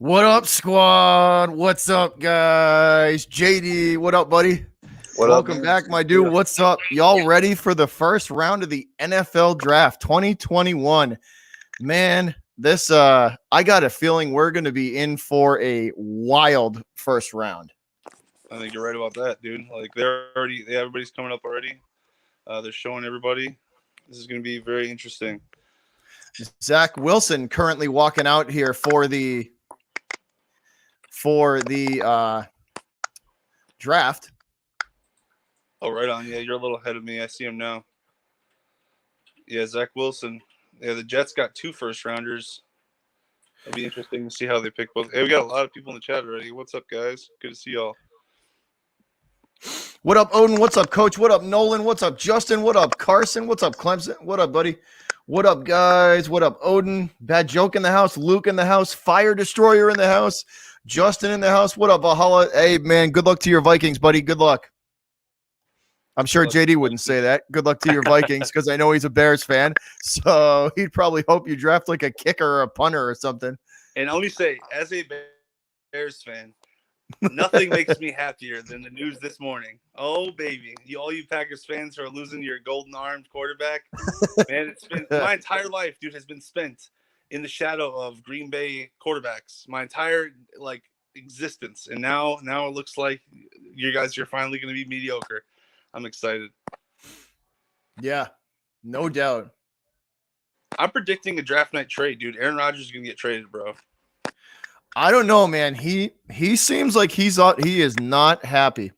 What up, squad? What's up, guys? JD, what up, buddy? What up, Welcome man? back, my dude. What's up? Y'all ready for the first round of the NFL draft 2021? Man, this I got a feeling we're going to be in for a wild first round. I think you're right about that, dude. Like everybody's coming up already. They're showing everybody. This is going to be very interesting. Zach Wilson currently walking out here for the draft. Oh, right on. Yeah, you're a little ahead of me. I see him now. Yeah, Zach Wilson. Yeah, the Jets got 2 first rounders. It'll be interesting to see how they pick both. Hey, we got a lot of people in the chat already. What's up, guys? Good to see y'all. What up, Odin? What's up, Coach? What up, Nolan? What's up, Justin? What up, Carson? What's up, Clemson? What up, buddy? What up, guys? What up, Odin? Bad joke in the house. Luke in the house. Fire Destroyer in the house. Justin in the house. What up, Valhalla? Hey, man, good luck to your Vikings, buddy. Good luck. I'm sure JD wouldn't say that. Good luck to your Vikings because I know he's a Bears fan. So he'd probably hope you draft like a kicker or a punter or something. And let me say, as a Bears fan, nothing makes me happier than the news this morning. Oh, baby. All you Packers fans who are losing your golden-armed quarterback. Man, it's been my entire life, dude, has been spent in the shadow of Green Bay quarterbacks. My entire, existence. And now it looks like you're finally going to be mediocre. I'm excited. Yeah, no doubt. I'm predicting a draft night trade, dude. Aaron Rodgers is going to get traded, bro. I don't know, man. He seems like he is not happy.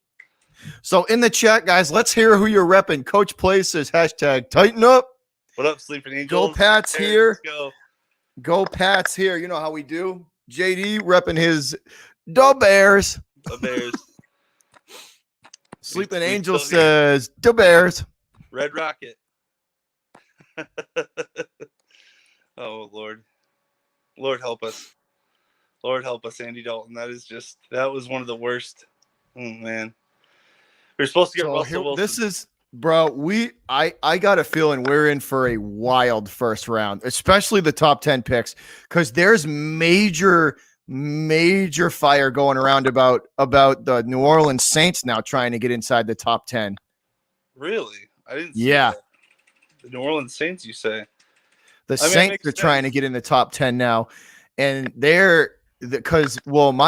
So in the chat, guys, let's hear who you're repping. Coach Play says hashtag tighten up. What up, Sleeping Angels? Go Pats here. Let's go. Go Pats here. You know how we do. JD repping his Da Bears. The Bears. Sleeping Angel says Da Bears. Red Rocket. Oh, Lord. Lord help us. Lord help us, Andy Dalton. That was one of the worst. Oh, man. We're supposed to get Russell Wilson. This is, bro, I got a feeling we're in for a wild first round, especially the top 10 picks, because there's major fire going around about the New Orleans Saints now trying to get inside the top 10. Really? I didn't see that. The New Orleans Saints, you say? The Saints are trying to get in the top 10 now. And my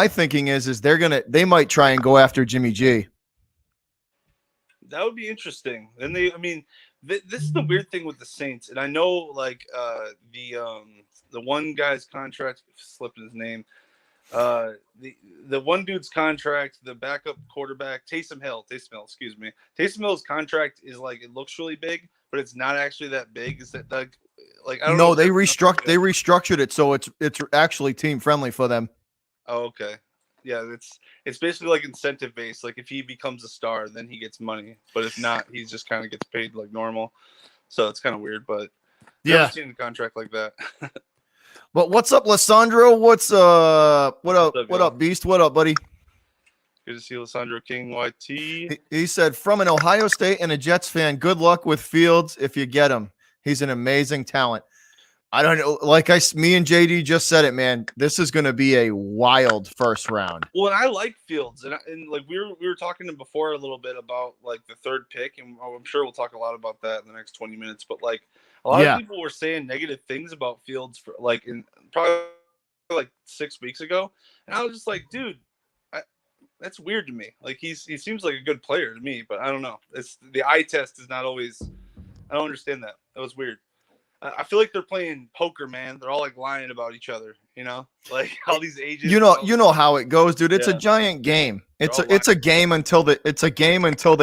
thinking is they might try and go after Jimmy G. That would be interesting. And this is the weird thing with the Saints. And I know the one guy's contract, slipping his name, the one dude's contract, the backup quarterback, Taysom Hill, excuse me. Taysom Hill's contract is it looks really big, but it's not actually that big. Is that I don't know. They restructured it so it's actually team friendly for them. Oh, okay. Yeah, it's basically like incentive based. Like if he becomes a star, then he gets money. But if not, he just kind of gets paid like normal. So it's kind of weird, but never seen a contract like that. But what's up, Lissandro? What up? What up, Beast? What up, buddy? Good to see Lissandro King YT. He said, from an Ohio State and a Jets fan, good luck with Fields if you get him. He's an amazing talent. I don't know. Me and JD just said it, man. This is going to be a wild first round. Well, and I like Fields, and we were talking before a little bit about the third pick, and I'm sure we'll talk a lot about that in the next 20 minutes. But a lot of people were saying negative things about Fields for in probably 6 weeks ago, and I was just like, dude, that's weird to me. He seems like a good player to me, but I don't know. It's the eye test is not always. I don't understand that. That was weird. I feel like they're playing poker, man. They're all lying about each other, all these agents. You know how it goes, dude. It's a giant game. It's a game until they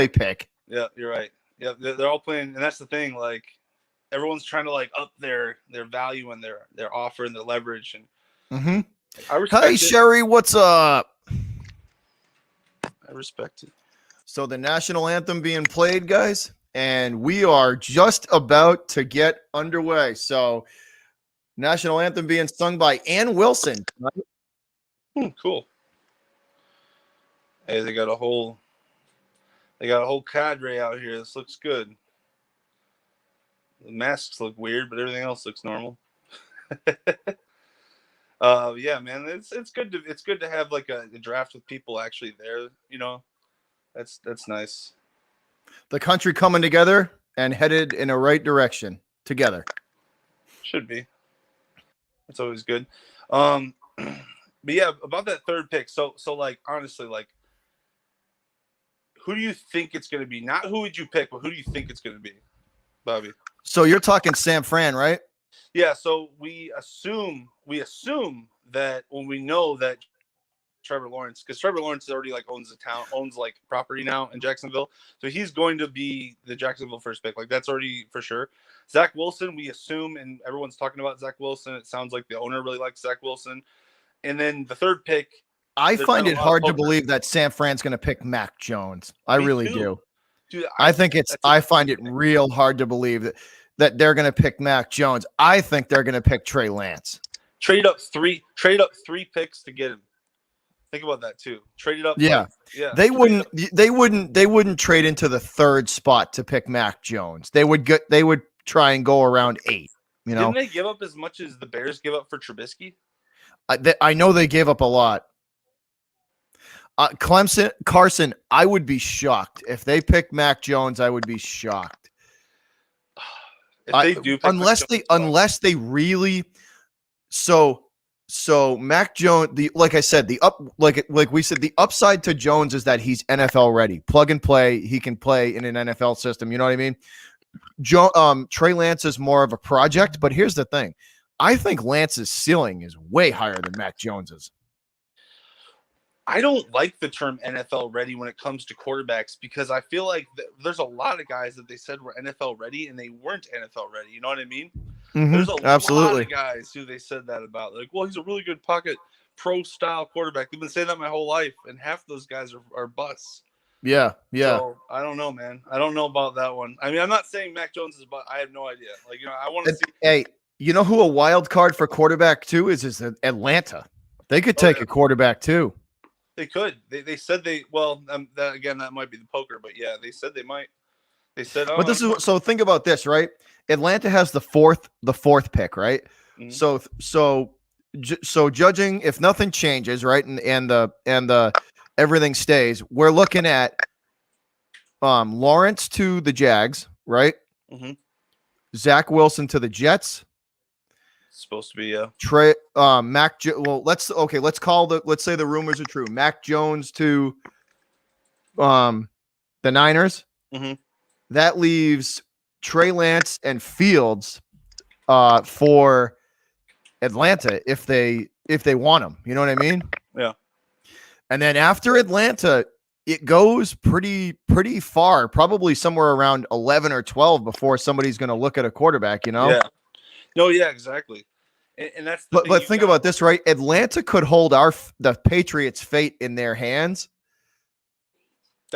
pick. Yeah, you're right. Yeah, they're all playing, and that's the thing. Everyone's trying to up their value and their offer and their leverage. And I respect Hey, Sherry, what's up? I respect it. So the national anthem being played, guys. And we are just about to get underway. So, national anthem being sung by Ann Wilson. Right? Cool. Hey, they got a whole cadre out here. This looks good. The masks look weird, but everything else looks normal. Yeah, man, it's good to have like a draft with people actually there. You know, that's nice. The country coming together and headed in a right direction together. Should be. It's always good. Um, but yeah, about that third pick. So like honestly, like who do you think it's going to be? Not who would you pick, but who do you think it's going to be, Bobby? So you're talking Sam Fran, right? Yeah. So we assume that when we know that Trevor Lawrence, because Trevor Lawrence already like owns like property now in Jacksonville, so he's going to be the Jacksonville first pick. Like that's already for sure. Zach Wilson, we assume, and everyone's talking about Zach Wilson. It sounds like the owner really likes Zach Wilson. And then the third pick, I find it hard to believe that San Fran's going to pick Mac Jones. I really do. Dude, I find it real hard to believe that they're going to pick Mac Jones. I think they're going to pick Trey Lance. Trade up three picks to get him. Think about that too. Trade it up. Yeah. Yeah. They wouldn't trade into the third spot to pick Mac Jones. They would try and go around 8, you know. Didn't they give up as much as the Bears give up for Trubisky? I know they gave up a lot. Carson, I would be shocked if they pick Mac Jones. I would be shocked if they do, unless they really. So Mac Jones, like I said, like we said, the upside to Jones is that he's NFL ready, plug and play. He can play in an NFL system. You know what I mean? Trey Lance is more of a project, but here's the thing: I think Lance's ceiling is way higher than Mac Jones's. I don't like the term NFL ready when it comes to quarterbacks because I feel like there's a lot of guys that they said were NFL ready and they weren't NFL ready. You know what I mean? Mm-hmm. There's a lot of guys who they said that about. Like, well, he's a really good pocket pro style quarterback. They've been saying that my whole life, and half those guys are busts. Yeah. So I don't know, man. I don't know about that one. I mean, I'm not saying Mac Jones is, but I have no idea. Like, you know, I want to see. Hey, you know who a wild card for quarterback too is Atlanta. They could take a quarterback too. They could. They said they. Well, that might be the poker, but yeah, they said they might. They said. Oh, but this is so. Think about this, right? Atlanta has the fourth pick, right? Mm-hmm. So judging if nothing changes, right, and the everything stays, we're looking at Lawrence to the Jags, right? Mm-hmm. Zach Wilson to the Jets. Supposed to be, yeah. Trey Mac. Well, let's say the rumors are true. Mac Jones to the Niners. Mm-hmm. That leaves Trey Lance and Fields for Atlanta if they want him. You know what I mean? Yeah. And then after Atlanta, it goes pretty far, probably somewhere around 11 or 12 before somebody's going to look at a quarterback. You know? Yeah. No, yeah, exactly. And that's but think about this, right? Atlanta could hold the Patriots' fate in their hands.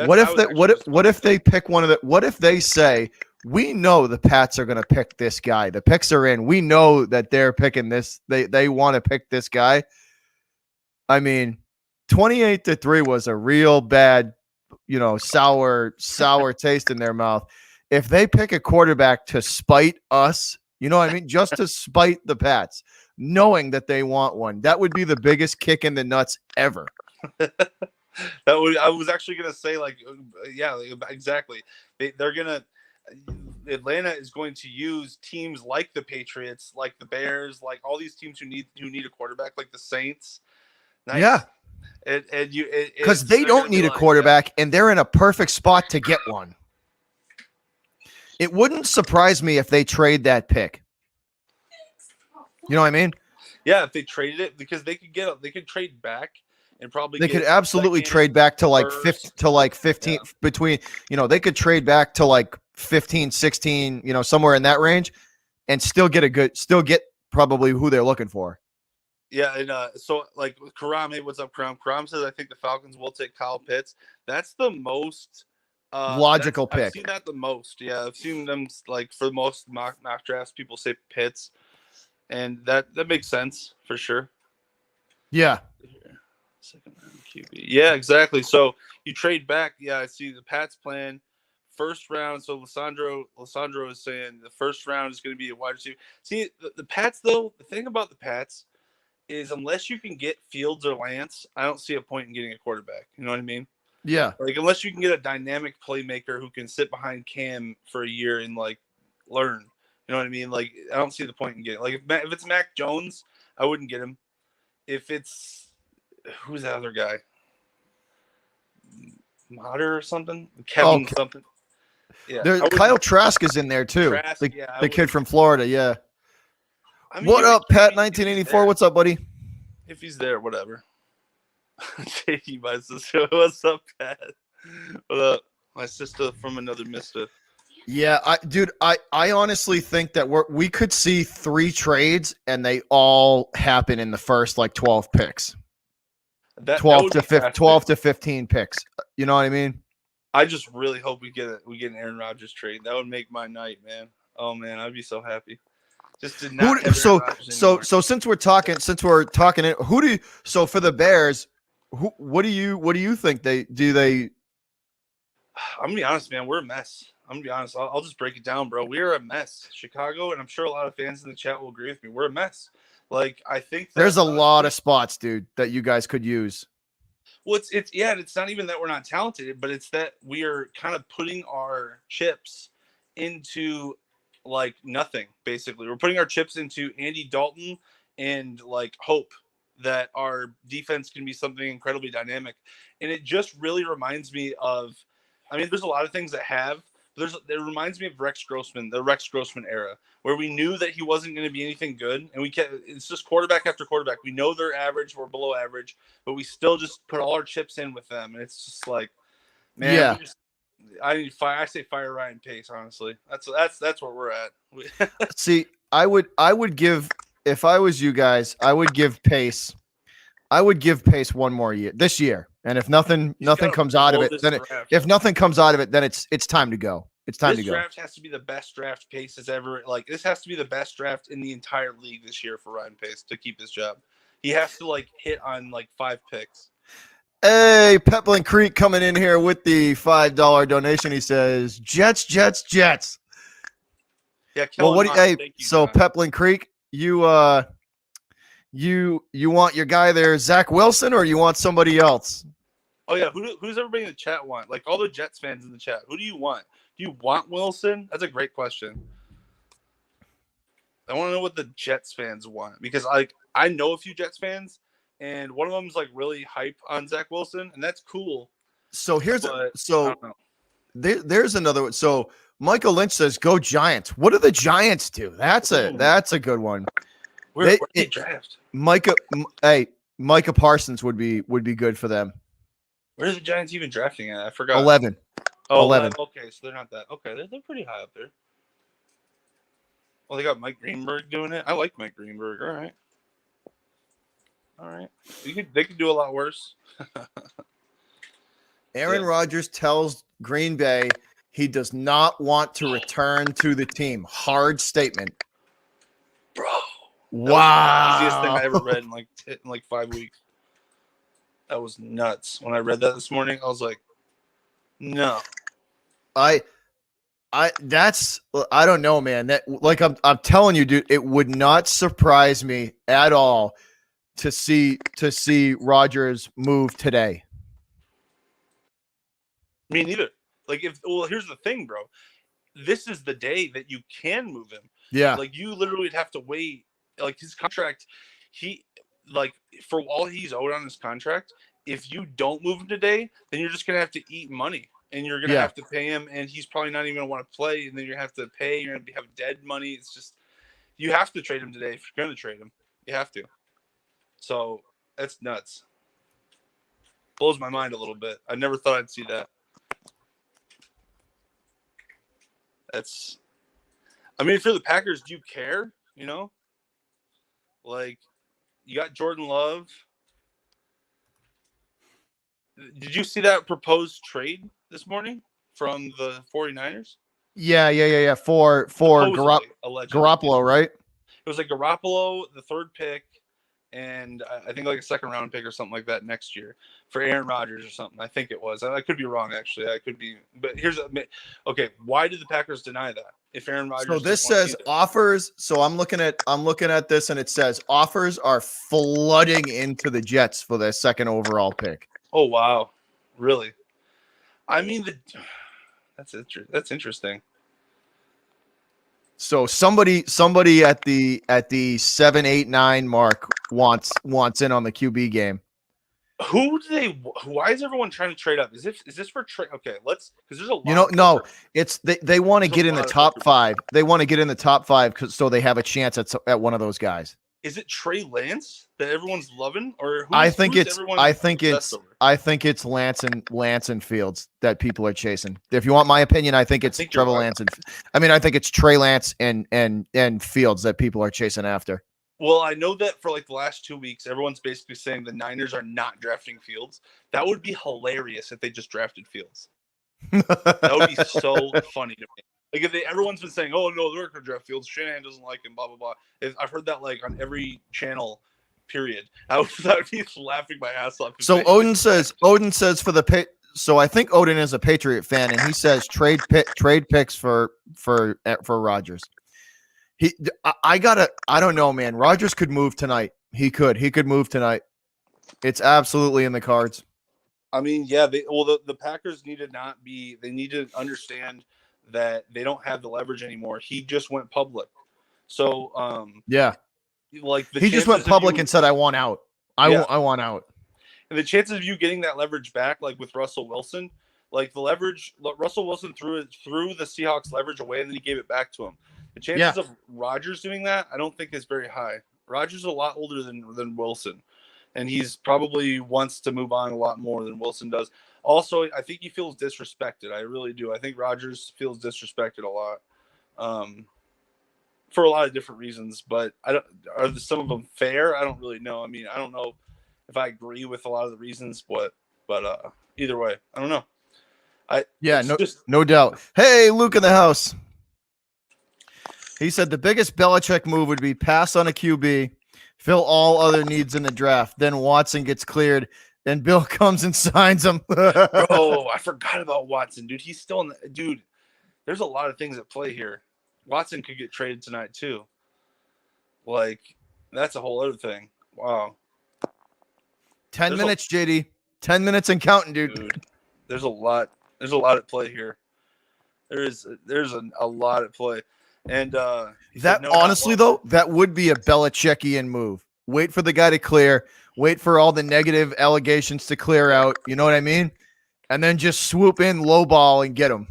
What if they pick one of the? What if they say, we know the Pats are going to pick this guy. The picks are in. We know that they're picking this. They want to pick this guy. I mean, 28-3 was a real bad, sour taste in their mouth. If they pick a quarterback to spite us, you know what I mean? Just to spite the Pats, knowing that they want one. That would be the biggest kick in the nuts ever. I was actually going to say, like, yeah, exactly. Atlanta is going to use teams like the Patriots, like the Bears, like all these teams who need a quarterback, like the Saints. Nice. Yeah. Because they don't need a quarterback, and they're in a perfect spot to get one. It wouldn't surprise me if they trade that pick. You know what I mean? Yeah, if they traded it, because they could trade back and probably they could absolutely trade back to like 15 between, they could trade back to like 15, 16, somewhere in that range and still get probably who they're looking for. Yeah, and so like Karam, hey, what's up, Karam? Karam says I think the Falcons will take Kyle Pitts. That's the most logical pick. I've seen that the most. Yeah, I've seen them like for the most mock drafts, people say Pitts, and that makes sense for sure. Yeah. Second round QB. Yeah, exactly. So you trade back. Yeah, I see the Pats plan first round. So Lissandro is saying the first round is going to be a wide receiver. See, the Pats though. The thing about the Pats is unless you can get Fields or Lance, I don't see a point in getting a quarterback. You know what I mean? Yeah. Like unless you can get a dynamic playmaker who can sit behind Cam for a year and like learn. You know what I mean? Like I don't see the point in getting like if it's Mac Jones, I wouldn't get him. If it's who's the other guy? Motter or something? Kevin something. Yeah. Kyle Trask is in there too. Trask, the kid from Florida, yeah. I mean, what up, Pat 1984? What's up, buddy? If he's there, whatever. JD my sister. What's up, Pat? What up? My sister from another mister. Yeah, I honestly think that we could see 3 trades and they all happen in the first like 12 picks. 12 to 15 picks. You know what I mean? I just really hope we get an Aaron Rodgers trade. That would make my night, man. Oh man, I'd be so happy. Just did not. So since we're talking, so for the Bears, what do you think they? I'm gonna be honest, man. We're a mess. I'm gonna be honest. I'll just break it down, bro. We are a mess, Chicago, and I'm sure a lot of fans in the chat will agree with me. We're a mess. Like I think there's a lot of spots, dude, that you guys could use. Well, it's not even that we're not talented, but it's that we are kind of putting our chips into like nothing. Basically, we're putting our chips into Andy Dalton and like hope that our defense can be something incredibly dynamic. And it just really reminds me of. I mean, there's a lot of things that have. It reminds me of Rex Grossman, the Rex Grossman era, where we knew that he wasn't going to be anything good, and it's just quarterback after quarterback. We know they're average, we're below average, but we still just put all our chips in with them, and it's just like, man, yeah. I say fire Ryan Pace. Honestly, that's where we're at. See, I would give if I was you guys, I would give Pace one more year this year. And if nothing comes out of it, then if nothing comes out of it, then it's time to go. It's time to go. This draft has to be the best draft Pace has ever. Like this has to be the best draft in the entire league this year for Ryan Pace to keep his job. He has to like hit on like 5 picks. Hey, Peplin Creek coming in here with the $5 donation. He says, Jets. Yeah. Well, so Peplin Creek, you want your guy there, Zach Wilson, or you want somebody else? Oh yeah, who's everybody in the chat want? Like all the Jets fans in the chat. Who do you want? Do you want Wilson? That's a great question. I want to know what the Jets fans want because I know a few Jets fans, and one of them is like really hype on Zach Wilson, and that's cool. So there's another one. So Michael Lynch says, "Go Giants." What do the Giants do? That's a good one. Where they draft? Micah Parsons would be good for them. Where are the Giants even drafting at? I forgot. 11. Oh, 11. Okay, so they're not that. Okay, they're pretty high up there. Well, they got Mike Greenberg doing it. I like Mike Greenberg. All right. They could do a lot worse. Aaron Rodgers tells Green Bay he does not want to return to the team. Hard statement. Bro. Wow. That was the easiest thing I ever read in like 5 weeks. That was nuts. When I read that this morning, I was like, no. I don't know, man. That like I'm telling you, dude, it would not surprise me at all to see Rodgers move today. Me neither. Like here's the thing, bro. This is the day that you can move him. Yeah. Like you literally would have to wait. Like his contract, for all he's owed on his contract, if you don't move him today, then you're just gonna have to eat money, and you're gonna have to pay him, and he's probably not even gonna want to play, and then you're gonna have to pay. You're gonna have dead money. It's just you have to trade him today if you're gonna trade him. You have to. So that's nuts. Blows my mind a little bit. I never thought I'd see that. I mean, if you're the Packers, do you care? You know? Like, you got Jordan Love. Did you see that proposed trade this morning from the 49ers? Yeah. For Garoppolo, right? It was like Garoppolo, the 3rd pick, and I think like a second round pick or something like that next year for Aaron Rodgers or something. I think it was. I could be wrong, actually. I could be. But okay. Why did the Packers deny that? If Aaron Rodgers, so this says offers. So I'm looking at this, and it says offers are flooding into the Jets for their second overall pick. Oh wow, really? I mean, that's interesting. So somebody at the 7, 8, 9 mark wants in on the QB game. Who do they? Why is everyone trying to trade up? Is this for trade? Okay, let's because there's a lot. You know, no, it's they want to get in the top 5. They want to get in the top 5 so they have a chance at one of those guys. Is it Trey Lance that everyone's loving, or I think it's Lance and Fields that people are chasing. If you want my opinion, I think it's Trevor Lance I think it's Trey Lance and Fields that people are chasing after. Well, I know that for like the last 2 weeks, everyone's basically saying the Niners are not drafting Fields. That would be hilarious if they just drafted Fields. That would be so funny to me. Like if everyone's been saying, "Oh no, they're going to draft Fields. Shanahan doesn't like him." Blah blah blah. I've heard that like on every channel. Period. I would be laughing my ass off. So Odin says for the so I think Odin is a Patriot fan, and he says trade picks for Rodgers. I don't know, man. Rodgers could move tonight. He could move tonight. It's absolutely in the cards. I mean, yeah. The Packers need to understand that they don't have the leverage anymore. He just went public. So, yeah. Like he just went public and said, "I want out. I want out." And the chances of you getting that leverage back, like with Russell Wilson, like the leverage, Russell Wilson threw the Seahawks leverage away and then he gave it back to him. The chances of Rodgers doing that, I don't think is very high. Rodgers is a lot older than Wilson, and he's probably wants to move on a lot more than Wilson does. Also, I think he feels disrespected. I really do. I think Rodgers feels disrespected a lot. For a lot of different reasons, but are some of them fair? I don't really know. I mean, I don't know if I agree with a lot of the reasons, but either way, I don't know. No doubt. Hey, Luke in the house. He said the biggest Belichick move would be pass on a QB, fill all other needs in the draft. Then Watson gets cleared, and Bill comes and signs him. Oh, I forgot about Watson, dude. He's still dude. There's a lot of things at play here. Watson could get traded tonight too. Like, that's a whole other thing. Wow. 10 minutes, JD. 10 minutes and counting, dude. There's a lot. There's a lot at play here. There's a lot at play, and that would be a Belichickian move. Wait for the guy to clear. Wait for all the negative allegations to clear out. You know what I mean? And then just swoop in, low ball, and get him.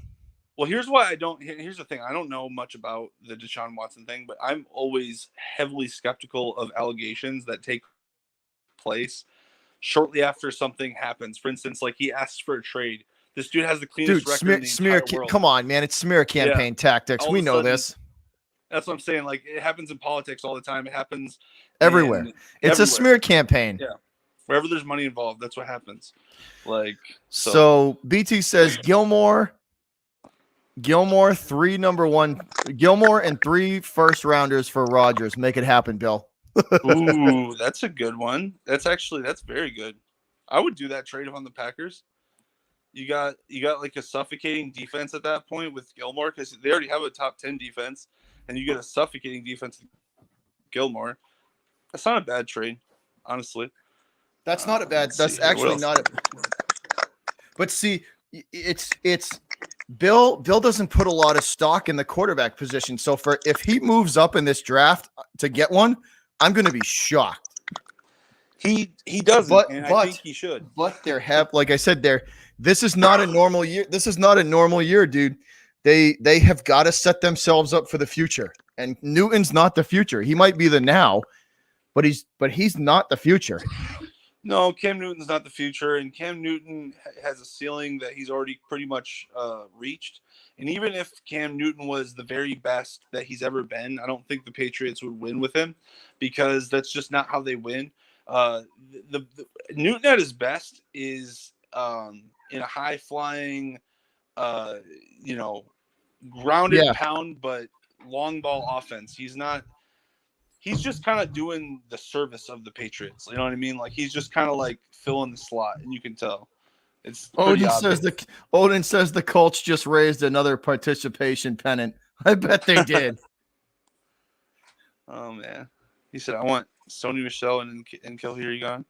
Well, here's why here's the thing. I don't know much about the Deshaun Watson thing, but I'm always heavily skeptical of allegations that take place shortly after something happens. For instance, like he asks for a trade. This dude has the cleanest record in the entire world. Come on, man. It's smear campaign tactics. We know this. That's what I'm saying. Like, it happens in politics all the time. It happens everywhere. It's a smear campaign. Yeah. Wherever there's money involved, that's what happens. Like, so BT says Gilmore, 3 number 1, Gilmore and 3 first rounders for Rodgers. Make it happen, Bill. Ooh, that's a good one. That's very good. I would do that trade on the Packers. You got like a suffocating defense at that point with Gilmore because they already have a top 10 defense, and you get a suffocating defense with Gilmore. That's not a bad trade, honestly. That's not a bad. That's actually not. But see, it's Bill doesn't put a lot of stock in the quarterback position. So if he moves up in this draft to get one, I'm going to be shocked. He doesn't, I think he should. But like I said, this is not a normal year. This is not a normal year, dude. They have got to set themselves up for the future. And Newton's not the future. He might be the now, but he's not the future. No, Cam Newton's not the future, and Cam Newton has a ceiling that he's already pretty much reached. And even if Cam Newton was the very best that he's ever been, I don't think the Patriots would win with him because that's just not how they win. The Newton at his best is in a high flying, grounded pound, but long ball offense. He's not he's just kind of doing the service of the Patriots. You know what I mean? Like he's just kind of like filling the slot, and you can tell. It's pretty obvious. Odin says the Colts just raised another participation pennant. I bet they did. Oh man, he said I want Sony Michelle and N'Keal Harry gone.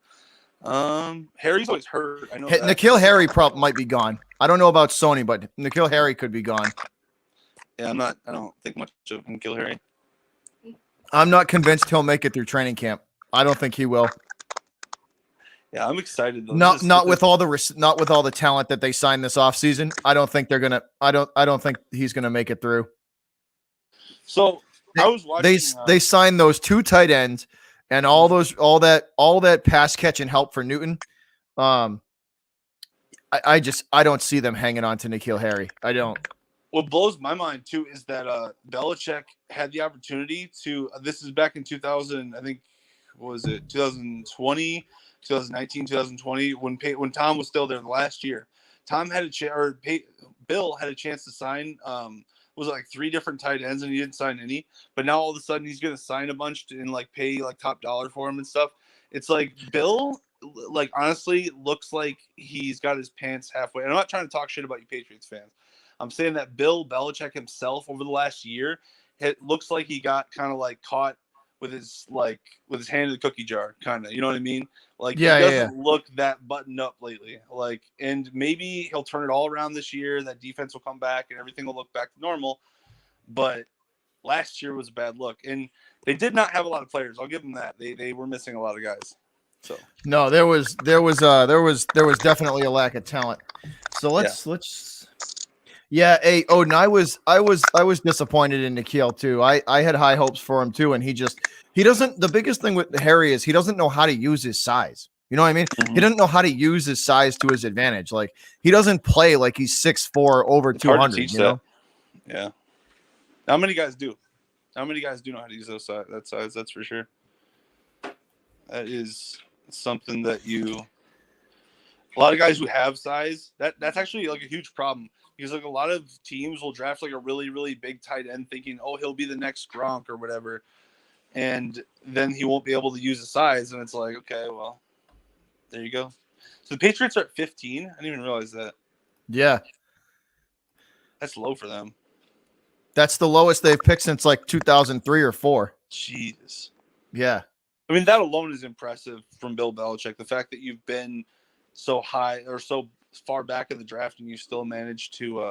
Harry's always hurt. I know. N'Keal Harry probably might be gone. I don't know about Sony, but N'Keal Harry could be gone. Yeah, I don't think much of N'Keal Harry. I'm not convinced he'll make it through training camp. I don't think he will. Yeah, I'm excited though. Not with all the talent that they signed this offseason. I don't think they're gonna. I don't think he's gonna make it through. So I was watching. They signed those 2 tight ends and all that pass catch and help for Newton. I don't see them hanging on to N'Keal Harry. I don't. What blows my mind too is that Belichick had the opportunity to. This is back in 2000. I think what was it 2020, 2019, 2020 when Tom was still there the last year. Tom had Bill had a chance to sign. Was it like 3 different tight ends and he didn't sign any. But now all of a sudden he's going to sign a bunch and like pay like top dollar for him and stuff. It's like Bill, like honestly, looks like he's got his pants halfway. And I'm not trying to talk shit about you Patriots fans. I'm saying that Bill Belichick himself over the last year, it looks like he got kind of like caught with his hand in the cookie jar, kind of. You know what I mean? Like he doesn't look that buttoned up lately. Like, and maybe he'll turn it all around this year. That defense will come back and everything will look back to normal. But last year was a bad look, and they did not have a lot of players. I'll give them that. They were missing a lot of guys. So no, there was definitely a lack of talent. So let's. Yeah, hey, Odin, I was disappointed in N'Keal too. I had high hopes for him too, and he doesn't. The biggest thing with Harry is he doesn't know how to use his size. You know what I mean? Mm-hmm. He doesn't know how to use his size to his advantage. Like he doesn't play like he's 6'4", over 200. You know? Yeah. How many guys do? How many guys do know how to use that size? That's for sure. That is something that a lot of guys who have size, that's actually like a huge problem. Because like a lot of teams will draft like a really, really big tight end thinking, oh, he'll be the next Gronk or whatever. And then he won't be able to use the size. And it's like, okay, well, there you go. So the Patriots are at 15. I didn't even realize that. Yeah. That's low for them. That's the lowest they've picked since like 2003 or 4. Jesus. Yeah. I mean, that alone is impressive from Bill Belichick. The fact that you've been so high or so far back in the draft and you still managed to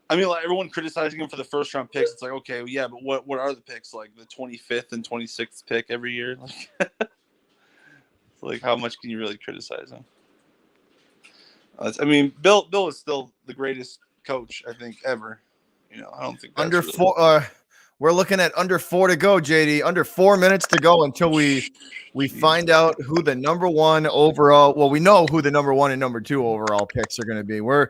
I mean, like everyone criticizing him for the first round picks. It's like, okay, yeah, but what are the picks? Like the 25th and 26th pick every year? Like how much can you really criticize him? I mean, Bill is still the greatest coach I think ever. You know, I don't think that's under really 4 we're looking at under 4 to go, JD. Under 4 minutes to go until we find out who the number 1 overall. Well, we know who the number 1 and number 2 overall picks are going to be. We're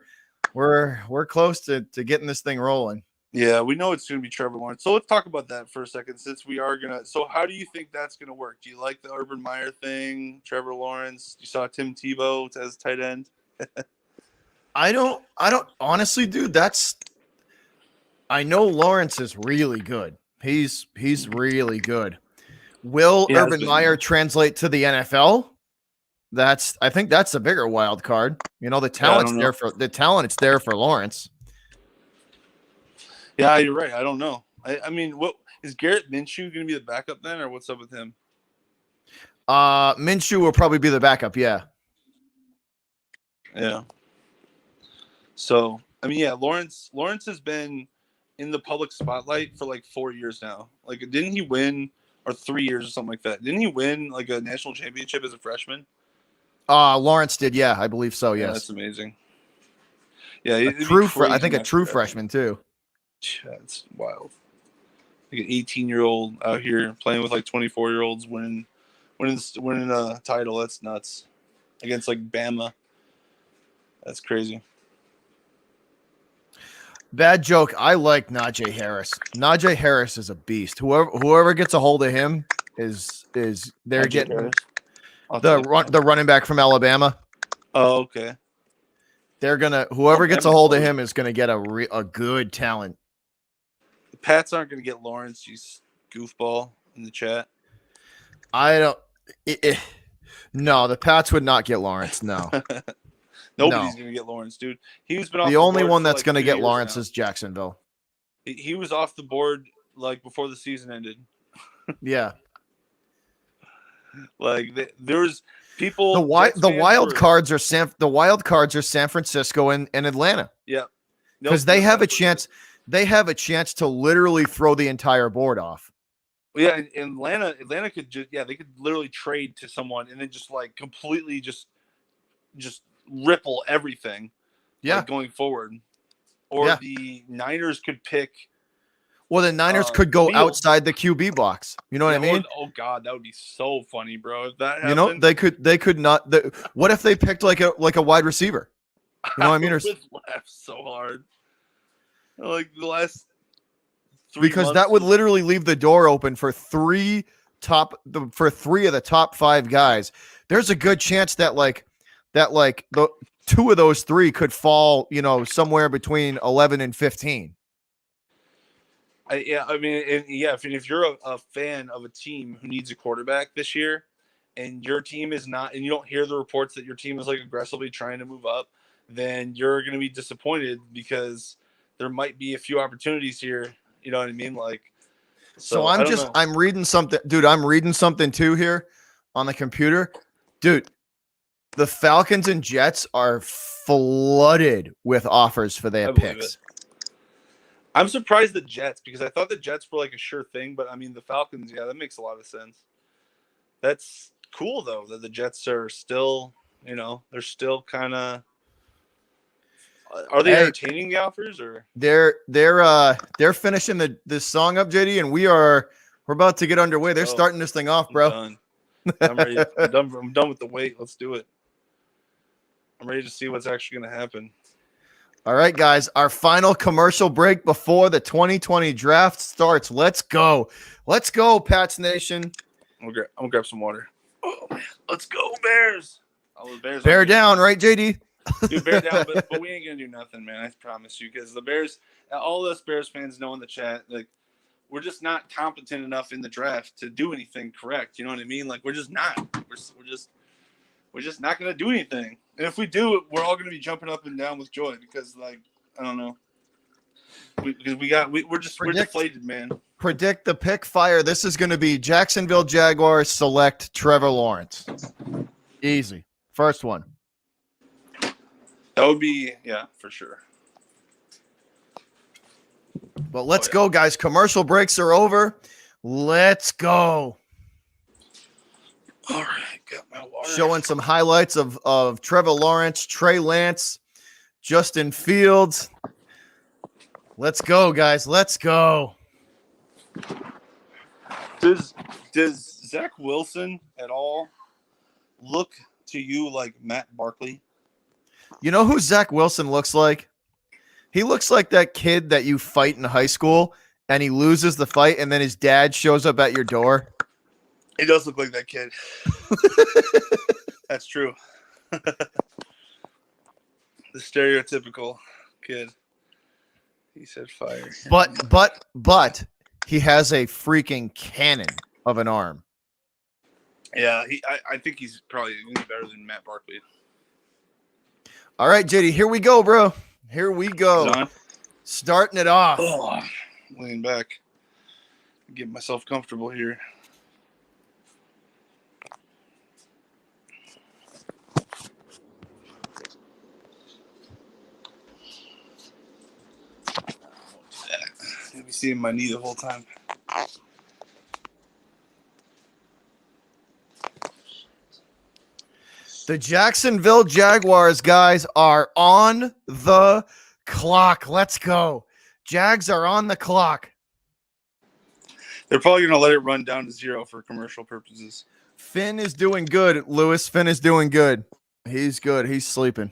close to getting this thing rolling. Yeah, we know it's going to be Trevor Lawrence. So let's talk about that for a second, since we are gonna. So how do you think that's going to work? Do you like the Urban Meyer thing, Trevor Lawrence? You saw Tim Tebow as tight end. I don't honestly, dude. I know Lawrence is really good. He's really good. Will Urban Meyer translate to the NFL? I think that's a bigger wild card. You know, the talent's it's there for Lawrence. Yeah, you're right. I don't know. I mean, what is Garrett Minshew going to be the backup then, or what's up with him? Minshew will probably be the backup. Yeah. Yeah. So, I mean, yeah, Lawrence has been in the public spotlight for like 4 years now. Like, didn't he win, or 3 years or something like that? Didn't he win like a national championship as a freshman? Lawrence did. Yeah, I believe so. Yeah, yes. That's amazing. Yeah. I think a true freshman too. That's wild. Like an 18-year-old out here playing with like 24-year-olds winning a title. That's nuts. Against like Bama. That's crazy. Bad joke. I like Najee Harris. Najee Harris is a beast. Whoever gets a hold of him is they're Najee getting Harris. the running back from Alabama. Oh, okay. They're gonna whoever gets a hold of him is gonna get a good talent. The Pats aren't gonna get Lawrence. You goofball in the chat? I don't. No, the Pats would not get Lawrence. No, Nobody's gonna get Lawrence, dude. He's been off the only board one for that's like going to 2 get years Lawrence now. is Jacksonville. He was off the board like before the season ended. Yeah. Like there's people. The wild cards are San Francisco and Atlanta. Yeah. Because they have a chance. They have a chance to literally throw the entire board off. Yeah, in Atlanta could they could literally trade to someone and then just like completely just ripple everything. Yeah, like, going forward. Or the Niners could pick. Well, the Niners could go outside the QB box. You know what I mean? Oh God, that would be so funny, bro. If that happened, they could not. What if they picked like a wide receiver? You know what I mean? I would laugh so hard. Like the last 3 because that would literally leave the door open for three of the top 5 guys. There's a good chance that the 2 of those 3 could fall, somewhere between 11 and 15. If you're a fan of a team who needs a quarterback this year, and your team is not, and you don't hear the reports that your team is like aggressively trying to move up, then you're going to be disappointed because there might be a few opportunities here. You know what I mean? Like, so I'm reading something, dude. I'm reading something too here on the computer, dude. The Falcons and Jets are flooded with offers for their picks. I'm surprised the Jets, because I thought the Jets were like a sure thing, but I mean the Falcons, yeah, that makes a lot of sense. That's cool though that the Jets are still, they're still kind of. Are they entertaining the offers, or they're finishing the song up, JD, and we're about to get underway. They're starting this thing off, bro. I'm done. I'm ready. I'm done with the wait. Let's do it. I'm ready to see what's actually going to happen. All right, guys, our final commercial break before the 2020 draft starts. Let's go. Let's go, Pats Nation. I'm gonna grab some water. Oh, man. Let's go, Bears. All the Bears. Bear down, right, JD? Dude, bear down, but we ain't going to do nothing, man. I promise you, because the Bears, all us Bears fans know in the chat, like, we're just not competent enough in the draft to do anything correct. You know what I mean? Like, we're just not. We're just not going to do anything. And if we do, we're all going to be jumping up and down with joy because, like, I don't know. We're deflated, man. Predict the pick fire. This is going to be Jacksonville Jaguars select Trevor Lawrence. Easy. First one. That would be, yeah, for sure. But let's go, guys. Commercial breaks are over. Let's go. All right, got my water. Showing some highlights of Trevor Lawrence, Trey Lance, Justin Fields. Let's go, guys. Let's go. Does Zach Wilson at all look to you like Matt Barkley? You know who Zach Wilson looks like? He looks like that kid that you fight in high school and he loses the fight and then his dad shows up at your door. He does look like that kid. That's true. The stereotypical kid. He said fire. But he has a freaking cannon of an arm. Yeah, I think he's probably better than Matt Barkley. All right, JD, here we go, bro. Here we go. Starting it off. Oh, laying back. Get myself comfortable here. Let me see my knee the whole time. The Jacksonville Jaguars, guys, are on the clock. Let's go. Jags are on the clock. They're probably going to let it run down to 0 for commercial purposes. Finn is doing good, Lewis. Finn is doing good. He's good. He's sleeping.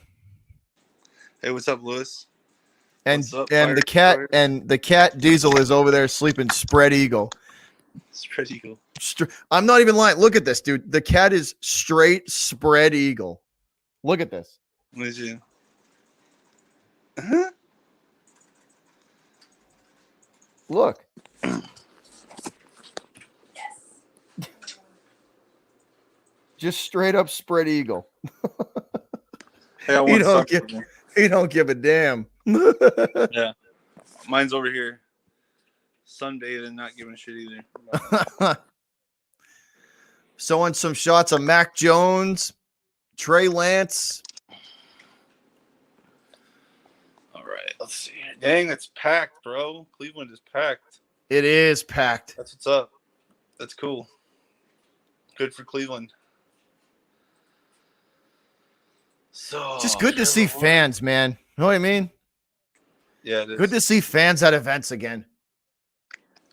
Hey, what's up, Lewis? And the cat Diesel is over there sleeping spread eagle. Spread eagle. I'm not even lying. Look at this, dude. The cat is straight spread eagle. Look at this. What is you? Uh-huh. Look. Just straight up spread eagle. Yeah, He don't give a damn. Yeah, mine's over here. Sunbathing, not giving a shit either. Showing some shots of Mac Jones, Trey Lance. All right, let's see. Dang, that's packed, bro. Cleveland is packed. It is packed. That's what's up. That's cool. Good for Cleveland. So Just good to see fans, man. You know what I mean? Yeah, it is. Good to see fans at events again.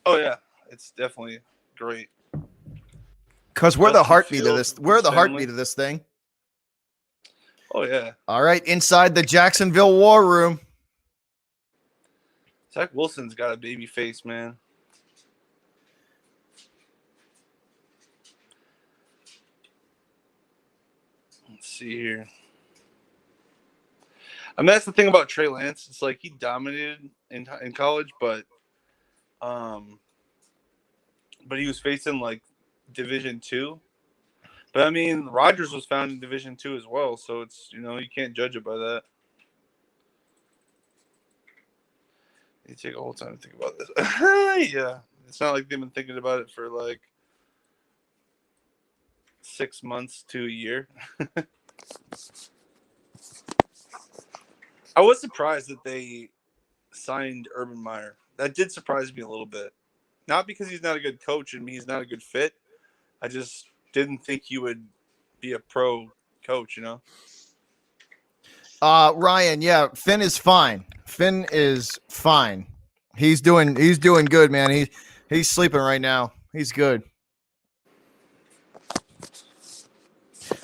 Oh yeah, it's definitely great. Because we're the heartbeat of this. We're the heartbeat of this thing. Oh yeah. All right, inside the Jacksonville War Room. Zach Wilson's got a baby face, man. Let's see here. I mean, that's the thing about Trey Lance. It's like he dominated in college, but he was facing like Division II. But I mean, Rodgers was found in Division II as well, so it's, you know, you can't judge it by that. You take a whole time to think about this. Yeah, it's not like they've been thinking about it for like 6 months to a year. I was surprised that they signed Urban Meyer. That did surprise me a little bit. Not because he's not a good coach and he's not a good fit. I just didn't think he would be a pro coach, you know? Ryan, yeah, Finn is fine. Finn is fine. He's doing good, man. He's sleeping right now. He's good.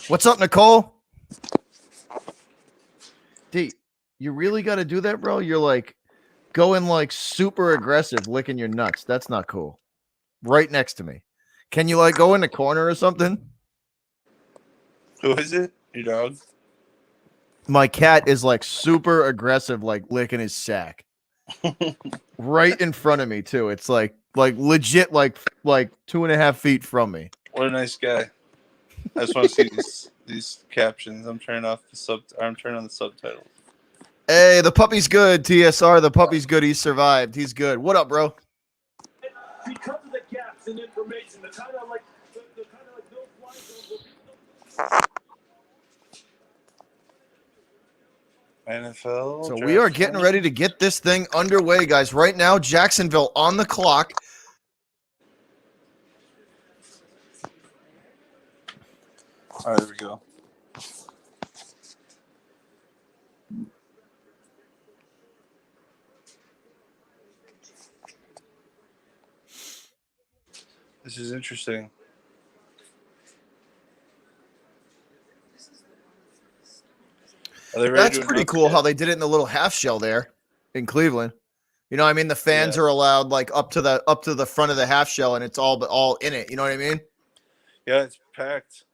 What's up, Nicole? D, you really got to do that, bro? You're like going like super aggressive, licking your nuts. That's not cool. Right next to me. Can you like go in the corner or something? Who is it? Your dog? My cat is like super aggressive, like licking his sack. Right in front of me, too. It's like legit, like 2.5 feet from me. What a nice guy. I just want to see these captions. I'm turning on the subtitles. Hey, the puppy's good, TSR. The puppy's good. He survived. He's good. What up, bro? Because of the gaps in information, the kind of like no fly zones. NFL. So we are getting ready to get this thing underway, guys. Right now, Jacksonville on the clock. All right, there we go. This is interesting. That's pretty cool how they did it in the little half shell there in Cleveland. You know what I mean? The fans are allowed like up to the front of the half shell, and it's all in it. You know what I mean? Yeah, it's packed.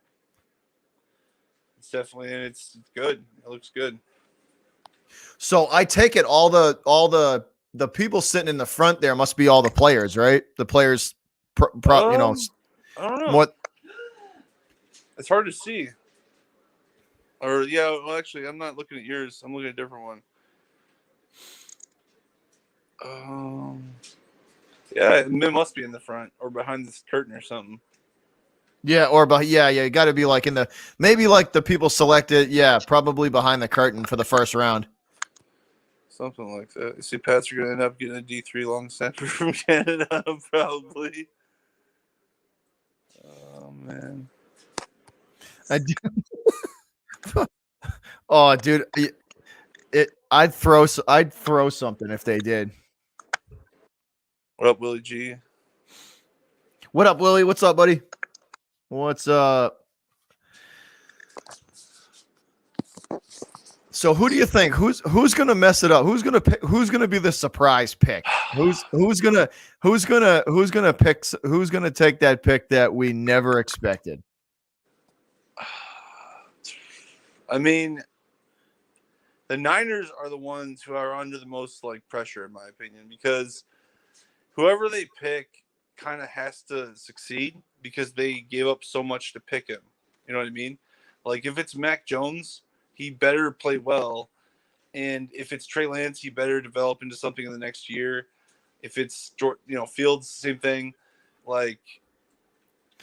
It's definitely, and it's good. It looks good. So I take it all the people sitting in the front there must be all the players, right? The players, you know. I don't know. What? It's hard to see. Or yeah, well, actually, I'm not looking at yours. I'm looking at a different one. Yeah, it must be in the front or behind this curtain or something. Yeah, you got to be like in the maybe like the people selected. Yeah, probably behind the curtain for the first round. Something like that. You see, Pats are going to end up getting a D3 long center from Canada, probably. Oh man. Oh, dude, I'd throw something if they did. What up, Willie G? What up, Willie? What's up, buddy? What's up? So who do you think who's gonna mess it up? Who's gonna be the surprise pick? Who's gonna take that pick that we never expected? I mean, the Niners are the ones who are under the most like pressure, in my opinion, because whoever they pick kind of has to succeed because they gave up so much to pick him. You know what I mean? Like if it's Mac Jones, he better play well, and if it's Trey Lance, he better develop into something in the next year. If it's Fields, same thing. Like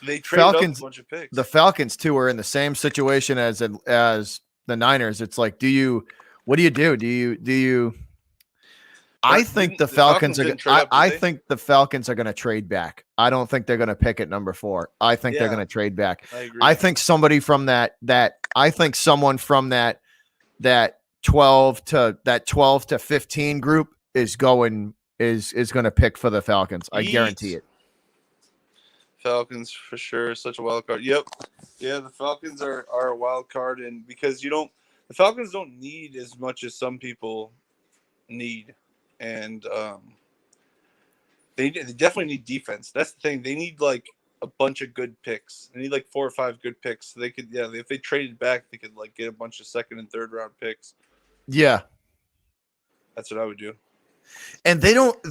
they traded up a Falcons, bunch of picks. the Falcons too are in the same situation as the Niners. It's like, what do you do? Do you? I think the Falcons are. I think the Falcons are going to trade back. I don't think they're going to pick at number 4. I think they're going to trade back. I agree. I think somebody from that. I think someone from that 12 to 15 group is going to pick for the Falcons. I guarantee it. Falcons for sure, such a wild card. Yep, yeah, the Falcons are a wild card, and because the Falcons don't need as much as some people need, and they definitely need defense. That's the thing. They need like a bunch of good picks. They need like 4 or 5 good picks. So they could, if they traded back, they could like get a bunch of 2nd and 3rd round picks. Yeah, that's what I would do. And they don't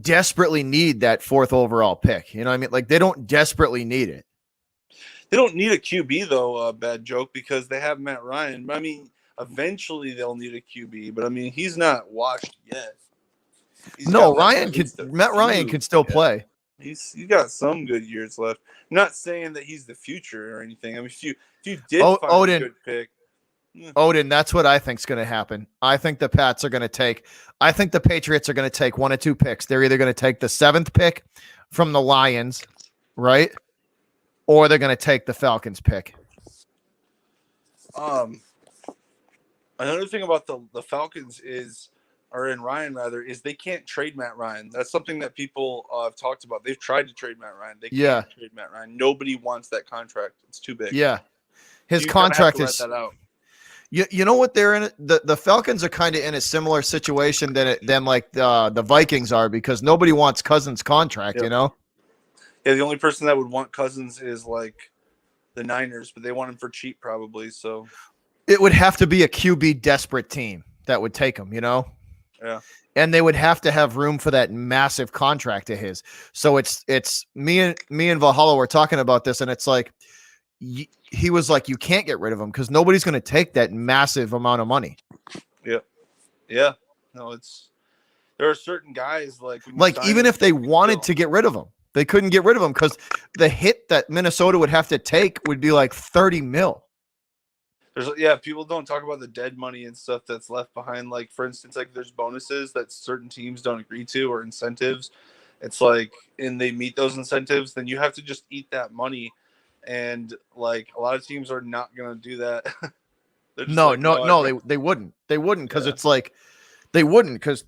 desperately need that 4th overall pick. You know what I mean? Like they don't desperately need it. They don't need a QB though, bad joke, because they have Matt Ryan. I mean, eventually they'll need a QB, but I mean, he's not washed yet. Matt Ryan can still play. He's got some good years left. I'm not saying that he's the future or anything. I mean, if you did find a good pick. Odin, that's what I think is going to happen. I think the Patriots are going to take 1 or 2 picks. They're either going to take the 7th pick from the Lions, right? Or they're going to take the Falcons pick. Another thing about the Falcons is they can't trade Matt Ryan. That's something that people have talked about. They've tried to trade Matt Ryan. They can't trade Matt Ryan. Nobody wants that contract. It's too big. Yeah. His contract is that out. You know what they're in? The Falcons are kind of in a similar situation than like the Vikings are, because nobody wants Cousins' contract. Yep. You know. Yeah, the only person that would want Cousins is like the Niners, but they want him for cheap probably. So it would have to be a QB desperate team that would take him. You know. Yeah. And they would have to have room for that massive contract of his. So it's me and Valhalla were talking about this, and it's like. He was like, you can't get rid of him because nobody's going to take that massive amount of money. Yeah. No, there are certain guys like even if they wanted to get rid of him, they couldn't get rid of him because the hit that Minnesota would have to take would be like $30 million. People don't talk about the dead money and stuff that's left behind. Like, for instance, like there's bonuses that certain teams don't agree to or incentives. It's like, and they meet those incentives, then you have to just eat that money. And like a lot of teams are not going to do that. No, they wouldn't. They wouldn't because it's like they wouldn't because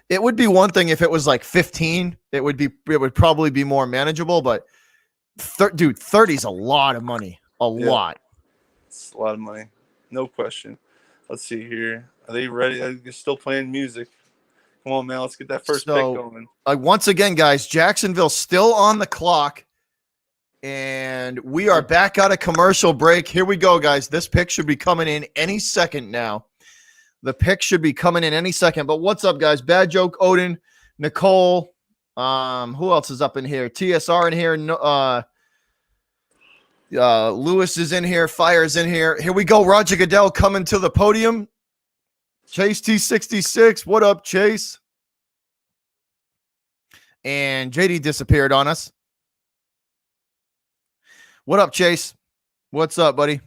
it would be one thing if it was like 15. It would probably be more manageable. But 30 is a lot of money. A lot. It's a lot of money, no question. Let's see here. Are they ready? They're still playing music. Come on, man. Let's get that first pick going. Once again, guys, Jacksonville's still on the clock. And we are back out of commercial break. Here we go, guys. This pick should be coming in any second now. The pick should be coming in any second. But what's up, guys? Bad Joke, Odin, Nicole. Who else is up in here? TSR in here. Lewis is in here. Fire's in here. Here we go. Roger Goodell coming to the podium. Chase T66. What up, Chase? And JD disappeared on us. What up, Chase? What's up, buddy?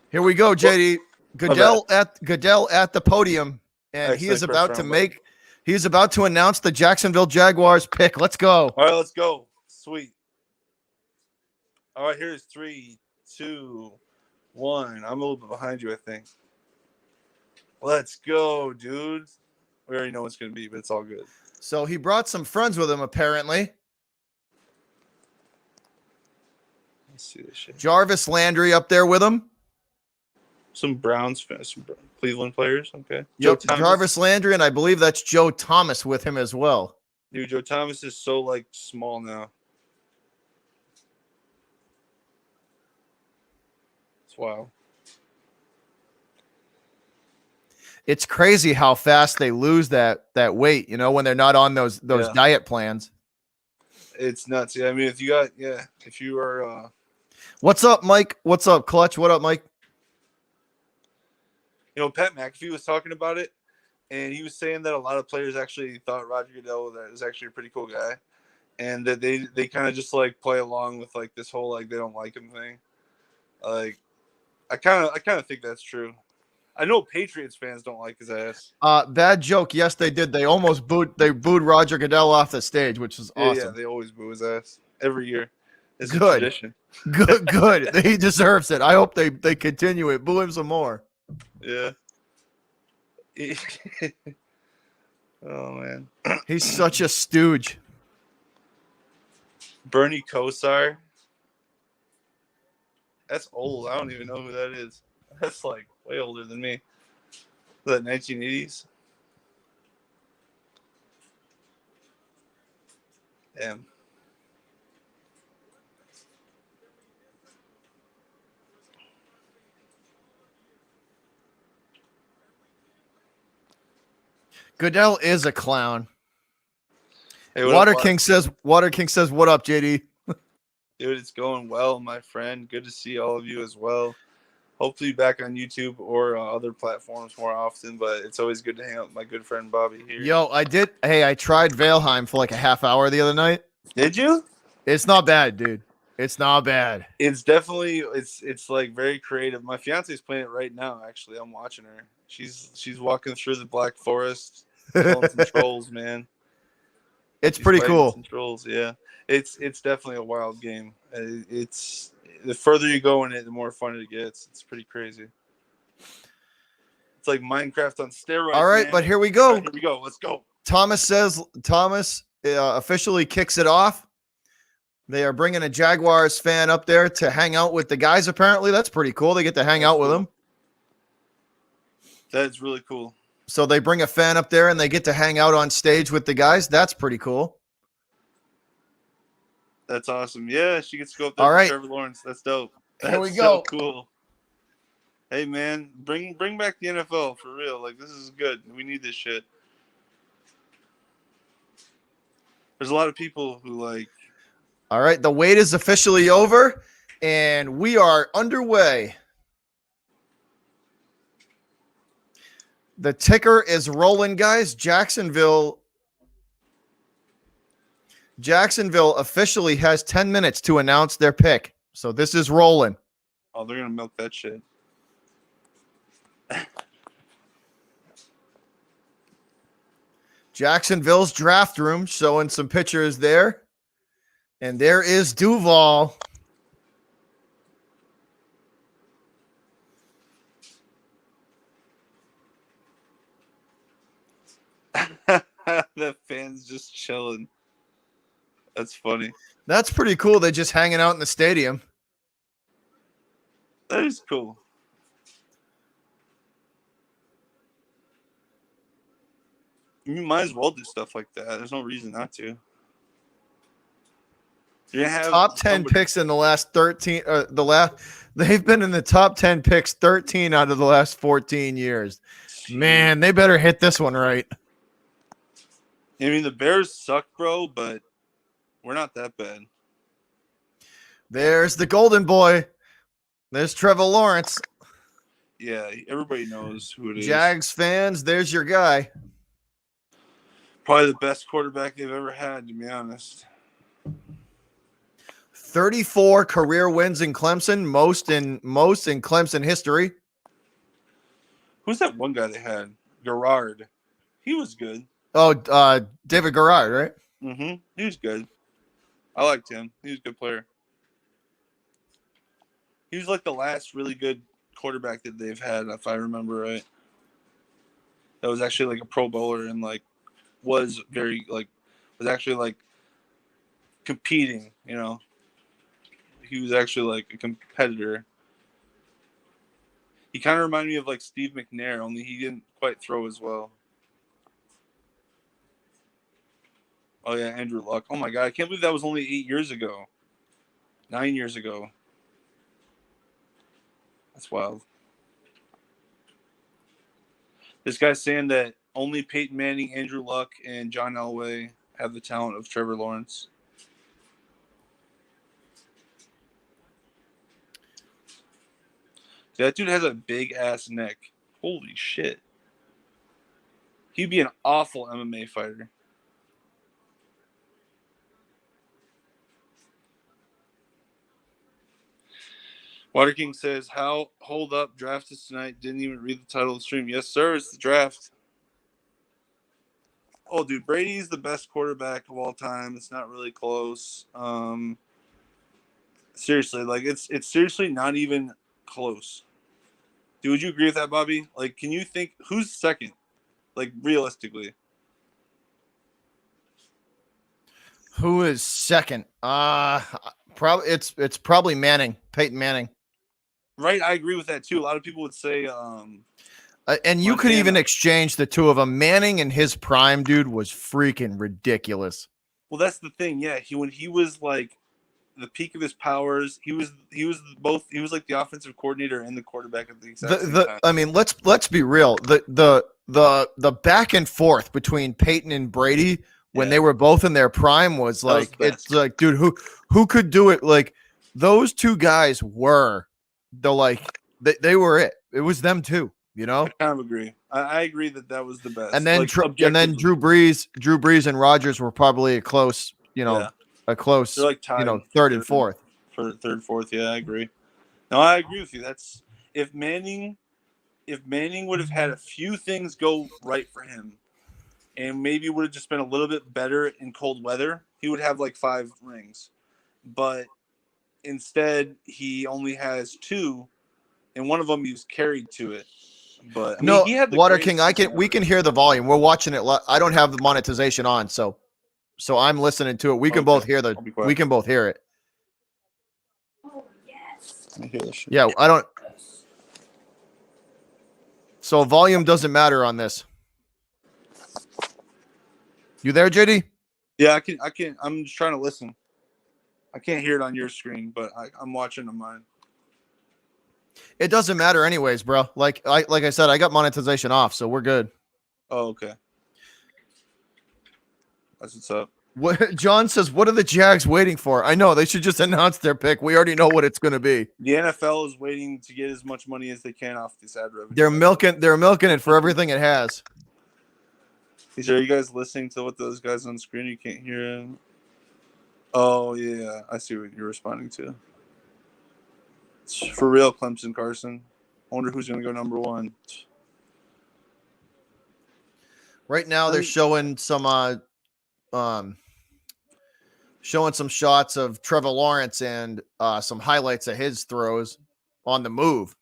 Here we go, JD. Goodell at the podium, and he is about to announce the Jacksonville Jaguars pick. Let's go. All right, let's go. Sweet. All right, here's 3, 2, 1. I'm a little bit behind you, I think. Let's go, dude. We already know what's going to be, but it's all good. So he brought some friends with him, apparently. Let's see this shit. Jarvis Landry up there with him. Some Browns, some Cleveland players. Okay. Yep, Jarvis Landry, and I believe that's Joe Thomas with him as well. Dude, Joe Thomas is so, like, small now. It's wild. It's crazy how fast they lose that weight, when they're not on those Yeah. diet plans. It's nuts. Yeah, I mean, if you are, What's up, Mike? What's up, Clutch? What up, Mike? Pat McAfee was talking about it, and he was saying that a lot of players actually thought Roger Goodell was actually a pretty cool guy, and that they kind of just like play along with like this whole like they don't like him thing. Like, I kind of think that's true. I know Patriots fans don't like his ass. Bad joke. Yes, they did. They almost booed Roger Goodell off the stage, which is Yeah, awesome. yeah, they always boo his ass every year. It's a Good. tradition. Good. He deserves it. I hope they continue it. Boo him some more. Yeah. Oh man. He's such a stooge. Bernie Kosar. That's old. I don't even know who that is. That's like way older than me. The 1980s. Damn. Goodell is a clown. Hey, Water King says, "What up, JD?" Dude, it's going well, my friend. Good to see all of you as well. Hopefully back on YouTube or other platforms more often, but it's always good to hang out with my good friend Bobby here. Yo, I tried Valheim for like a half hour the other night. Did you? It's not bad, dude. It's not bad. It's definitely it's like very creative. My fiance's playing it right now. Actually, I'm watching her. She's walking through the Black Forest, killing some trolls, man. It's She's pretty fighting cool. some trolls, yeah. It's definitely a wild game. It's the further you go in it, the more fun it gets. It's pretty crazy. It's like Minecraft on steroids. All right, man. but here we go. All right, here we go. Let's go. Thomas officially kicks it off. They are bringing a Jaguars fan up there to hang out with the guys. Apparently, that's pretty cool. They get to hang out with them. That's really cool. So they bring a fan up there and they get to hang out on stage with the guys. That's pretty cool. That's awesome. Yeah, she gets to go up there. All right, Trevor Lawrence. That's dope. Here we That's go. so cool. Hey man, bring back the NFL for real. Like, this is good. We need this shit. There's a lot of people who like. All right, the wait is officially over, and we are underway. The ticker is rolling, guys. Jacksonville officially has 10 minutes to announce their pick. So this is rolling. Oh, they're gonna milk that shit. Jacksonville's draft room showing some pictures there. And there is Duval. The fans just chilling. That's funny. That's pretty cool. They're just hanging out in the stadium. That is cool. You might as well do stuff like that. There's no reason not to. You're gonna have top 10 picks in the last 13. They've been in the top 10 picks 13 out of the last 14 years. Man, they better hit this one right. I mean, the Bears suck, bro, but we're not that bad. There's the golden boy. There's Trevor Lawrence. Yeah, everybody knows who it is. Jags fans, there's your guy. Probably the best quarterback they've ever had, to be honest. 34 career wins in Clemson, most in Clemson history. Who's that one guy they had? Garrard. He was good. Oh, David Garrard, right? Mm-hmm. He was good. I liked him. He was a good player. He was like the last really good quarterback that they've had, if I remember right. That was actually like a Pro Bowler and like was actually like competing, you know. He was actually like a competitor. He kind of reminded me of like Steve McNair, only he didn't quite throw as well. Oh yeah, Andrew Luck. Oh my God, I can't believe that was only 8 years ago. 9 years ago. That's wild. This guy's saying that only Peyton Manning, Andrew Luck, and John Elway have the talent of Trevor Lawrence. That dude has a big ass neck. Holy shit. He'd be an awful MMA fighter. Water King says, "How hold up? Draft is tonight. Didn't even read the title of the stream. Yes, sir. It's the draft. Oh, dude, Brady's the best quarterback of all time. It's not really close. Seriously, like it's seriously not even close. Dude, would you agree with that, Bobby? Like, can you think who's second? Like, realistically, Who is second? Probably it's probably Manning, Peyton Manning. right? I agree with that too. A lot of people would say, And you could Montana. even exchange the two of them. Manning in his prime, dude, was freaking ridiculous. well, that's the thing. Yeah, when he was like the peak of his powers, he was like the offensive coordinator and the quarterback at the exact same time. I mean, let's be real. The back and forth between Peyton and Brady when they were both in their prime was was like the best. it's like, dude, who could do it? Like those two guys were they were it. It was them too, you know. I kind of agree. I agree that was the best. And then Like, and then objectively. Drew Brees and Rodgers were probably a close, Yeah. a close, They're like tied third and fourth. for third, fourth. Yeah, I agree. No, I agree with you. That's if Manning would have had a few things go right for him, and maybe would have just been a little bit better in cold weather, he would have like 5 rings. But instead, he only has 2, and one of them he was carried to it. But I mean, he had the Water greatest King, season we ever. can hear the volume. We're watching it. I don't have the monetization on, so I'm listening to it. We can Okay. both hear I'll be quiet. we can both hear it. Let me hear this shit. Yeah, I don't. So volume doesn't matter on this. You there, JD? Yeah, I can. I'm just trying to listen. I can't hear it on your screen, but I'm watching on mine. It doesn't matter anyways, bro. Like I said, I got monetization off, so we're good. Oh, okay. That's what's up. What John says, what are the Jags waiting for? I know they should just announce their pick. We already know what it's going to be. The NFL is waiting to get as much money as they can off this ad revenue. They're milking it for everything it has. Are you guys listening to what those guys on screen? You can't hear them. Oh yeah, I see what you're responding to. It's for real, Clemson Carson. I wonder who's going to go number 1. Right now they're showing some shots of Trevor Lawrence and some highlights of his throws on the move.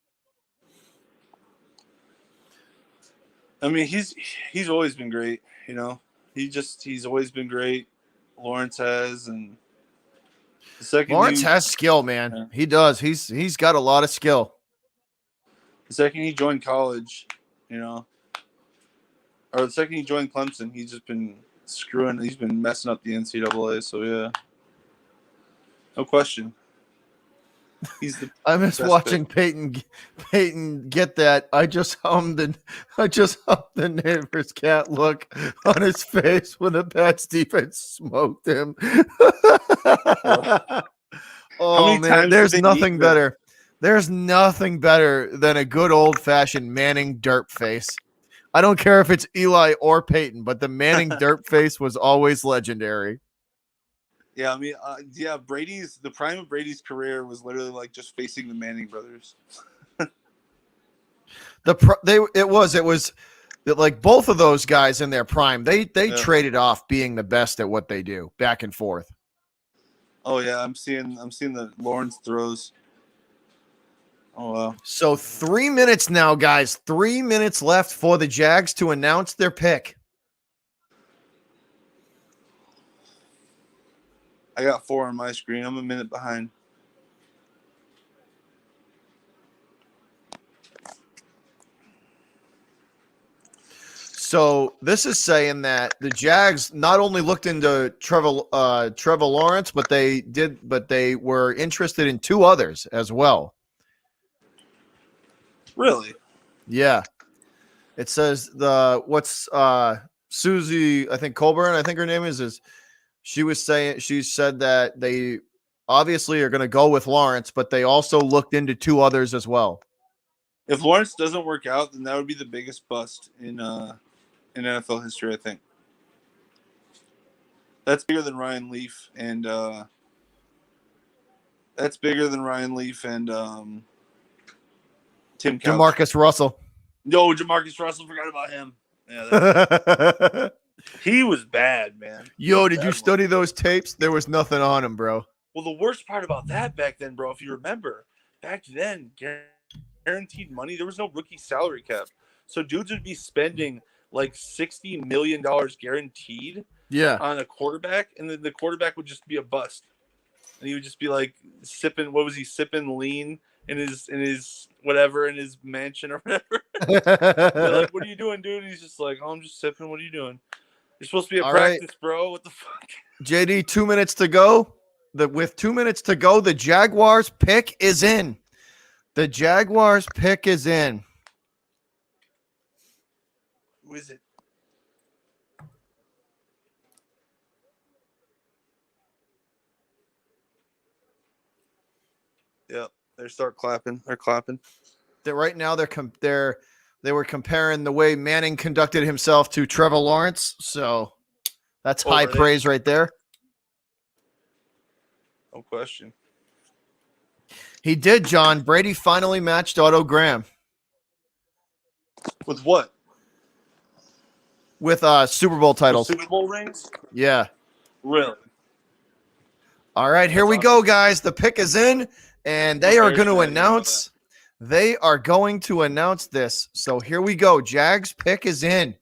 I mean, he's always been great. You know, he's always been great. Lawrence has, and the second Lawrence has skill, man. Yeah. He does. He's got a lot of skill. The second he joined college, or the second he joined Clemson, he's just been screwing. He's been messing up the NCAA. So yeah, no question. He's the I miss best watching Peyton get that. I just hummed the neighbor's cat look on his face when the Pats defense smoked him. Oh many man, times there's did they nothing need better. There's nothing better than a good old fashioned Manning derp face. I don't care if it's Eli or Peyton, but the Manning derp face was always legendary. Yeah, I mean, the prime of Brady's career was literally like just facing the Manning brothers. It was like both of those guys in their prime. They traded off being the best at what they do, back and forth. Oh yeah, I'm seeing the Lawrence throws. Oh wow. So 3 minutes now, guys. 3 minutes left for the Jags to announce their pick. I got 4 on my screen. I'm a minute behind. So this is saying that the Jags not only looked into Trevor Lawrence, but they were interested in 2 others as well. Really? Yeah. It says Susie, I think Colburn, I think her name is she said that they obviously are going to go with Lawrence, but they also looked into two others as well. If Lawrence doesn't work out, then that would be the biggest bust in NFL history, I think. That's bigger than Ryan Leaf and Tim Couch. Jamarcus Russell. No, Jamarcus Russell, forgot about him. Yeah, he was bad, man. Yo, did you study those tapes? There was nothing on him, bro. Well, the worst part about that back then, bro, if you remember, back then, guaranteed money, there was no rookie salary cap. So dudes would be spending like $60 million guaranteed on a quarterback, and then the quarterback would just be a bust. And he would just be like sipping, what was he sipping, lean in his whatever, in his mansion or whatever. They're like, what are you doing, dude? And he's just like, oh, I'm just sipping. What are you doing? You're supposed to be at practice, bro. What the fuck? JD, 2 minutes to go. With 2 minutes to go, the Jaguars pick is in. The Jaguars pick is in. Who is it? Yep, they start clapping. They're clapping. Right now they were comparing the way Manning conducted himself to Trevor Lawrence, so that's high praise right there. No question. He did, John. Brady finally matched Otto Graham. With what? With Super Bowl titles. Super Bowl rings? Yeah. Really? All right, here we go, guys. The pick is in, and they are going to announce. They are going to announce this. So here we go. Jags pick is in.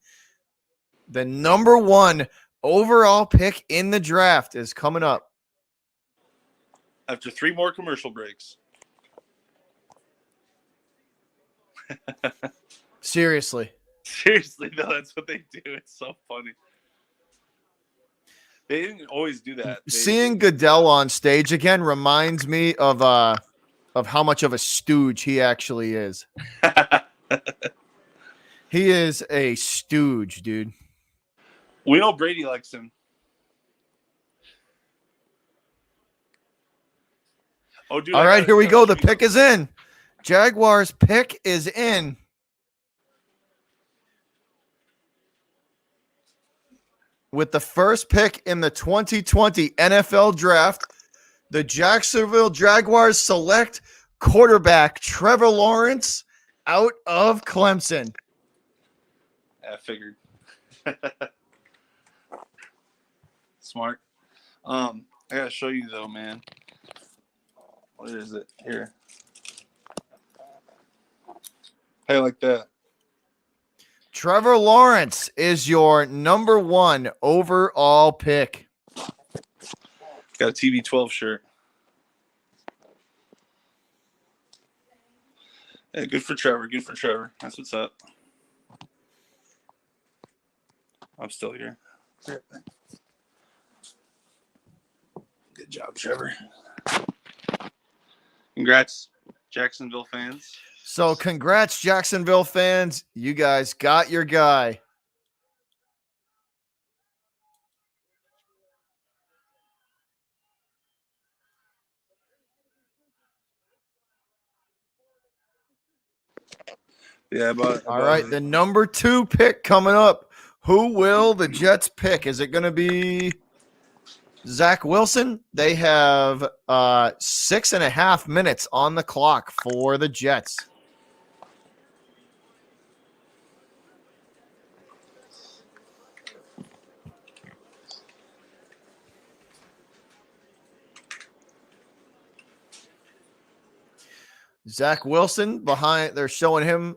The number 1 overall pick in the draft is coming up. After 3 more commercial breaks. Seriously, though, that's what they do. It's so funny. They didn't always do that. Seeing Goodell on stage again reminds me of how much of a stooge he actually is. He is a stooge, dude. We know Brady likes him. Oh, dude! All right, here we go. The pick is in. Jaguars pick is in. With the first pick in the 2020 NFL Draft, the Jacksonville Jaguars select quarterback Trevor Lawrence out of Clemson. I figured. Smart. I gotta show you though, man. What is it here? Hey, like that. Trevor Lawrence is your number 1 overall pick. Got a TB12 shirt. Hey, good for Trevor. Good for Trevor. That's what's up. I'm still here. Good job, Trevor. Congrats, Jacksonville fans. So congrats, Jacksonville fans. You guys got your guy. Yeah, but all right, the number 2 pick coming up. Who will the Jets pick? Is it going to be Zach Wilson? They have 6.5 minutes on the clock for the Jets. Zach Wilson behind. They're showing him.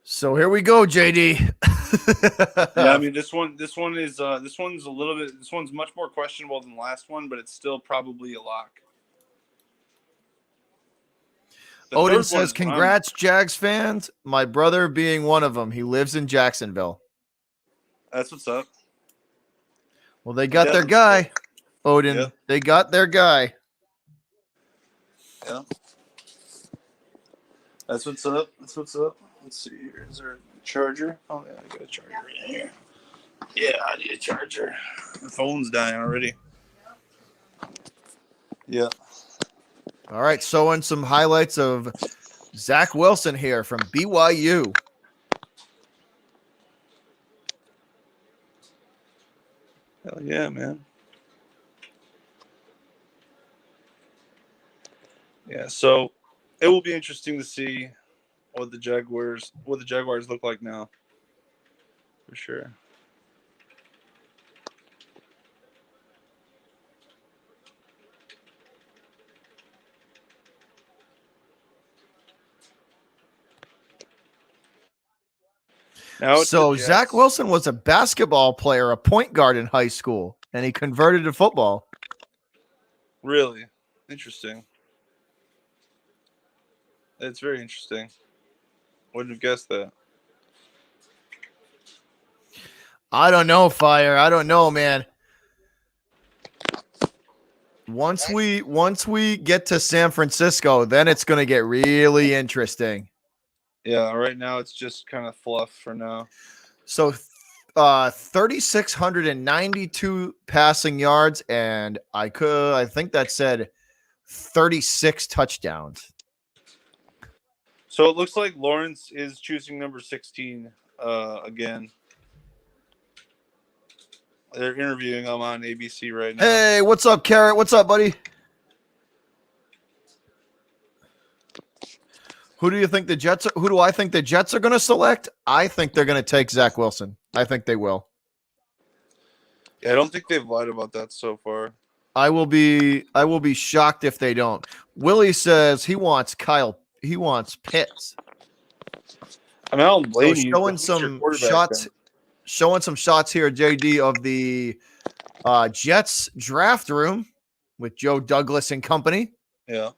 So here we go, JD. Yeah, I mean this one's a little bit. This one's much more questionable than the last one, but it's still probably a lock. The third Odin one says, is what I'm- "Congrats, Jags fans. My brother being one of them. He lives in Jacksonville." That's what's up. Well, they got their Devin's guy, Odin. Yep. They got their guy. Yeah. That's what's up. That's what's up. Let's see here. Is there a charger? Oh yeah, I got a charger in here. Yeah, I need a charger. The phone's dying already. Yeah. All right, showing some highlights of Zach Wilson here from BYU. Hell yeah, man. Yeah, so it will be interesting to see what the Jaguars look like now. For sure. Now it's So the Jets. Zach Wilson was a basketball player, a point guard in high school, and he converted to football. Really interesting. It's very interesting. Wouldn't have guessed that. I don't know, Fire. I don't know, man. Once we get to San Francisco, then it's going to get really interesting. Yeah, right now it's just kind of fluff for now. So 3,692 passing yards, and I think that said 36 touchdowns. So it looks like Lawrence is choosing number 16 again. They're interviewing him on ABC right now. Hey, what's up, Carrot? What's up, buddy? Who do I think the Jets are going to select? I think they're going to take Zach Wilson. I think they will. Yeah, I don't think they've lied about that so far. I will be shocked if they don't. Willie says he wants Pitts. I mean, I don't blame So you. showing Who's your some quarterback shots, then? showing some shots here, JD, of the Jets draft room with Joe Douglas and company. Yeah.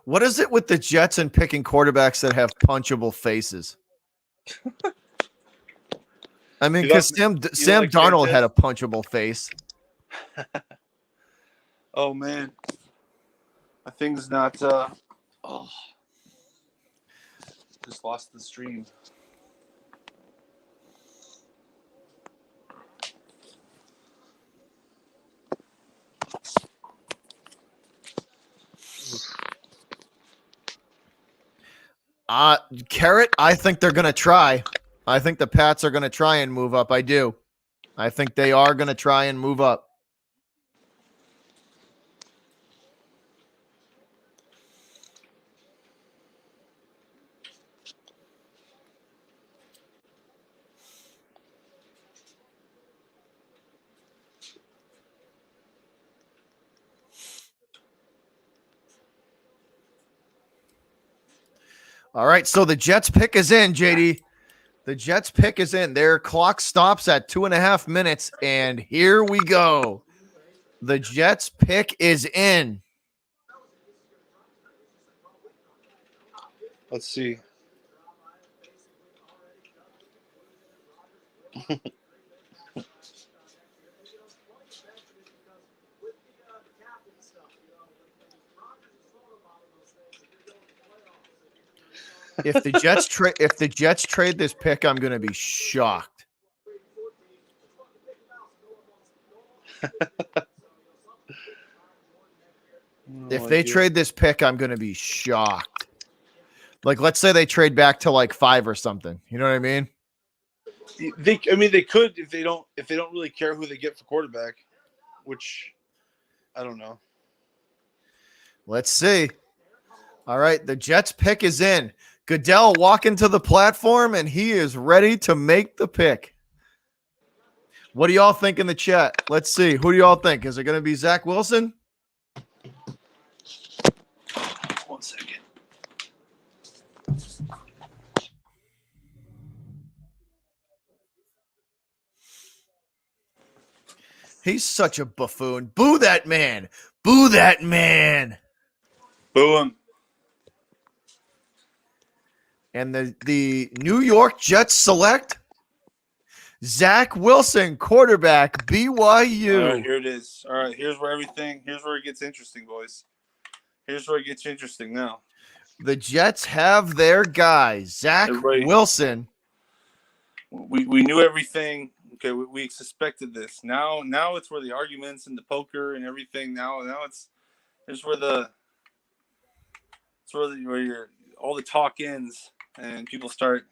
What is it with the Jets and picking quarterbacks that have punchable faces? I mean, because Sam like Darnold Sanchez? had a punchable face. Oh man, my thing's not. Just lost the stream. Carrot, I think they're going to try. I think the Pats are going to try and move up. I do. I think they are going to try and move up. All right, so the Jets pick is in, JD. The Jets pick is in. Their clock stops at 2.5 minutes, and here we go. The Jets pick is in. Let's see. If the Jets trade this pick, I'm going to be shocked. If they trade this pick, I'm going to be shocked. Like, let's say they trade back to like 5 or something. You know what I mean? They could if they don't really care who they get for quarterback, which I don't know. Let's see. All right, the Jets pick is in. Goodell walking to the platform, and he is ready to make the pick. What do y'all think in the chat? Let's see. Who do y'all think? Is it going to be Zach Wilson? He's such a buffoon. Boo that man. Boo that man. Boo him. And the New York Jets select Zach Wilson, quarterback, BYU. All right, here it is. All right, here's where it gets interesting, boys. Here's where it gets interesting now. The Jets have their guy, Zach Wilson. We knew everything. Okay, we suspected this. Now it's where the arguments and the poker and everything. Now it's where all the talk ends and people start,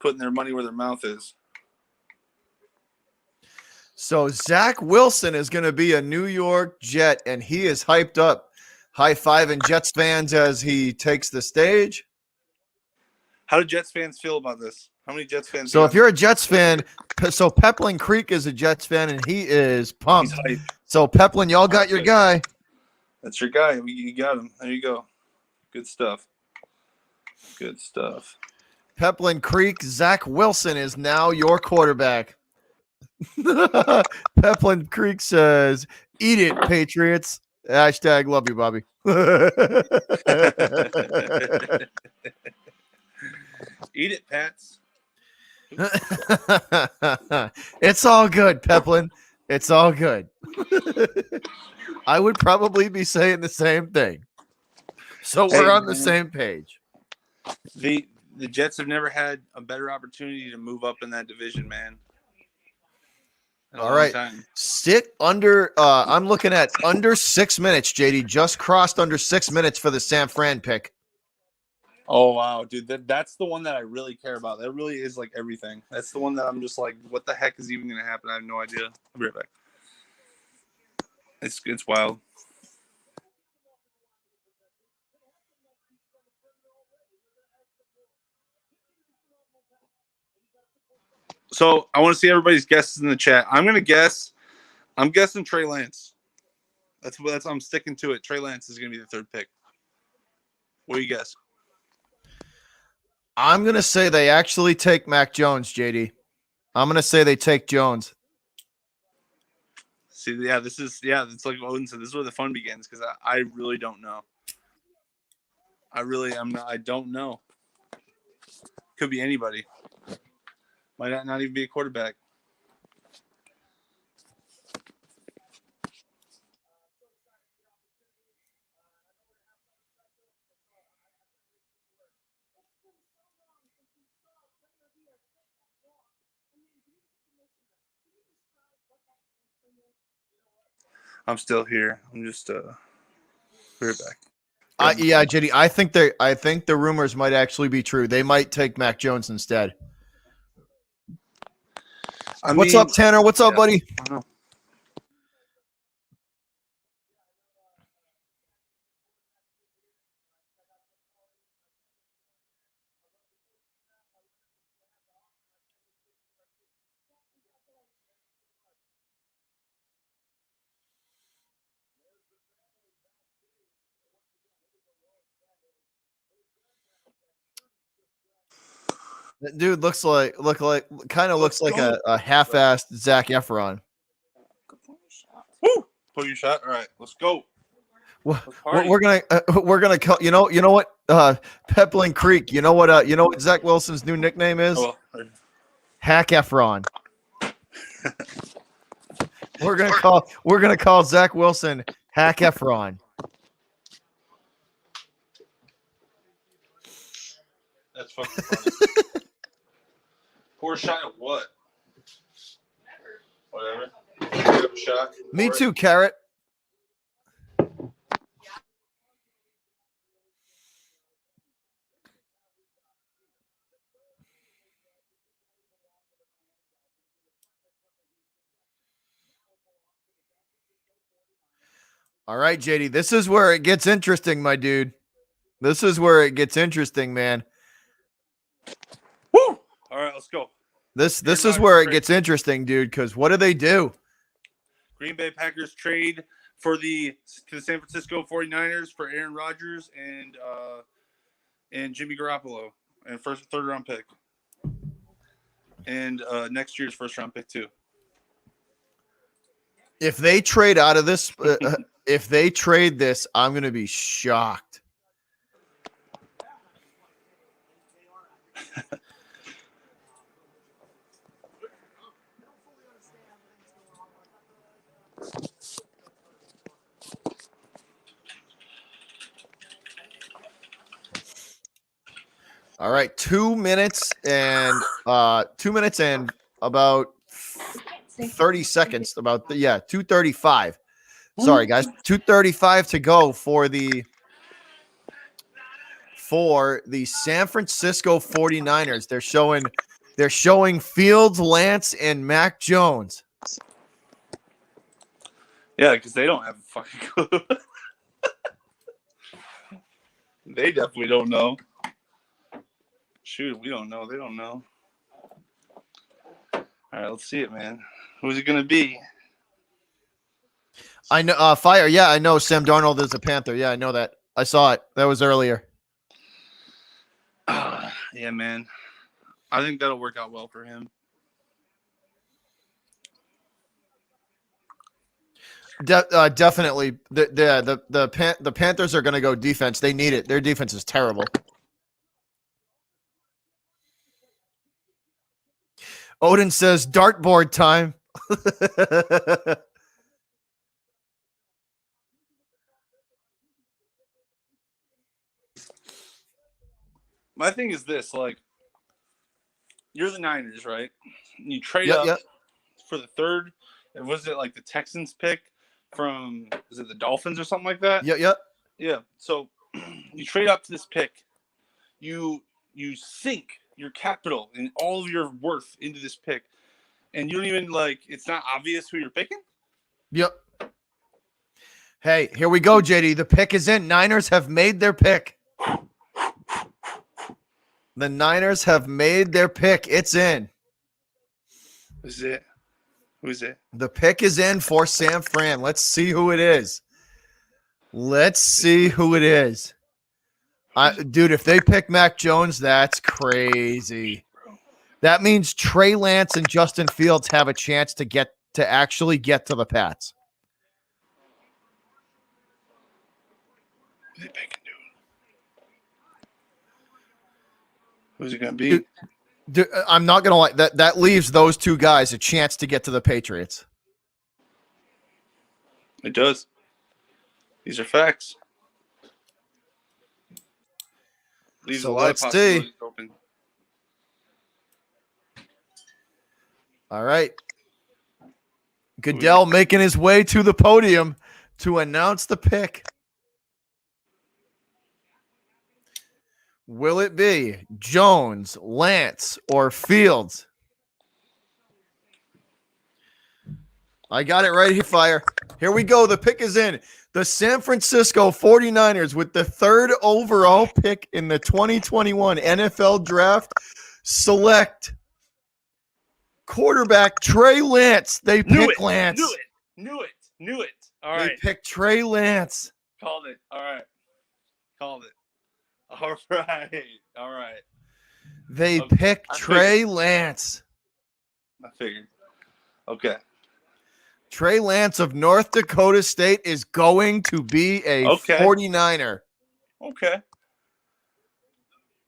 putting their money where their mouth is. So Zach Wilson is going to be a New York Jet, and he is hyped up, high-fiving Jets fans as he takes the stage. How do Jets fans feel about this? How many Jets fans? So if you're a Jets fan, so Peplin Creek is a Jets fan, and he is pumped. He's hyped. So Peplin, y'all got your guy. That's your guy. You got him. There you go. Good stuff. Good stuff. Peplin Creek, Zach Wilson is now your quarterback. Peplin Creek says, "Eat it, Patriots." Hashtag love you, Bobby. Eat it, Pats. It's all good, Peplin. It's all good. I would probably be saying the same thing. So we're on the same page. The Jets have never had a better opportunity to move up in that division, man. All right. Sit under I'm looking at under 6 minutes, JD. Just crossed under 6 minutes for the San Fran pick. Oh, wow, dude. That's the one that I really care about. That really is like everything. That's the one that I'm just like, what the heck is even going to happen? I have no idea. I'll be right back. It's wild. So I want to see everybody's guesses in the chat. I'm guessing Trey Lance. That's I'm sticking to it. Trey Lance is going to be the third pick. What do you guess? I'm going to say they actually take Mac Jones, JD. I'm going to say they take Jones. See, it's like Odin said. This is where the fun begins because I really don't know. I don't know. Could be anybody. Might not even be a quarterback. I'm still here. I'm just be right back. Yeah, JD. I think the rumors might actually be true. They might take Mac Jones instead. What's up, Tanner? What's up, buddy? That dude looks like a half-assed Zac Efron. Woo! Pull your shot. All right, let's go. We're gonna call, you know what, Peplin Creek. You know what Zach Wilson's new nickname is? Hack Efron. We're gonna call Zach Wilson Hack Efron. That's fucking funny. Pour a shot of what? Whatever. Have a shot. Me too, Carrot. All right, JD. This is where it gets interesting, my dude. This is where it gets interesting, man. Woo! All right, let's go. This is where it gets interesting, dude, because what do they do? Green Bay Packers trade to the San Francisco 49ers for Aaron Rodgers and Jimmy Garoppolo and third round pick. And next year's first round pick too. If they trade out of this, if they trade this, I'm going to be shocked. All right, 2 minutes and about 30 seconds. 2:35. Sorry, guys, 2:35 to go for the San Francisco 49ers. They're showing Fields, Lance, and Mac Jones. Yeah, because they don't have a fucking clue. They definitely don't know. Shoot, we don't know. They don't know. All right, let's see it, man. Who's it gonna be? I know Fire. Yeah, I know Sam Darnold is a Panther. Yeah, I know that. I saw it. That was earlier. Yeah, man. I think that'll work out well for him. Definitely. The Panthers are going to go defense. They need it. Their defense is terrible. Odin says dartboard time. My thing is this, like, you're the Niners, right? You trade up for the third. Was it like the Texans pick from, is it the Dolphins or something like that? Yeah. So you trade up to this pick. You sink your capital and all of your worth into this pick. And you don't even, like, it's not obvious who you're picking? Yep. Hey, here we go, JD. The pick is in. Niners have made their pick. The Niners have made their pick. It's in. Who's it? The pick is in for San Fran. Let's see who it is. Dude, if they pick Mac Jones, that's crazy. That means Trey Lance and Justin Fields have a chance to actually get to the Pats. Who's they picking, dude? Who's it gonna be? Dude, I'm not gonna lie. That leaves those two guys a chance to get to the Patriots. It does. These are facts. Leaves a lot of possibilities open. All right. Goodell making his way to the podium to announce the pick. Will it be Jones, Lance, or Fields? I got it right here, Fire. Here we go. The pick is in. The San Francisco 49ers with the third overall pick in the 2021 NFL Draft select quarterback Trey Lance. They pick Lance. Knew it. All right. They picked Trey Lance. Called it. All right. They picked Trey Lance. I figured. Okay. Trey Lance of North Dakota State is going to be a 49er. Okay.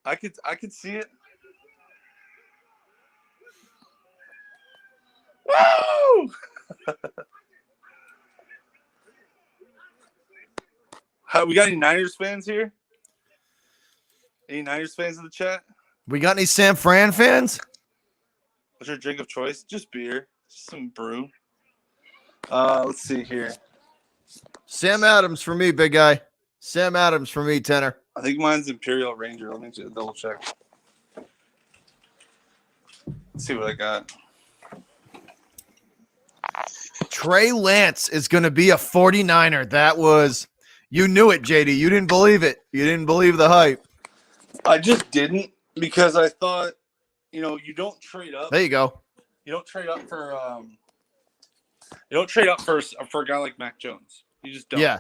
I could see it. Woo! We got any Niners fans here? Any Niners fans in the chat? We got any San Fran fans? What's your drink of choice? Just beer. Just some brew. Let's see here. Sam Adams for me, big guy. Sam Adams for me, tenor. I think mine's Imperial Ranger. Let me just double check. Let's see what I got. Trey Lance is going to be a 49er. You knew it, JD. You didn't believe it. You didn't believe the hype. I just didn't because I thought, you don't trade up. There you go. You don't trade up for a guy like Mac Jones. You just don't. Yeah.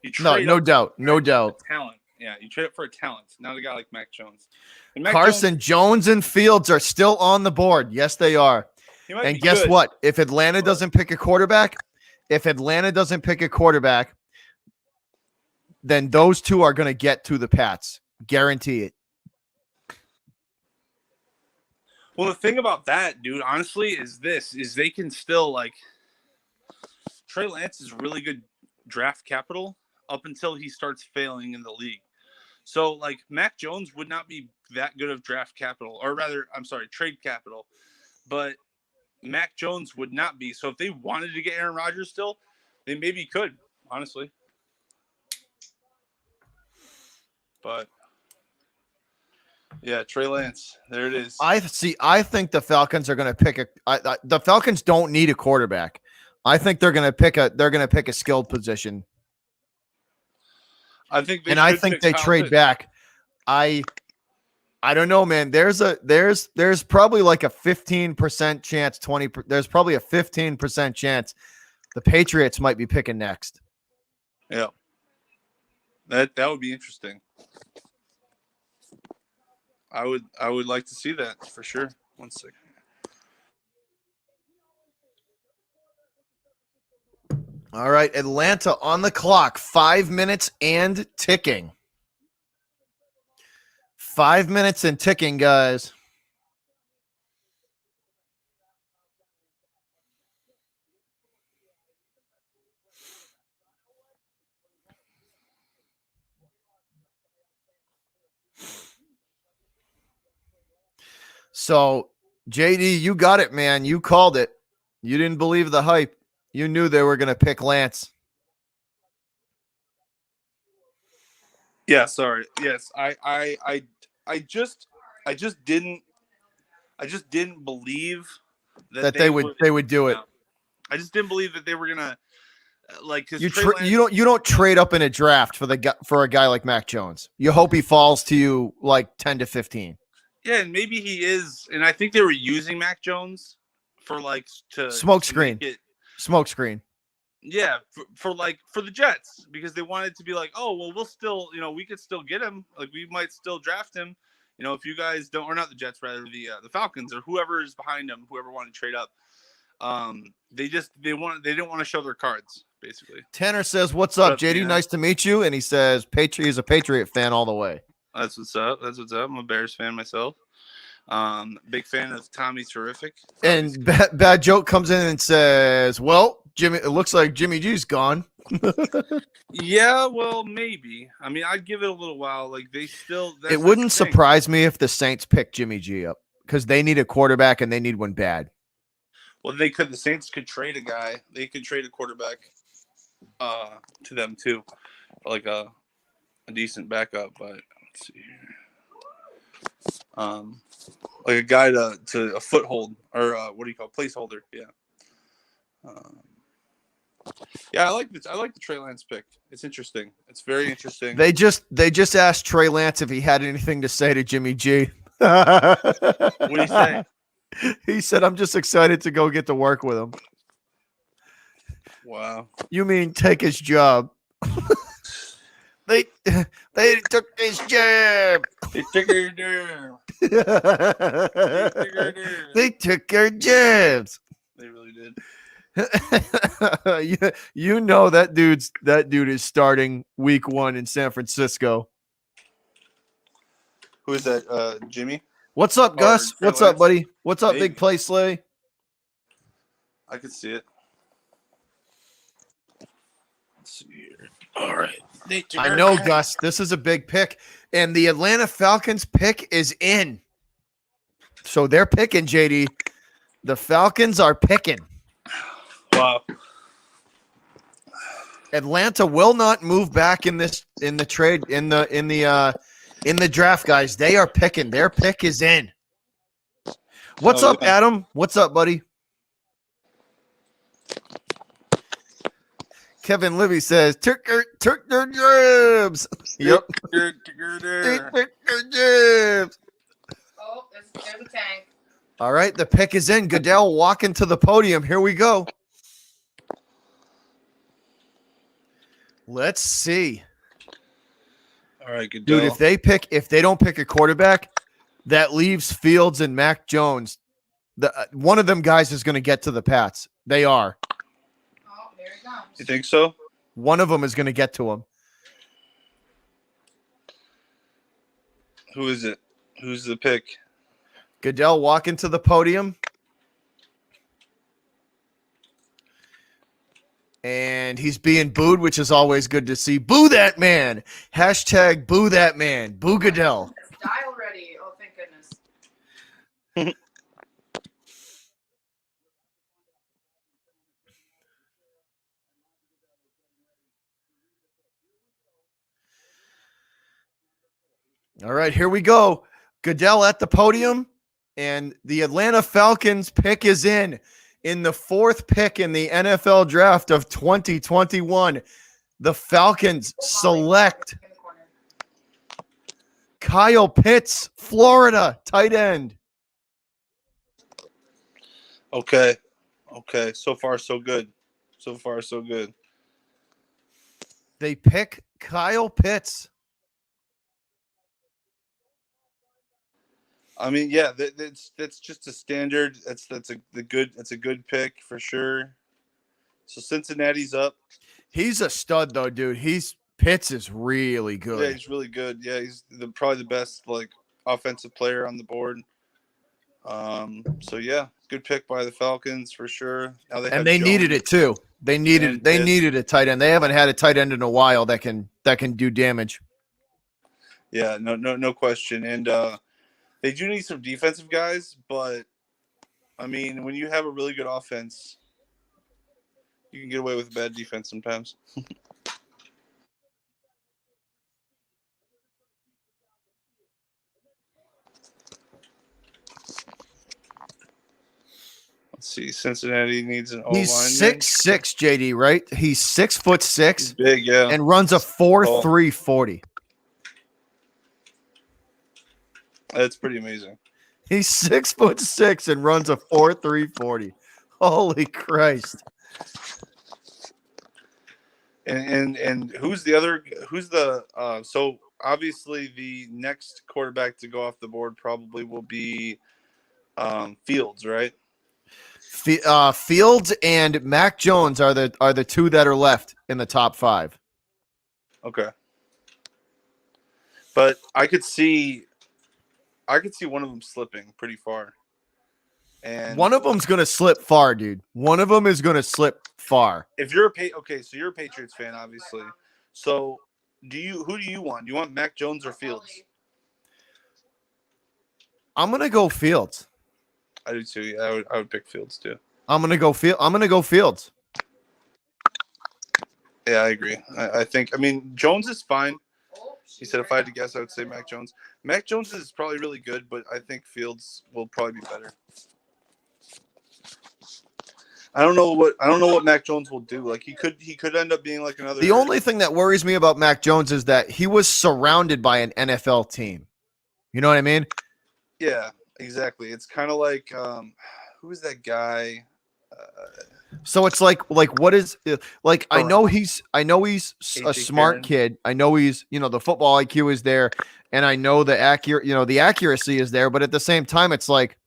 You trade no doubt. Talent. Yeah, you trade up for a talent, not a guy like Mac Jones. And Carson, Jones, and Fields are still on the board. Yes, they are. And guess what? If Atlanta doesn't pick a quarterback, if Atlanta doesn't pick a quarterback, then those two are going to get to the Pats. Guarantee it. Well, the thing about that, dude, honestly, is they can still, like, Trey Lance is really good draft capital up until he starts failing in the league. So, like, Mac Jones would not be that good of draft capital, or rather, I'm sorry, trade capital, but Mac Jones would not be. So if they wanted to get Aaron Rodgers still, they maybe could, honestly. But yeah, Trey Lance, there it is. I think the Falcons are going to pick the Falcons don't need a quarterback. I think they're going to pick a skilled position. I think they trade back. I don't know, man. There's probably like a 15% chance, there's probably a 15% chance the Patriots might be picking next. Yeah. That would be interesting. I would like to see that for sure. 1 second. All right, Atlanta on the clock, 5 minutes and ticking. 5 minutes and ticking, guys. So, JD, you got it, man. You called it. You didn't believe the hype. You knew they were going to pick Lance. Yeah, sorry. Yes, I just didn't believe that they would do it. I just didn't believe that they were gonna like. You don't trade up in a draft for a guy like Mac Jones. You hope he falls to you like 10 to 15. Yeah, and maybe he is. And I think they were using Mac Jones for like to smoke screen. Yeah, for the Jets, because they wanted to be like, oh well, we'll still, we could still get him. Like, we might still draft him. If you guys don't, or not the Jets, rather the Falcons or whoever is behind them, whoever wanted to trade up. They didn't want to show their cards, basically. Tanner says, "What's up, JD? Yeah. Nice to meet you." And he says, he's a Patriot fan all the way. That's what's up. I'm a Bears fan myself. Big fan of Tommy Terrific. And bad joke comes in and says, "Well, Jimmy, it looks like Jimmy G's gone." Yeah, well, maybe. I mean, I'd give it a little while. Like, they still. It wouldn't surprise me if the Saints pick Jimmy G up, because they need a quarterback and they need one bad. Well, the Saints could trade a guy. They could trade a quarterback to them too, like a decent backup. But let's see here. Like a guy to a foothold, or what do you call it? Placeholder? Yeah. Yeah, I like the Trey Lance pick. It's interesting. It's very interesting. They just asked Trey Lance if he had anything to say to Jimmy G. What did he say? He said, "I'm just excited to go get to work with him." Wow. You mean take his job? They took his job. They took her down. They took our jobs. They really did. you know that dude is starting week 1 in San Francisco. Who is that? Jimmy? What's up, Gus? What's up, buddy? What's up, Maybe. Big Play Slay? I can see it. Let's see here. All right. I know, Gus. This is a big pick, and the Atlanta Falcons pick is in. So they're picking, JD. The Falcons are picking. Wow. Atlanta will not move back in the draft, guys. They are picking. Their pick is in. What's up, yeah. Adam? What's up, buddy? Kevin Libby says, took their jobs. Yep. Took their jobs. Oh, there's a tank. All right, the pick is in. Goodell walking to the podium. Here we go. Let's see. All right, Goodell. Dude, if they don't pick a quarterback, that leaves Fields and Mac Jones. One of them guys is going to get to the Pats. They are. Oh, Here it comes. You think so? One of them is going to get to him. Who is it? Who's the pick? Goodell walking to the podium. And he's being booed, which is always good to see. Boo that man. Hashtag boo that man. Boo Goodell. Die already. Oh, thank goodness. All right, here we go. Goodell at the podium, and the Atlanta Falcons pick is in the fourth pick in the NFL draft of 2021. The Falcons select In the corner. Kyle Pitts, Florida, tight end. Okay. So far, so good. They pick Kyle Pitts. I mean, yeah, that's just a standard. That's a good pick for sure. So Cincinnati's up. He's a stud, though, dude. Pitts is really Yeah, good. he's really good. Yeah, he's probably the best like offensive player on the board. So yeah, good pick by the Falcons for sure. Now They needed it too. They needed a tight end. They haven't had a tight end in a while that can do damage. Yeah, no question. And they do need some defensive guys, but I mean, when you have a really good offense, you can get away with bad defense sometimes. Let's see. Cincinnati needs an O-line. He's 6'6", JD, right? He's 6'6", He's big, yeah. and runs a 4.3 40. That's pretty amazing. He's 6'6" and runs a 4.3 40. Holy Christ! And who's the so obviously the next quarterback to go off the board probably will be Fields, right? Fields and Mac Jones are the two that are left in the top 5. Okay. But I could see one of them slipping pretty far. And One of them's gonna slip far, dude. One of them is gonna slip far. if you're so you're a Patriots fan, obviously. So who do you want? Do you want Mac Jones or Fields? I'm gonna go Fields. I do too. Yeah, I would pick Fields too. I'm gonna go Fields. Yeah, I agree. I mean, Jones is fine. Oh, He said if I had to guess, I would say Mac Jones. Mac Jones is probably really good, but I think Fields will probably be better. I don't know what Mac Jones will do. Like he could end up being like another. The only thing that worries me about Mac Jones is that he was surrounded by an NFL team. You know what I mean? Yeah, exactly. It's kind of like who is that guy? So it's like what is like? I know he's a AJ smart Cannon. kid. I know he's the football IQ is there, and I know the accuracy is there. But at the same time, it's like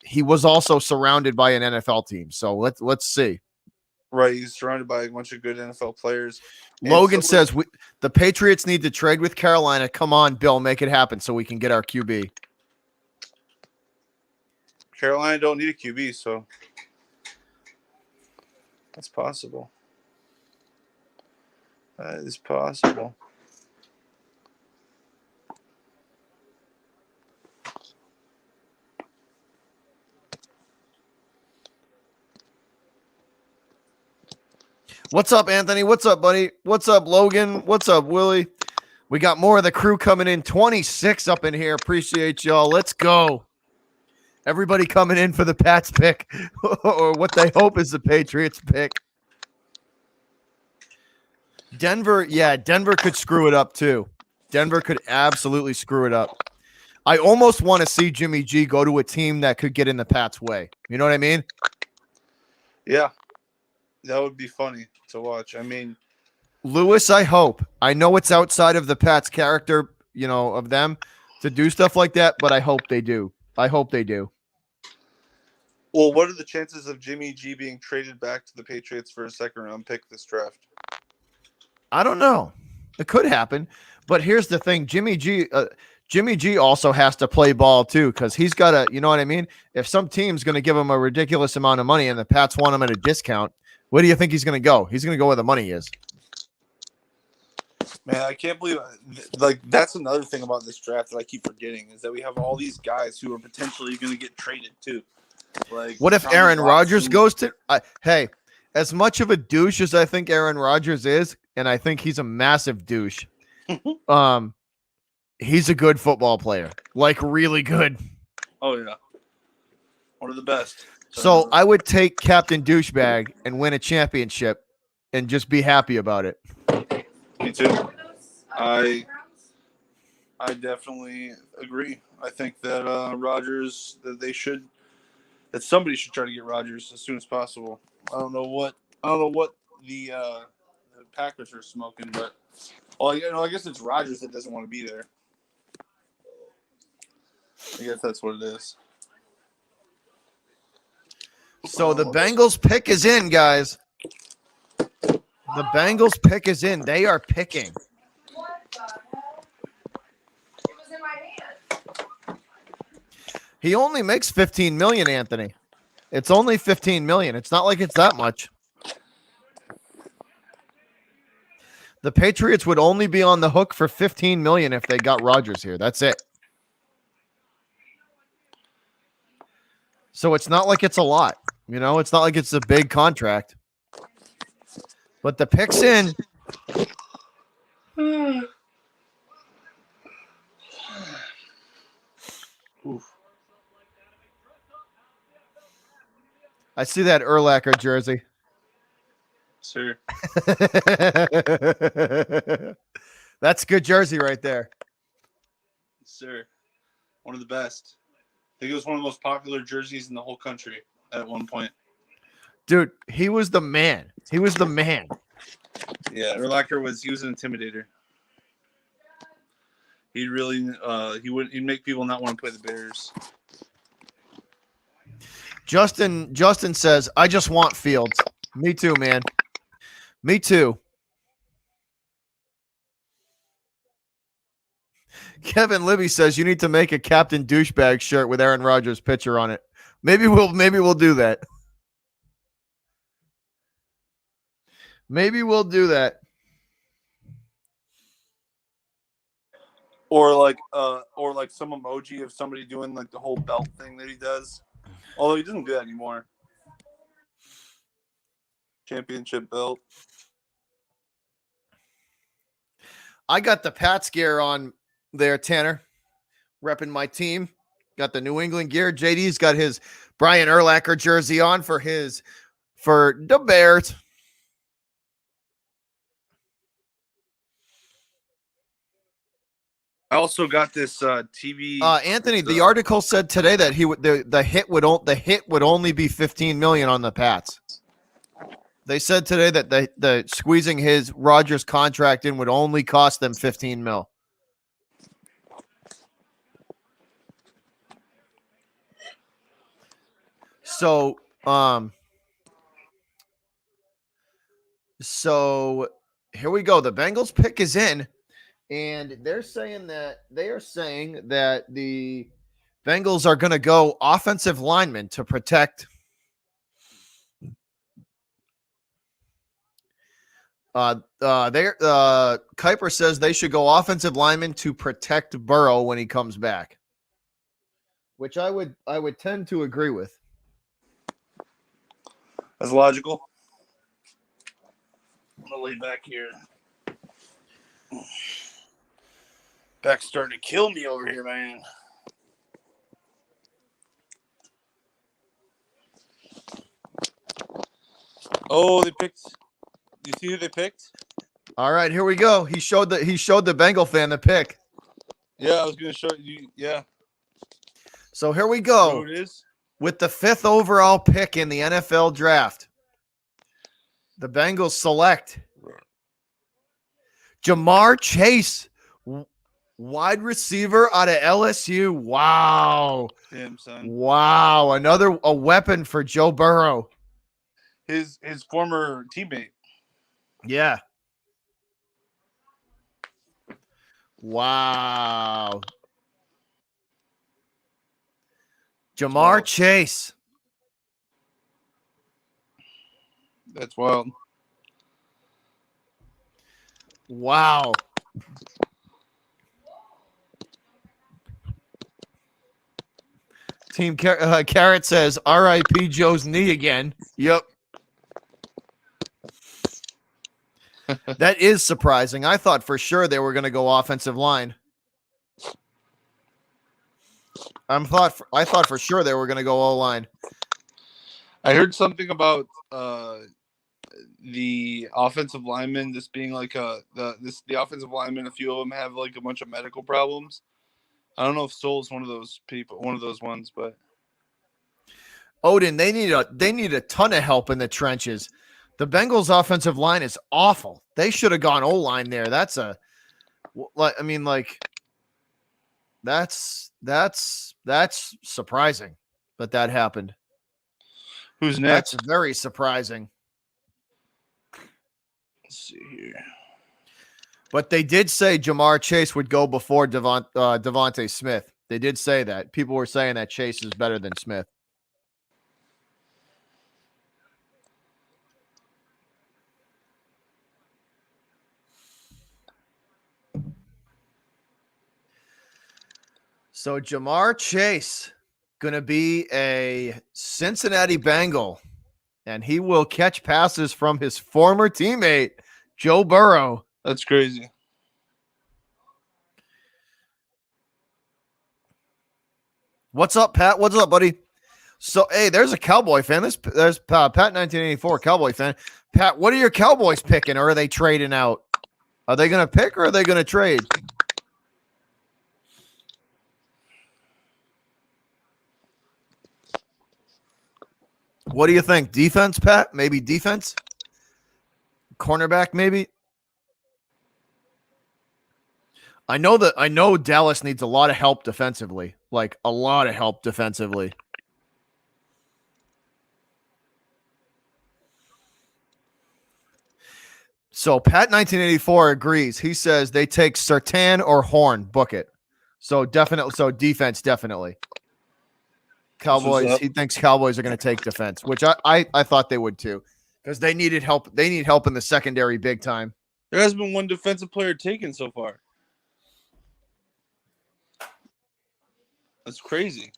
he was also surrounded by an NFL team. So let's see. Right, he's surrounded by a bunch of good NFL players. And Logan so- says the Patriots need to trade with Carolina. Come on, Bill, make it happen so we can get our QB. Carolina don't need a QB, so that's possible. That is possible. What's up, Anthony? What's up, buddy? What's up, Logan? What's up, Willie? We got more of the crew coming in. 26 up in here. Appreciate y'all. Let's go. Everybody coming in for the Pats pick, or what they hope is the Patriots pick. Denver could screw it up too. Denver could absolutely screw it up. I almost want to see Jimmy G go to a team that could get in the Pats' way. You know what I mean? Yeah, that would be funny to watch. I mean, Lewis, I hope. I know it's outside of the Pats' character, of them to do stuff like that, but I hope they do. Well, what are the chances of Jimmy G being traded back to the Patriots for a second-round pick this draft? I don't know. It could happen, but here's the thing: Jimmy G also has to play ball too, because he's got to. You know what I mean? If some team's going to give him a ridiculous amount of money and the Pats want him at a discount, where do you think he's going to go? He's going to go where the money is. Man, I can't believe like that's another thing about this draft that I keep forgetting is that we have all these guys who are potentially going to get traded too. Like, What if Tommy Aaron Rodgers Watson- goes to? Hey, as much of a douche as I think Aaron Rodgers is, and I think he's a massive douche. He's a good football player, like really good. Oh yeah, one of the best. So I would take Captain Douchebag and win a championship, and just be happy about it. Me too. I definitely agree. I think that Rodgers that somebody should try to get Rodgers as soon as possible. I don't know what the Packers are smoking, but I guess it's Rodgers that doesn't want to be there. I guess that's what it is. So the Bengals pick is in, guys. The Bengals pick is in. They are picking. What the hell? It was in my hand. He only makes $15 million, Anthony. It's only $15 million. It's not like it's that much. The Patriots would only be on the hook for $15 million if they got Rodgers here. That's it. So it's not like it's a lot. You know, it's not like it's a big contract. But the pick's in. I see that Urlacher jersey. Sir. That's a good jersey right there. Sir. One of the best. I think it was one of the most popular jerseys in the whole country at one point. Dude, he was the man. He was the man. Yeah, Urlacher he was an intimidator. He'd really he'd make people not want to play the Bears. Justin says, I just want Fields. Me too, man. Me too. Kevin Libby says you need to make a Captain Douchebag shirt with Aaron Rodgers' picture on it. Maybe we'll do that. Maybe we'll do that. Or like some emoji of somebody doing like the whole belt thing that he does. Although he doesn't do that anymore. Championship belt. I got the Pats gear on there, Tanner. Repping my team. Got the New England gear. JD's got his Brian Urlacher jersey on for the Bears. I also got this TV. Anthony, the article said today that the hit would only be $15 million on the Pats. They said today that the squeezing his Rodgers contract in would only cost them $15 million. So here we go. The Bengals pick is in. And they are saying that the Bengals are going to go offensive linemen to protect Kuiper says they should go offensive linemen to protect Burrow when he comes back, which I would tend to agree with. That's logical. I'm gonna lay back here. Back's starting to kill me over here, man. Oh, they picked. Do you see who they picked? All right, here we go. He showed the Bengal fan the pick. Yeah, I was gonna show you. Yeah. So here we go. Who it is? With the 5th overall pick in the NFL draft, the Bengals select Jamar Chase, Wide receiver out of LSU. Wow. Damn, son. Wow. A weapon for Joe Burrow. His former teammate. Yeah. Wow. Jamar wild. Chase. That's wild. Wow. Team Carrot says, R.I.P. Joe's knee again. Yep. That is surprising. I thought for sure they were going to go offensive line. I thought for sure they were going to go O-line. I heard something about the offensive linemen. This being like the offensive linemen. A few of them have like a bunch of medical problems. I don't know if Soul's one of those people, one of those ones, but Odin, they need a ton of help in the trenches. The Bengals' offensive line is awful. They should have gone O-line there. That's surprising that happened. Who's next? That's very surprising. Let's see here. But they did say Jamar Chase would go before Devontae Smith. They did say that. People were saying that Chase is better than Smith. So Jamar Chase going to be a Cincinnati Bengal, and he will catch passes from his former teammate, Joe Burrow. That's crazy. What's up, Pat? What's up, buddy? So, hey, there's a Cowboy fan. There's Pat 1984 Cowboy fan. Pat, what are your Cowboys picking, or are they trading out? Are they going to pick, or are they going to trade? What do you think? Defense, Pat? Maybe defense? Cornerback, maybe? I know Dallas needs a lot of help defensively. Like a lot of help defensively. So Pat 1984 agrees. He says they take Surtain or Horn, book it. So defense definitely. Cowboys, he thinks Cowboys are going to take defense, which I thought they would too, because they needed help. They need help in the secondary big time. There has been one defensive player taken so far. That's crazy.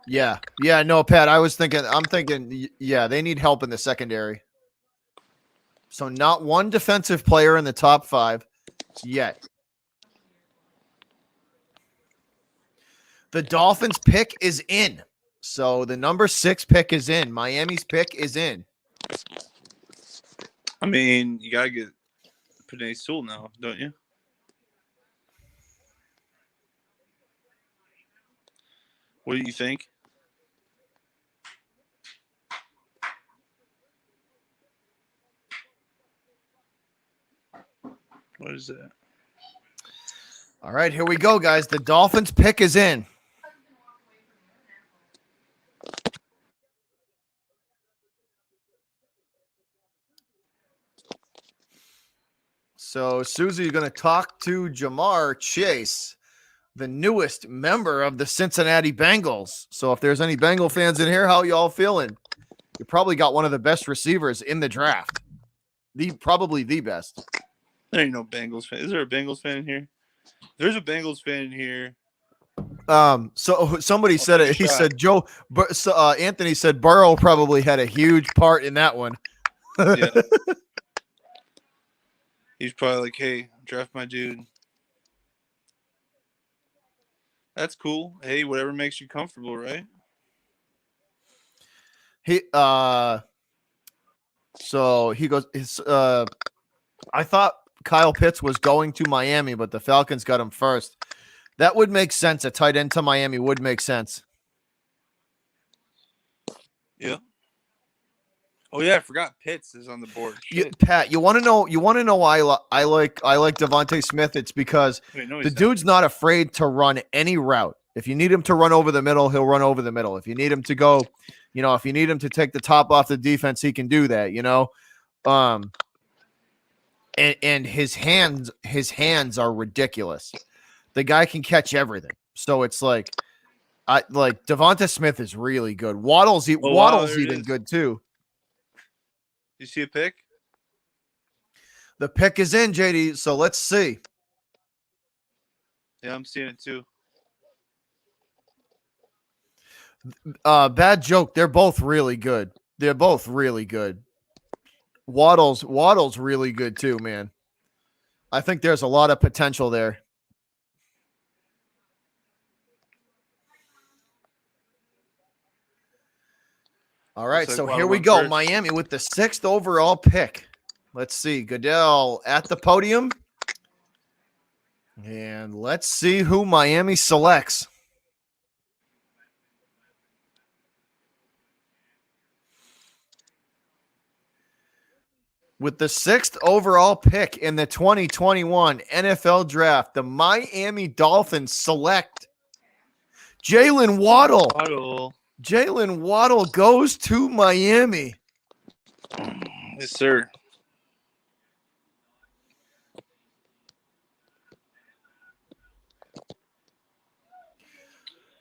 Yeah. No, Pat, I'm thinking, they need help in the secondary. So not one defensive player in the top 5 yet. The Dolphins pick is in. So the number 6 pick is in. Miami's pick is in. I mean, you got to get Penei Sewell now, don't you? What do you think? What is that? All right, here we go, guys. The Dolphins pick is in. So, Susie, you're going to talk to Jamar Chase, the newest member of the Cincinnati Bengals. So, if there's any Bengal fans in here, how y'all feeling? You probably got one of the best receivers in the draft. Probably the best. There ain't no Bengals fan. Is there a Bengals fan in here? There's a Bengals fan in here. So somebody said it. He said Anthony said Burrow probably had a huge part in that one. Yeah. He's probably like, hey, draft my dude. That's cool. Hey, whatever makes you comfortable, right? So he goes, I thought Kyle Pitts was going to Miami, but the Falcons got him first. That would make sense. A tight end to Miami would make sense. Yeah. Oh yeah, I forgot Pitts is on the board. Shit. Pat, you want to know? You want to know why I like Devontae Smith? It's because Wait, no, the he's not. dude's not afraid to run any route. If you need him to run over the middle, he'll run over the middle. If you need him to go, if you need him to take the top off the defense, he can do that. And his hands are ridiculous. The guy can catch everything. So it's like Devonta Smith is really good. Waddle's there even is. good too. You see a pick? The pick is in, JD. So let's see. Yeah, I'm seeing it too. Bad joke. They're both really good. They're both really good. Waddle's really good too, man. I think there's a lot of potential there. All right, Looks like so Waddle here we went go. first. Miami with the 6th overall pick. Let's see. Goodell at the podium. And let's see who Miami selects. With the 6th overall pick in the 2021 NFL Draft, the Miami Dolphins select Jalen Waddle. Waddle. Jalen Waddle goes to Miami. Yes, sir.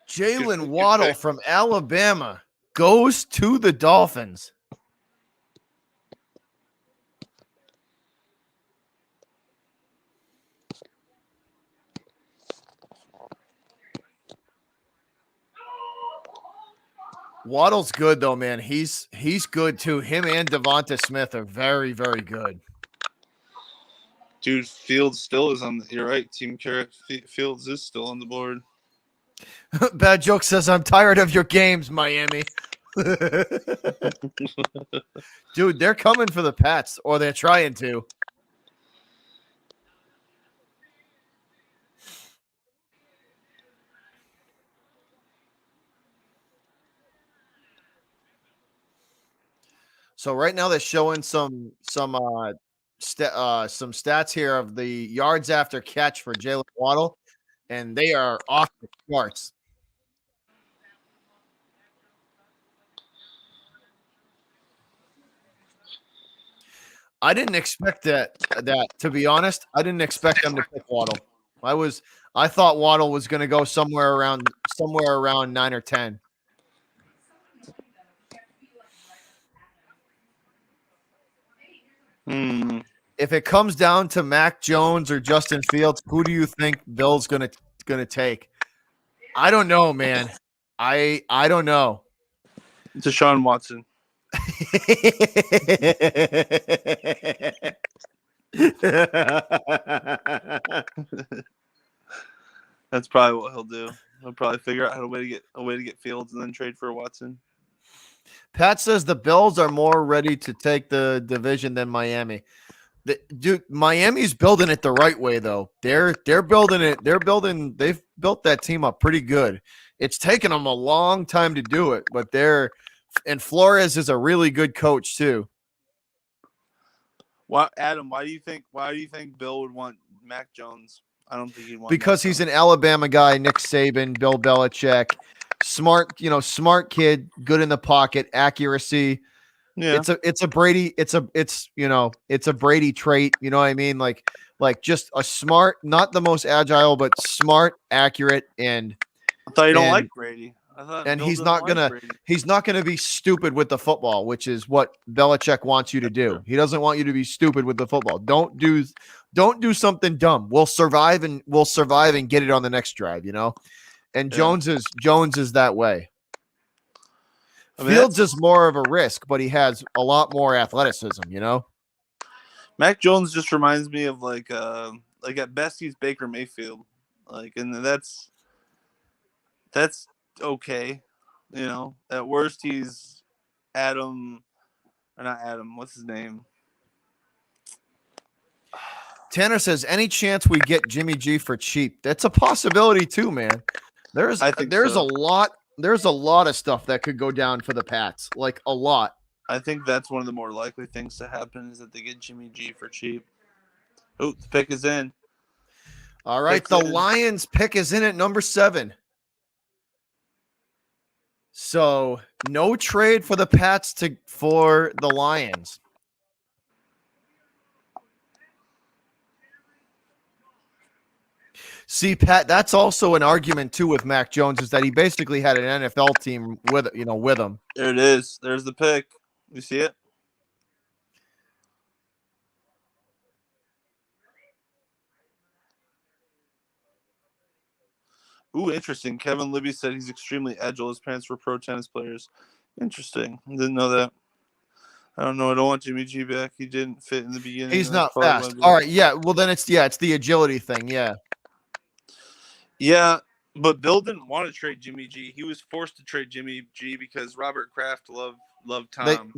Jalen Good Waddle pick. from Alabama goes to the Dolphins. Waddle's good though, man. He's good too. Him and Devonta Smith are very, very good. Dude, Fields still is on. You're right. Team Carrot Fields is still on the board. Bad joke says, I'm tired of your games, Miami. Dude, they're coming for the Pats, or they're trying to. So right now they're showing some stats here of the yards after catch for Jalen Waddle, and they are off the charts. I didn't expect that to be honest. I didn't expect them to pick Waddle. I thought Waddle was going to go somewhere around 9 or 10. If it comes down to Mac Jones or Justin Fields, who do you think Bill's gonna take? I don't know, man. I don't know. Deshaun Watson. That's probably what he'll do. He'll probably figure out a way to get Fields and then trade for Watson. Pat says the Bills are more ready to take the division than Miami. Dude, Miami's building it the right way though. They're building it. They've built that team up pretty good. It's taken them a long time to do it, but and Flores is a really good coach too. Why, Adam? Why do you think Bill would want Mac Jones? I don't think he'd want Because he's an Alabama guy, Nick Saban, Bill Belichick, smart kid, good in the pocket, accuracy. Yeah. It's a Brady trait, you know what I mean? Like just a smart, not the most agile, but smart, accurate, and I thought you don't like Brady. And he's not gonna be stupid with the football, which is what Belichick wants you to do. He doesn't want you to be stupid with the football. Don't do something dumb. We'll survive and get it on the next drive, you know. And Yeah. Jones is that way. I mean, Fields is more of a risk, but he has a lot more athleticism, you know. Mac Jones just reminds me of like at best he's Baker Mayfield, and that's okay, you know. At worst he's what's his name? Tanner says, any chance we get Jimmy G for cheap? That's a possibility too, man. There's I think a so. lot of stuff that could go down for the Pats, like a lot. I think that's one of the more likely things to happen is that they get Jimmy G for cheap. Oh, the pick is in. All right, Pick's the in. Lions pick is in at number 7. So no trade for the Pats for the Lions. See, Pat, that's also an argument too with Mac Jones is that he basically had an NFL team with him. There it is. There's the pick. You see it? Ooh, interesting. Kevin Libby said he's extremely agile. His parents were pro tennis players. Interesting. Didn't know that. I don't know. I don't want Jimmy G back. He didn't fit in the beginning. He's That's not probably fast. why I All right, yeah. Well, then it's the agility thing. Yeah. Yeah, but Bill didn't want to trade Jimmy G. He was forced to trade Jimmy G because Robert Kraft loved Tom.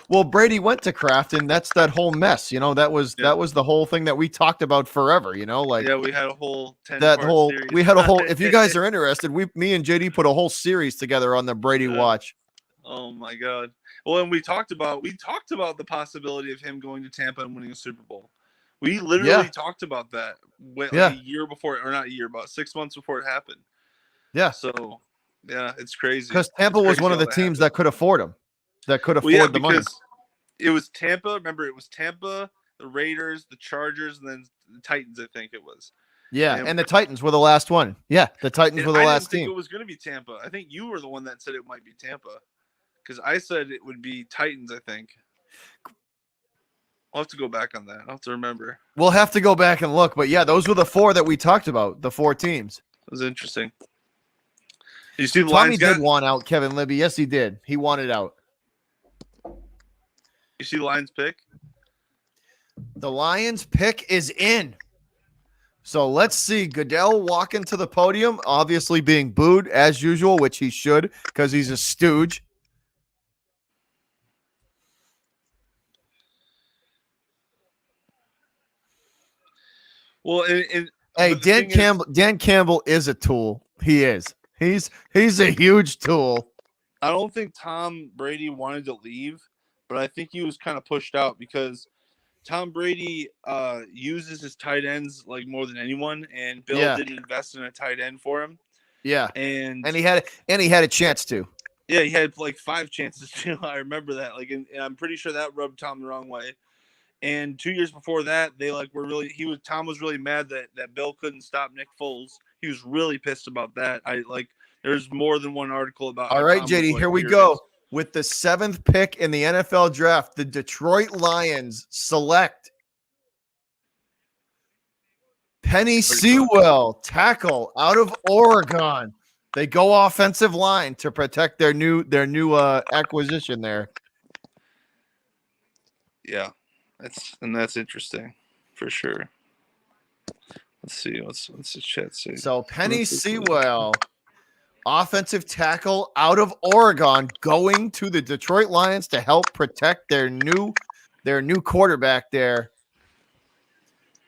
Well, Brady went to Kraft, and that's that whole mess. That was the whole thing that we talked about forever. Yeah, we had a whole 10 series. We had a whole. If you guys are interested, me and JD put a whole series together on the Brady watch. Oh my God. Well, and we talked about the possibility of him going to Tampa and winning a Super Bowl. We literally talked about that a year before, or not a year, about 6 months before it happened. Yeah. So, yeah, it's crazy. Because Tampa was one of the teams that could afford him, the money. It was Tampa. Remember, it was Tampa, the Raiders, the Chargers, and then the Titans, I think it was. Yeah, and the Titans were the last one. Yeah, the Titans were the last team. I didn't think it was going to be Tampa. I think you were the one that said it might be Tampa. Because I said it would be Titans, I think. I'll have to go back on that. I'll have to remember. We'll have to go back and look. But yeah, those were the 4 that we talked about, the 4 teams. It was interesting. Did you see the Tommy Lions did want out Kevin Libby. Yes, he did. He wanted out. You see the Lions pick? The Lions pick is in. So let's see. Goodell walking to the podium, obviously being booed as usual, which he should because he's a stooge. Well, hey, Dan Campbell is a tool. He is. He's a huge tool. I don't think Tom Brady wanted to leave, but I think he was kind of pushed out because Tom Brady uses his tight ends like more than anyone, and Bill didn't invest in a tight end for him. Yeah, and he had a chance to. Yeah, he had like 5 chances too. I remember that. Like, and I'm pretty sure that rubbed Tom the wrong way. And 2 years before that, they Tom was really mad that Bill couldn't stop Nick Foles. He was really pissed about that. There's more than one article about. All right, JD, here we go. With the 7th pick in the NFL draft, the Detroit Lions select Penny Sewell, tackle out of Oregon. They go offensive line to protect their new acquisition there. Yeah. That's interesting for sure. Let's see. What's the chat say? So Penny Sewell, offensive tackle out of Oregon, going to the Detroit Lions to help protect their new quarterback there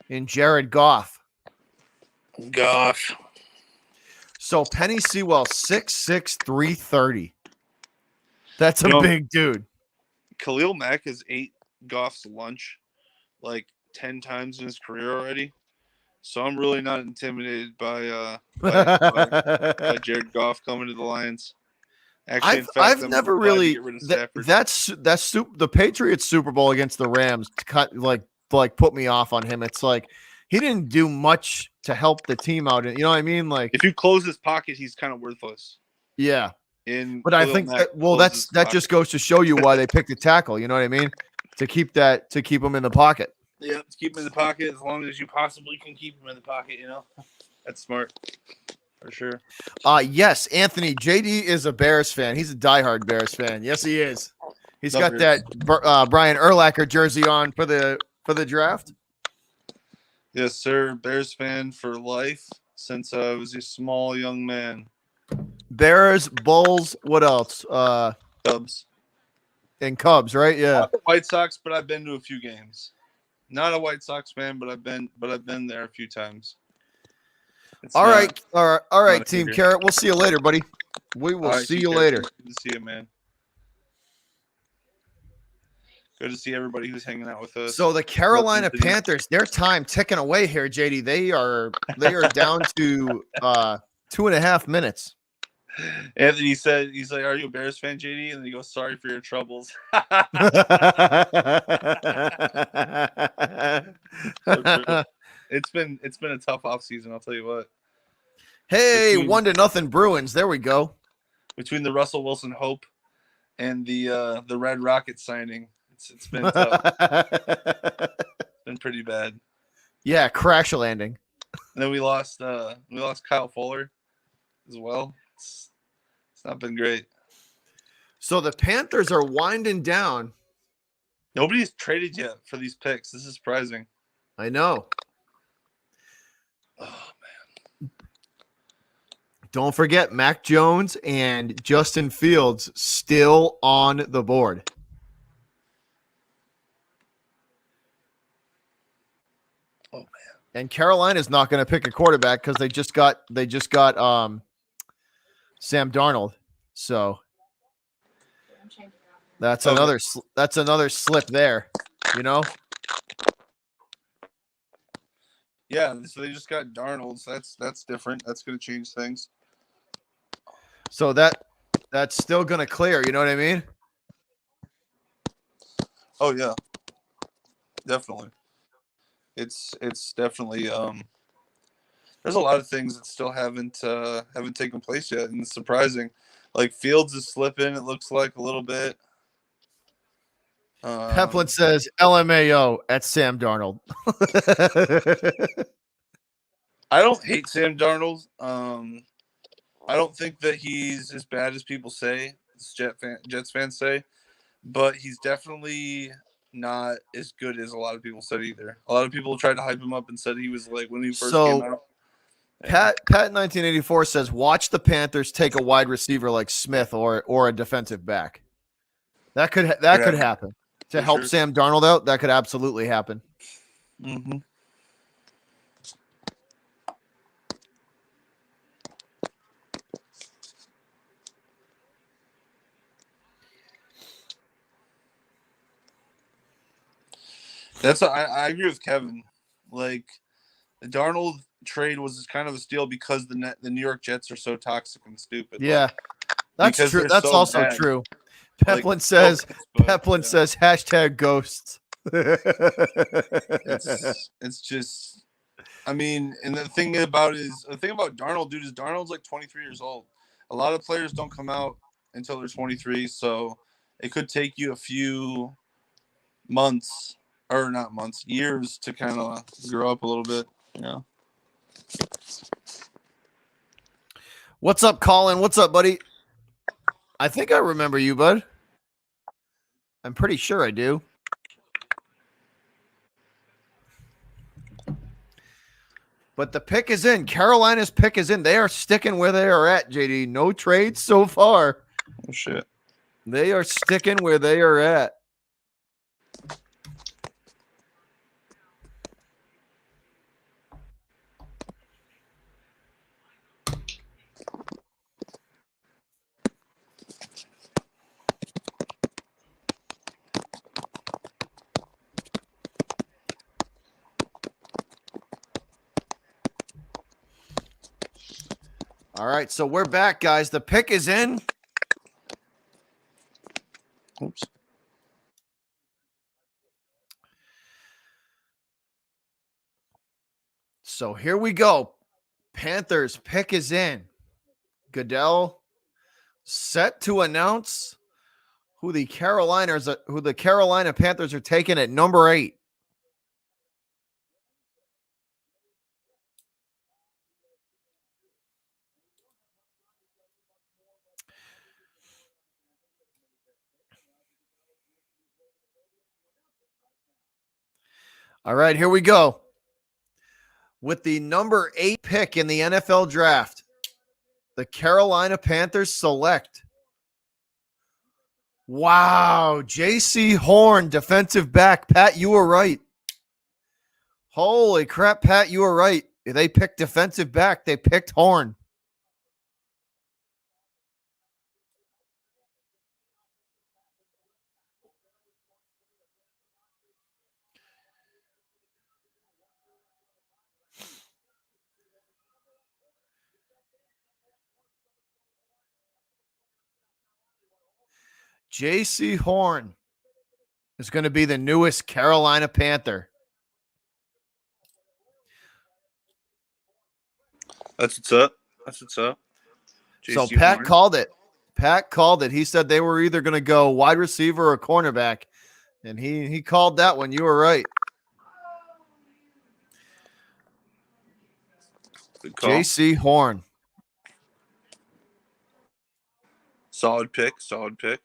in Jared Goff. So Penny Sewell, 6'6", 330. That's a big dude. Khalil Mack has ate Goff's lunch like 10 times in his career already. So I'm really not intimidated by Jared Goff coming to the Lions. Actually, I've never really that's the Patriots Super Bowl against the Rams put me off on him. It's like he didn't do much to help the team out. You know what I mean? Like if you close his pocket, he's kind of worthless. Yeah. But I think that just goes to show you why they picked a tackle. You know what I mean? To keep him in the pocket. Yeah, to keep him in the pocket as long as you possibly can keep him in the pocket. That's smart for sure. Yes, Anthony. JD is a Bears fan. He's a diehard Bears fan. Yes, he is. He's got that Brian Urlacher jersey on for the draft. Yes, sir. Bears fan for life since I was a small young man. Bears, Bulls. What else? Cubs. And Cubs, right? Yeah. Not the White Sox, but I've been to a few games. Not a White Sox fan, but I've been there a few times. All right, Team Carrot. We'll see you later, buddy. We will see you later. Good to see you, man. Good to see everybody who's hanging out with us. So the Carolina Welcome to the- Panthers, their time ticking away here, JD. They are down to 2.5 minutes. Anthony said, he's like, "Are you a Bears fan, JD?" And then he goes, "Sorry for your troubles." It's been a tough offseason, I'll tell you what. Hey, Between- 1-0 Bruins. There we go. Between the Russell Wilson hope and the Red Rocket signing, it's been tough. It's been pretty bad. Yeah, crash landing. And then we lost Kyle Fuller as well. It's not been great. So the Panthers are winding down. Nobody's traded yet for these picks. This is surprising. I know. Oh, Don't forget Mac Jones and Justin Fields still on the board. Oh, man. And Carolina's not going to pick a quarterback because they just got Sam Darnold. So that's Okay. another slip there, you know. Yeah, so they just got Darnold. So that's different. That's going to change things. So that's still going to clear, you know what I mean? Oh yeah, definitely. It's definitely there's a lot of things that still haven't taken place yet, and it's surprising. Like Fields is slipping. It looks like a little bit. Peplin says LMAO at Sam Darnold. I don't hate Sam Darnold. I don't think that he's as bad as people say, as Jets fans say, but he's definitely not as good as a lot of people said either. A lot of people tried to hype him up and said he was like when he first came out. Pat 1984 says, watch the Panthers take a wide receiver like Smith or a defensive back. That could happen to For help sure. Sam Darnold out. That could absolutely happen. Mm-hmm. I agree with Kevin. Like the Darnold trade was kind of a steal because the New York Jets are so toxic and stupid. Yeah, that's because true. they're That's so also bad. true. Like, Peplin says. but, Peplin yeah, says hashtag ghosts. it's just. I mean, and the thing about Darnold, dude, is Darnold's like 23 years old. A lot of players don't come out until they're 23, so it could take you a few months, or not months, years to kind of grow up a little bit. You know. What's up, Colin? What's up, buddy? I think I remember you, bud. I'm pretty sure I do. But the pick is in. Carolina's pick is in. They are sticking where they are at, JD. No trades so far. Oh, shit. They are sticking where they are at. All right, so we're back, guys. The pick is in. Oops. So here we go. Panthers pick is in. Goodell set to announce who the Carolina Panthers are taking at number 8. All right, here we go. With the number 8 pick in the NFL draft, the Carolina Panthers select. Wow, J.C. Horn, defensive back. Pat, you were right. Holy crap, Pat, you were right. They picked defensive back. They picked Horn. J.C. Horn is going to be the newest Carolina Panther. That's what's up. That's what's up. So JC Pat Horn. called it. Pat called it. He said they were either going to go wide receiver or cornerback, and he called that one. You were right. Good call. J.C. Horn. Solid pick. Solid pick.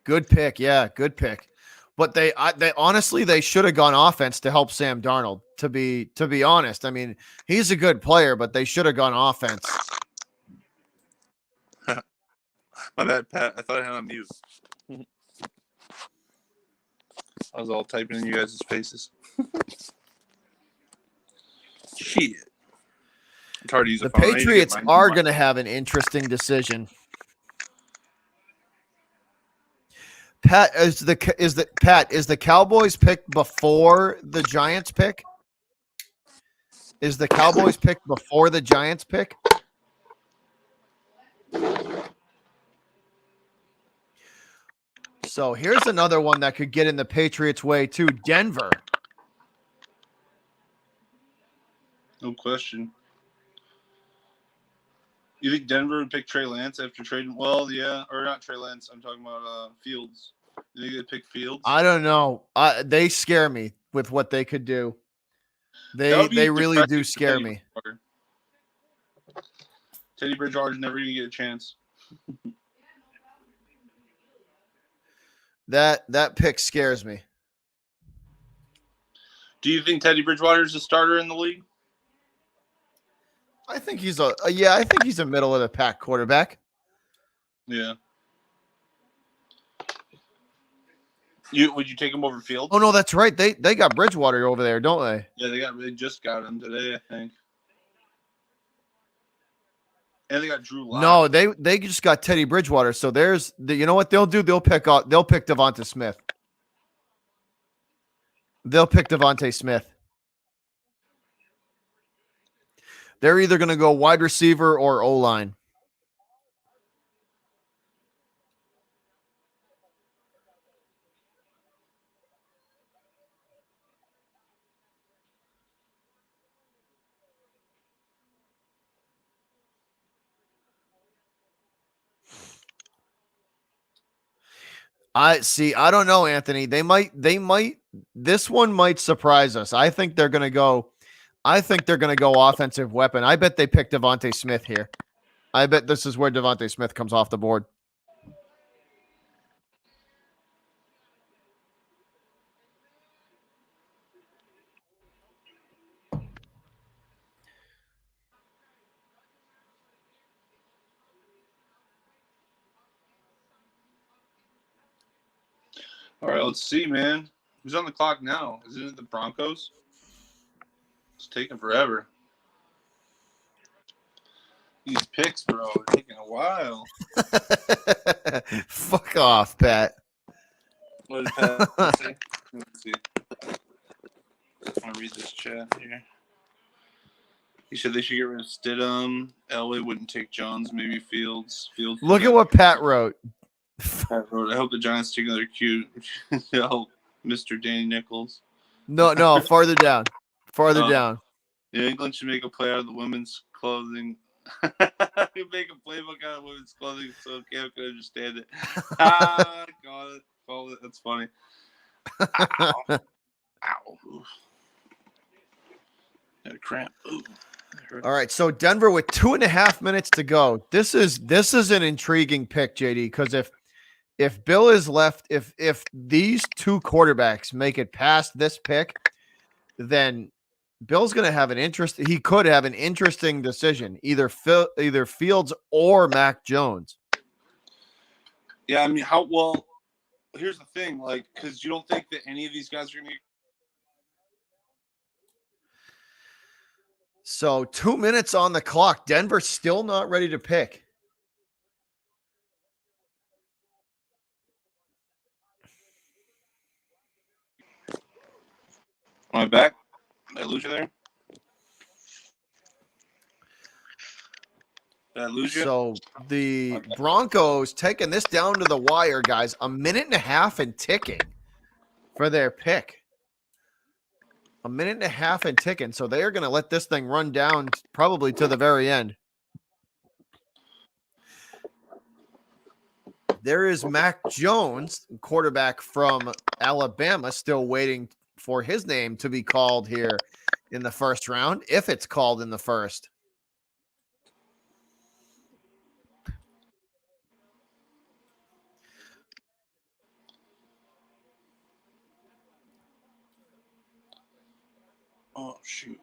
Good pick. Yeah, good pick. But they honestly they should have gone offense to help Sam Darnold. To be honest, I mean he's a good player, but they should have gone offense. My bad, Pat. I thought I had on mute. I was all typing in you guys' faces. Shit. It's hard to use The a phone. I need to get Patriots mine. are going to have an interesting decision. Pat is the Cowboys pick before the Giants pick? Is the Cowboys pick before the Giants pick? So here's another one that could get in the Patriots' way too. Denver. No question. You think Denver would pick Trey Lance after trading? Well, yeah, or not Trey Lance. I'm talking about Fields. You think they'd pick Fields? I don't know. They scare me with what they could do. That would be They really depressing do for scare Teddy me. Bridgewater. Teddy Bridgewater's never going to get a chance. That pick scares me. Do you think Teddy Bridgewater's a starter in the league? I think he's I think he's a middle of the pack quarterback. Yeah. Would you take him over Fields? Oh no, that's right. They got Bridgewater over there, don't they? Yeah, they just got him today, I think. And they got Drew Lock. No, they just got Teddy Bridgewater. So there's you know what they'll do? They'll pick Devonta Smith. They'll pick Devonta Smith. They're either going to go wide receiver or O-line. I don't know, Anthony. They might this one might surprise us. I think they're going to go offensive weapon. I bet they pick Devonta Smith here. I bet this is where Devonta Smith comes off the board. All right, let's see, man. Who's on the clock now? Isn't it the Broncos? It's taking forever. These picks, bro, are taking a while. Fuck off, Pat. What did Pat say? Let's see. I'm going to read this chat here. He said they should get rid of Stidham. Elway wouldn't take Jones, maybe Fields. Look at what Pat wrote. Pat wrote, I hope the Giants take another cue to help Mr. Danny Nichols. No, farther down. Farther down. Yeah, England should make a play out of the women's clothing. Make a playbook out of women's clothing so Cam can understand it. Got it. Oh, that's funny. Ow. Ow. Oof. Got a cramp. Ooh. All right, so Denver with 2.5 minutes to go. This is an intriguing pick, JD, because if Bill is left, if these two quarterbacks make it past this pick, then Bill's going to have he could have an interesting decision, either Fields or Mac Jones. Yeah, I mean, here's the thing, because you don't think that any of these guys are going to get. So 2 minutes on the clock. Denver's still not ready to pick. Am I back? Did I lose you there? Did I lose you? So the Broncos taking this down to the wire, guys. 1.5 minutes and ticking for their pick. 1.5 minutes and ticking. So they are going to let this thing run down probably to the very end. There is Mac Jones, quarterback from Alabama, still waiting for his name to be called here in the first round, if it's called in the first. Oh shoot!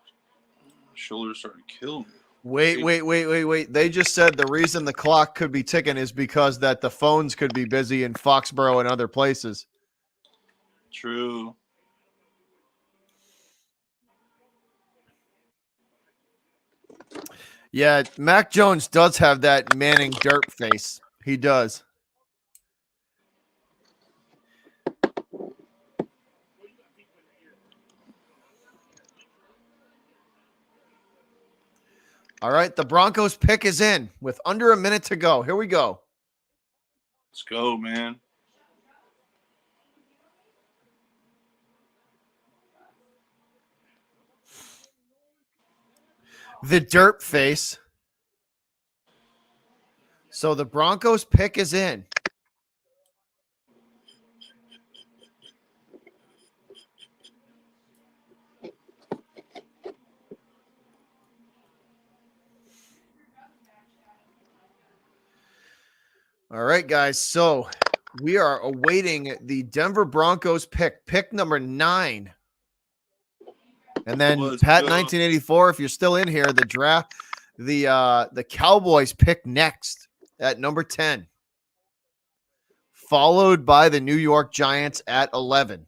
My shoulder's starting to kill me. Wait. They just said the reason the clock could be ticking is because that the phones could be busy in Foxborough and other places. True. Yeah, Mac Jones does have that Manning dirt face. He does. All right, the Broncos pick is in with under a minute to go. Here we go. Let's go, man. The dirt face. So the Broncos pick is in. All right, guys. So we are awaiting the Denver Broncos pick number 9. And then Let's Pat go. 1984, if you're still in here, the draft, the Cowboys pick next at number 10, followed by the New York Giants at 11.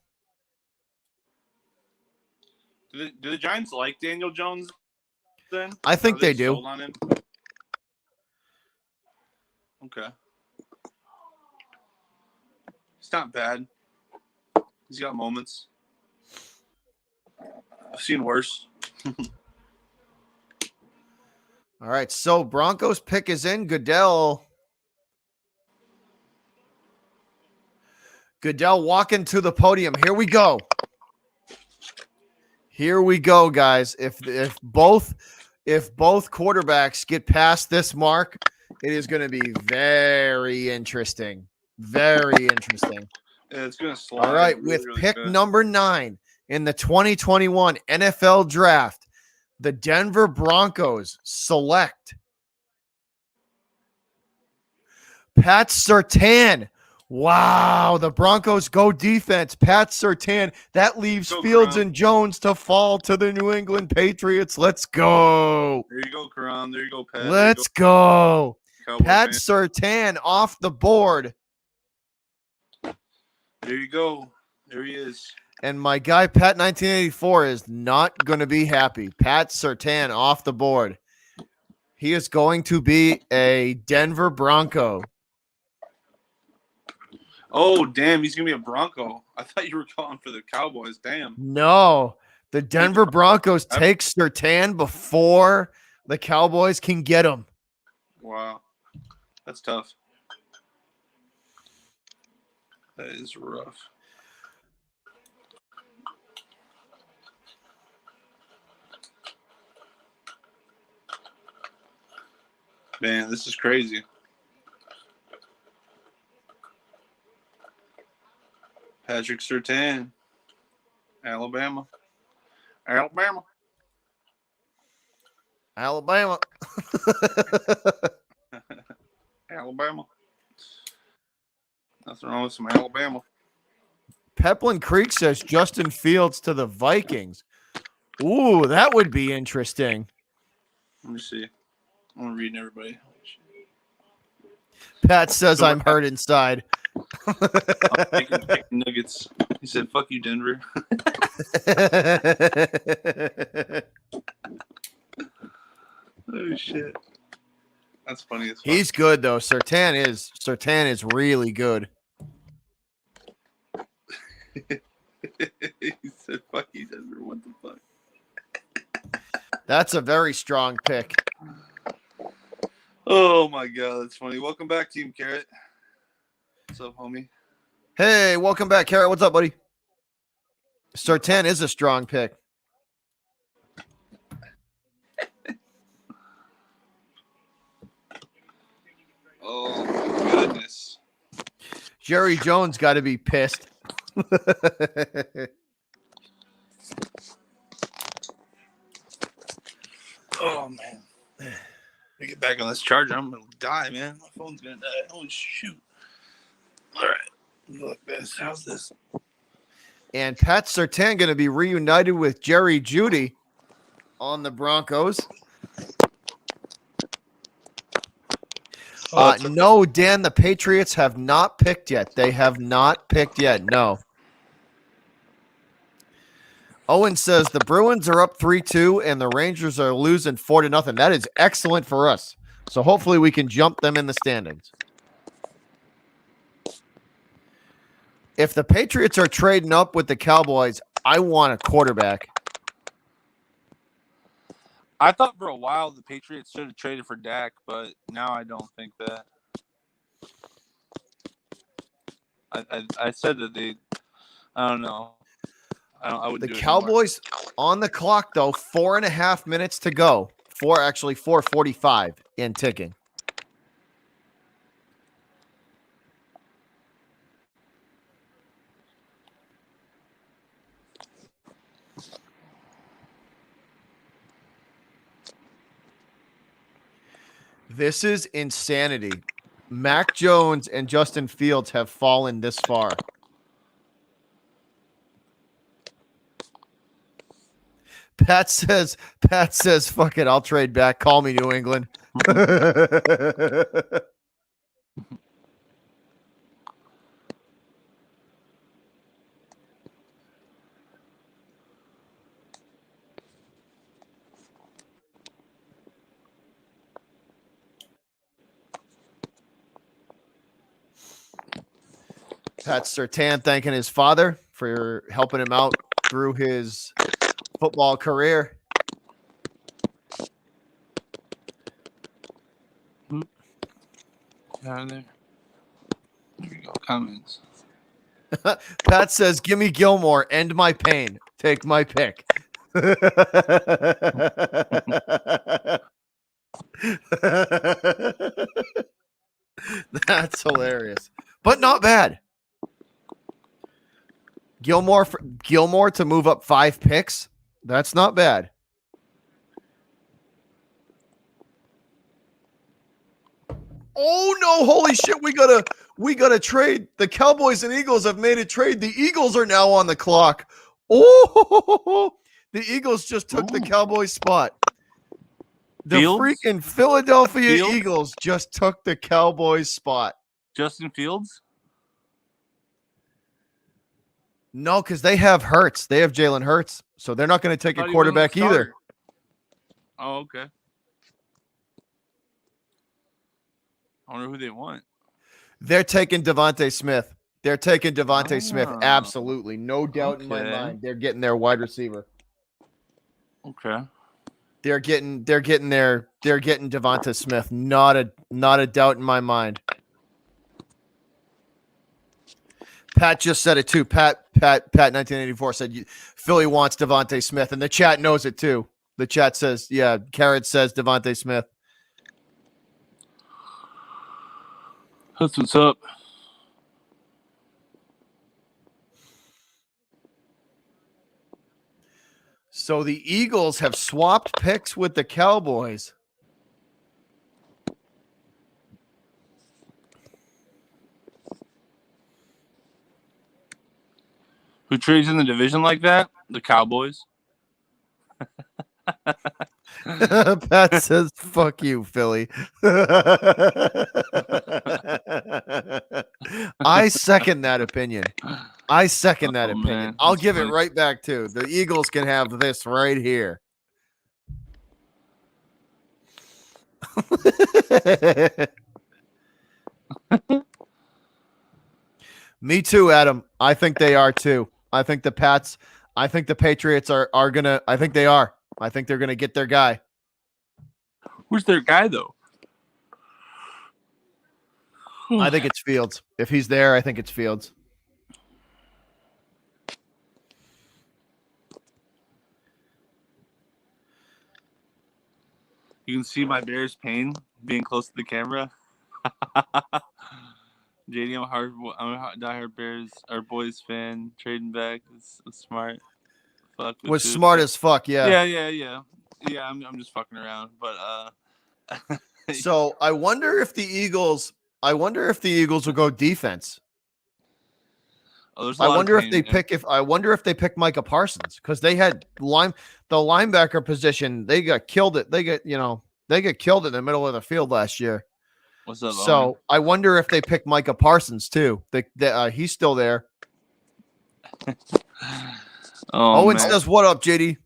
Do the Giants like Daniel Jones then? I think Are they do. sold on him? Okay. He's not bad. He's got moments. I've seen worse. All right, so Broncos pick is in. Goodell walking to the podium. Here we go. Here we go, guys. If both quarterbacks get past this mark, it is going to be very interesting. Very interesting. Yeah, it's gonna slide. All right, really, with really pick good. number 9 in the 2021 NFL Draft, the Denver Broncos select Pat Surtain. Wow, the Broncos go defense. Pat Surtain. That leaves Go, Fields Karan. and Jones to fall to the New England Patriots. Let's go. There you go, Karan. There you go, Pat. Let's go. There you go, Pat Cowboy fan. Surtain off the board. There you go. There he is. And my guy, Pat 1984, is not going to be happy. Pat Surtain off the board. He is going to be a Denver Bronco. Oh, damn. He's going to be a Bronco. I thought you were calling for the Cowboys. Damn. No, the Denver Broncos take Surtain before the Cowboys can get him. Wow. That's tough. That is rough. Man, this is crazy. Patrick Surtain, Alabama. Alabama. Alabama. Nothing wrong with some Alabama. Peplin Creek says Justin Fields to the Vikings. Ooh, that would be interesting. Let me see. I'm reading everybody. Pat says I'm hurt inside. I'm taking chicken nuggets. He said, "Fuck you, Denver." Oh shit, that's funny as fuck. He's good though. Surtain is really good. He said, "Fuck you, Denver." What the fuck? That's a very strong pick. Oh my god, that's funny. Welcome back, Team Carrot. What's up, homie? Hey, welcome back, Carrot. What's up, buddy? Sertan is a strong pick. Oh my goodness. Jerry Jones got to be pissed. Oh man. Let me get back on this charger. I'm gonna die, man. My phone's gonna die. Oh shoot. All right. Look this. How's this? And Pat Sertan going to be reunited with Jerry Jeudy on the Broncos. No, Dan, the Patriots have not picked yet. They have not picked yet. No. Owen says the Bruins are up 3-2 and the Rangers are losing 4-0. That is excellent for us. So hopefully we can jump them in the standings. If the Patriots are trading up with the Cowboys, I want a quarterback. I thought for a while the Patriots should have traded for Dak, but now I don't think that. I said that they. I don't know. I would. The do it Cowboys on the clock though. 4.5 minutes to go. 4:45 and ticking. This is insanity. Mac Jones and Justin Fields have fallen this far. Pat says, fuck it, I'll trade back. Call me New England. Pat Sertan thanking his father for helping him out through his football career. Down there. There we go. Comments. Pat says, give me Gilmore. End my pain. Take my pick. That's hilarious. But not bad. Gilmore to move up 5 picks. That's not bad. Oh no, holy shit, we gotta trade. The Cowboys and Eagles have made a trade. The Eagles are now on the clock. Oh, the Eagles just took the Cowboys spot. The Fields? freaking Philadelphia Fields? Eagles just took the Cowboys spot. Justin Fields? No, because they have Hurts. They have Jalen Hurts. So they're not going to take a quarterback either. Oh, okay. I wonder who they want. They're taking Devontae Smith. They're taking Devontae Smith. Oh. Absolutely. No doubt in my Okay. mind. They're getting their wide receiver. Okay. They're getting Devonta Smith. Not a doubt in my mind. Pat just said it too. Pat 1984 said Philly wants Devontae Smith, and the chat knows it too. The chat says, yeah, Carrot says Devontae Smith. That's what's up. So the Eagles have swapped picks with the Cowboys. Who trades in the division like that? The Cowboys. Pat says, fuck you, Philly. I second that opinion. Man, I'll that's give it funny. right back too. The Eagles can have this right here. Me too, Adam. I think they are too. I think the Patriots are gonna. I think they are. I think they're gonna get their guy. Who's their guy though? I think it's Fields. If he's there, I think it's Fields. You can see my Bears' pain being close to the camera. JD, I'm a diehard Bears, our boys fan. Trading back is smart. Fuck with Was dude. smart as fuck, yeah. Yeah. I'm just fucking around, but So I wonder if the Eagles will go defense. there's a I lot wonder of if they pain, man. pick Micah Parsons because they had the linebacker position. They got killed it. They got killed in the middle of the field last year. What's up, So I wonder if they pick Micah Parsons too. He's still there. Owen? Oh, Owen man. says, "What up, JD?"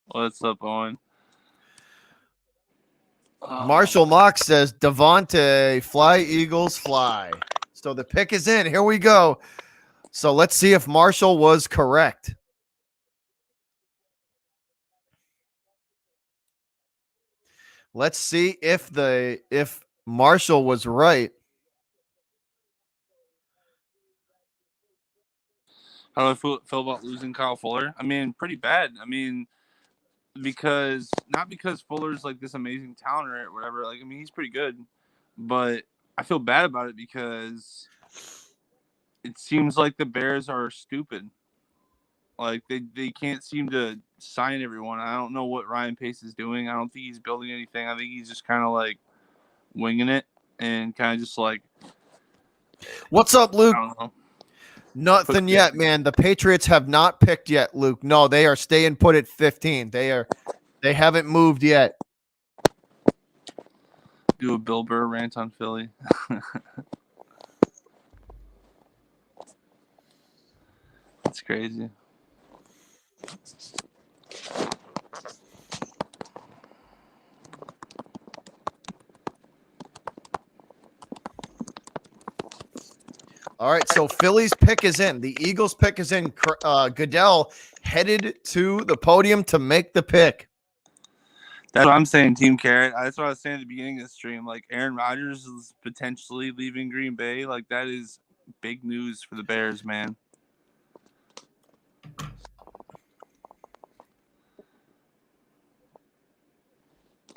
What's up, Owen? Marshall Mock says, "Devontae, fly Eagles, fly." So the pick is in. Here we go. So let's see if Marshall was correct. Let's see if Marshall was right. How do I feel about losing Kyle Fuller? I mean, pretty bad. I mean, not because Fuller's like this amazing talent or whatever. Like, I mean, he's pretty good, but I feel bad about it because it seems like the Bears are stupid. Like they can't seem to sign everyone. I don't know what Ryan Pace is doing. I don't think he's building anything. I think he's just kind of like winging it and kind of just like, What's up, Luke? I don't know. Nothing yet, man. The Patriots have not picked yet, Luke. No, they are staying put at 15. They haven't moved yet. Do a Bill Burr rant on Philly. That's crazy. All right, so Philly's pick is in. The Eagles' pick is in. Goodell headed to the podium to make the pick. That's what I'm saying, Team Carrot. That's what I was saying at the beginning of the stream. Like, Aaron Rodgers is potentially leaving Green Bay. Like, that is big news for the Bears, man.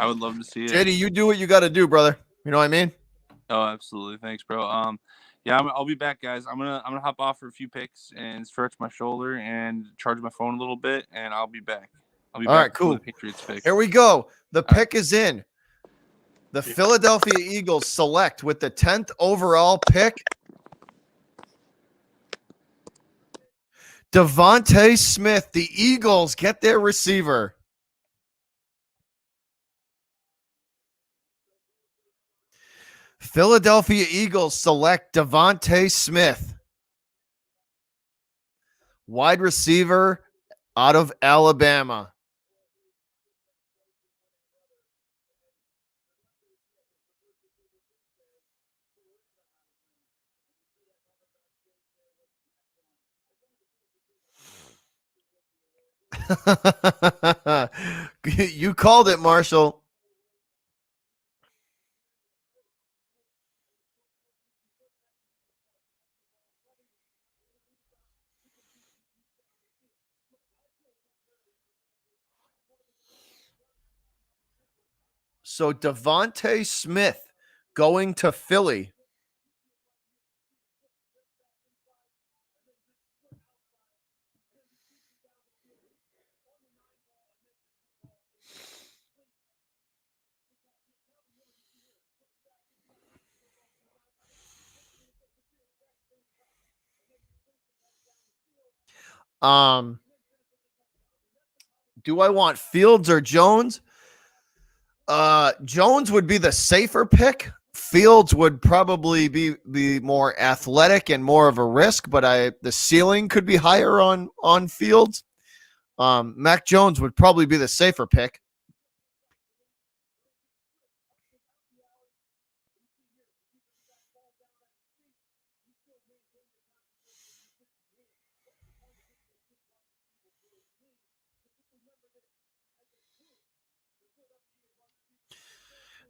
I would love to see it. JD, you do what you got to do, brother. You know what I mean? Oh, absolutely. Thanks, bro. Yeah, I'll be back, guys. I'm gonna hop off for a few picks and stretch my shoulder and charge my phone a little bit, and I'll be back. All right, cool. The Patriots pick. Here we go. The pick is in. The Philadelphia Eagles select with the 10th overall pick Devontae Smith. The Eagles get their receiver. Philadelphia Eagles select Devontae Smith, wide receiver out of Alabama. You called it, Marshall. So Devontae Smith going to Philly. Do I want Fields or Jones? Jones would be the safer pick. Fields would probably be more athletic and more of a risk, but the ceiling could be higher on Fields. Mac Jones would probably be the safer pick.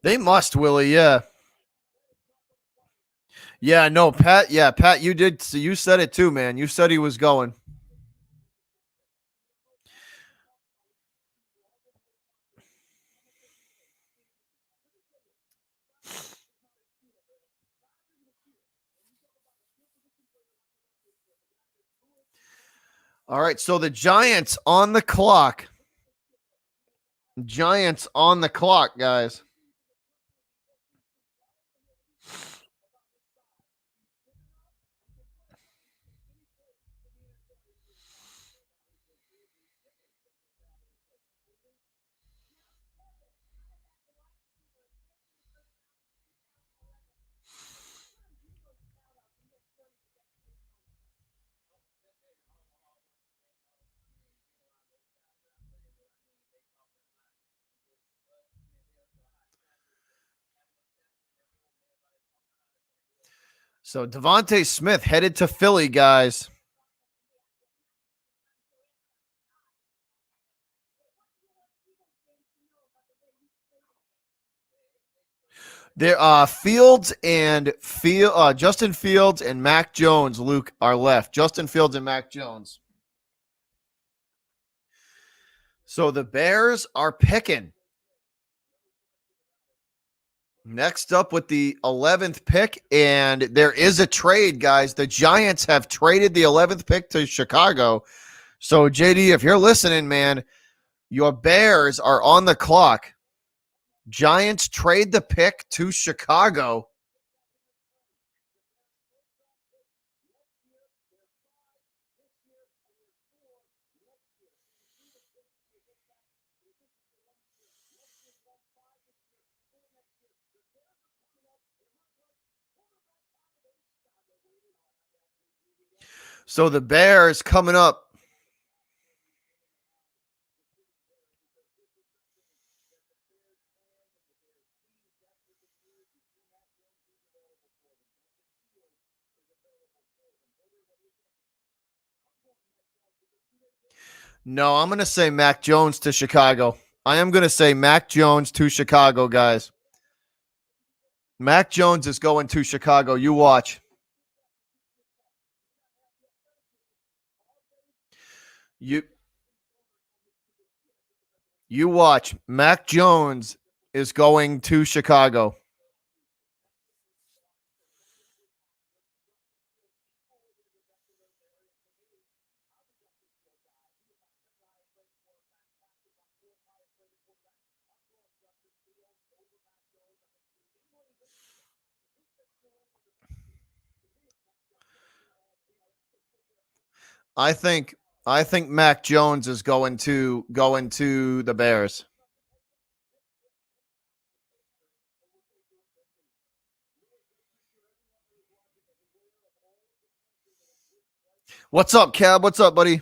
They must, Willie, yeah. Yeah, no, Pat. Yeah, Pat, you did. So you said it too, man. You said he was going. All right, so the Giants on the clock. Giants on the clock, guys. So Devontae Smith headed to Philly, guys. There, Fields and Justin Fields and Mac Jones, Luke, are left. Justin Fields and Mac Jones. So the Bears are picking. Next up with the 11th pick, and there is a trade, guys. The Giants have traded the 11th pick to Chicago. So, JD, if you're listening, man, your Bears are on the clock. Giants trade the pick to Chicago. So the Bears coming up. No, I'm going to say Mac Jones to Chicago. I am going to say Mac Jones to Chicago, guys. Mac Jones is going to Chicago. You watch. You watch. Mac Jones is going to Chicago. I think Mac Jones is going to the Bears. What's up, Cab? What's up, buddy?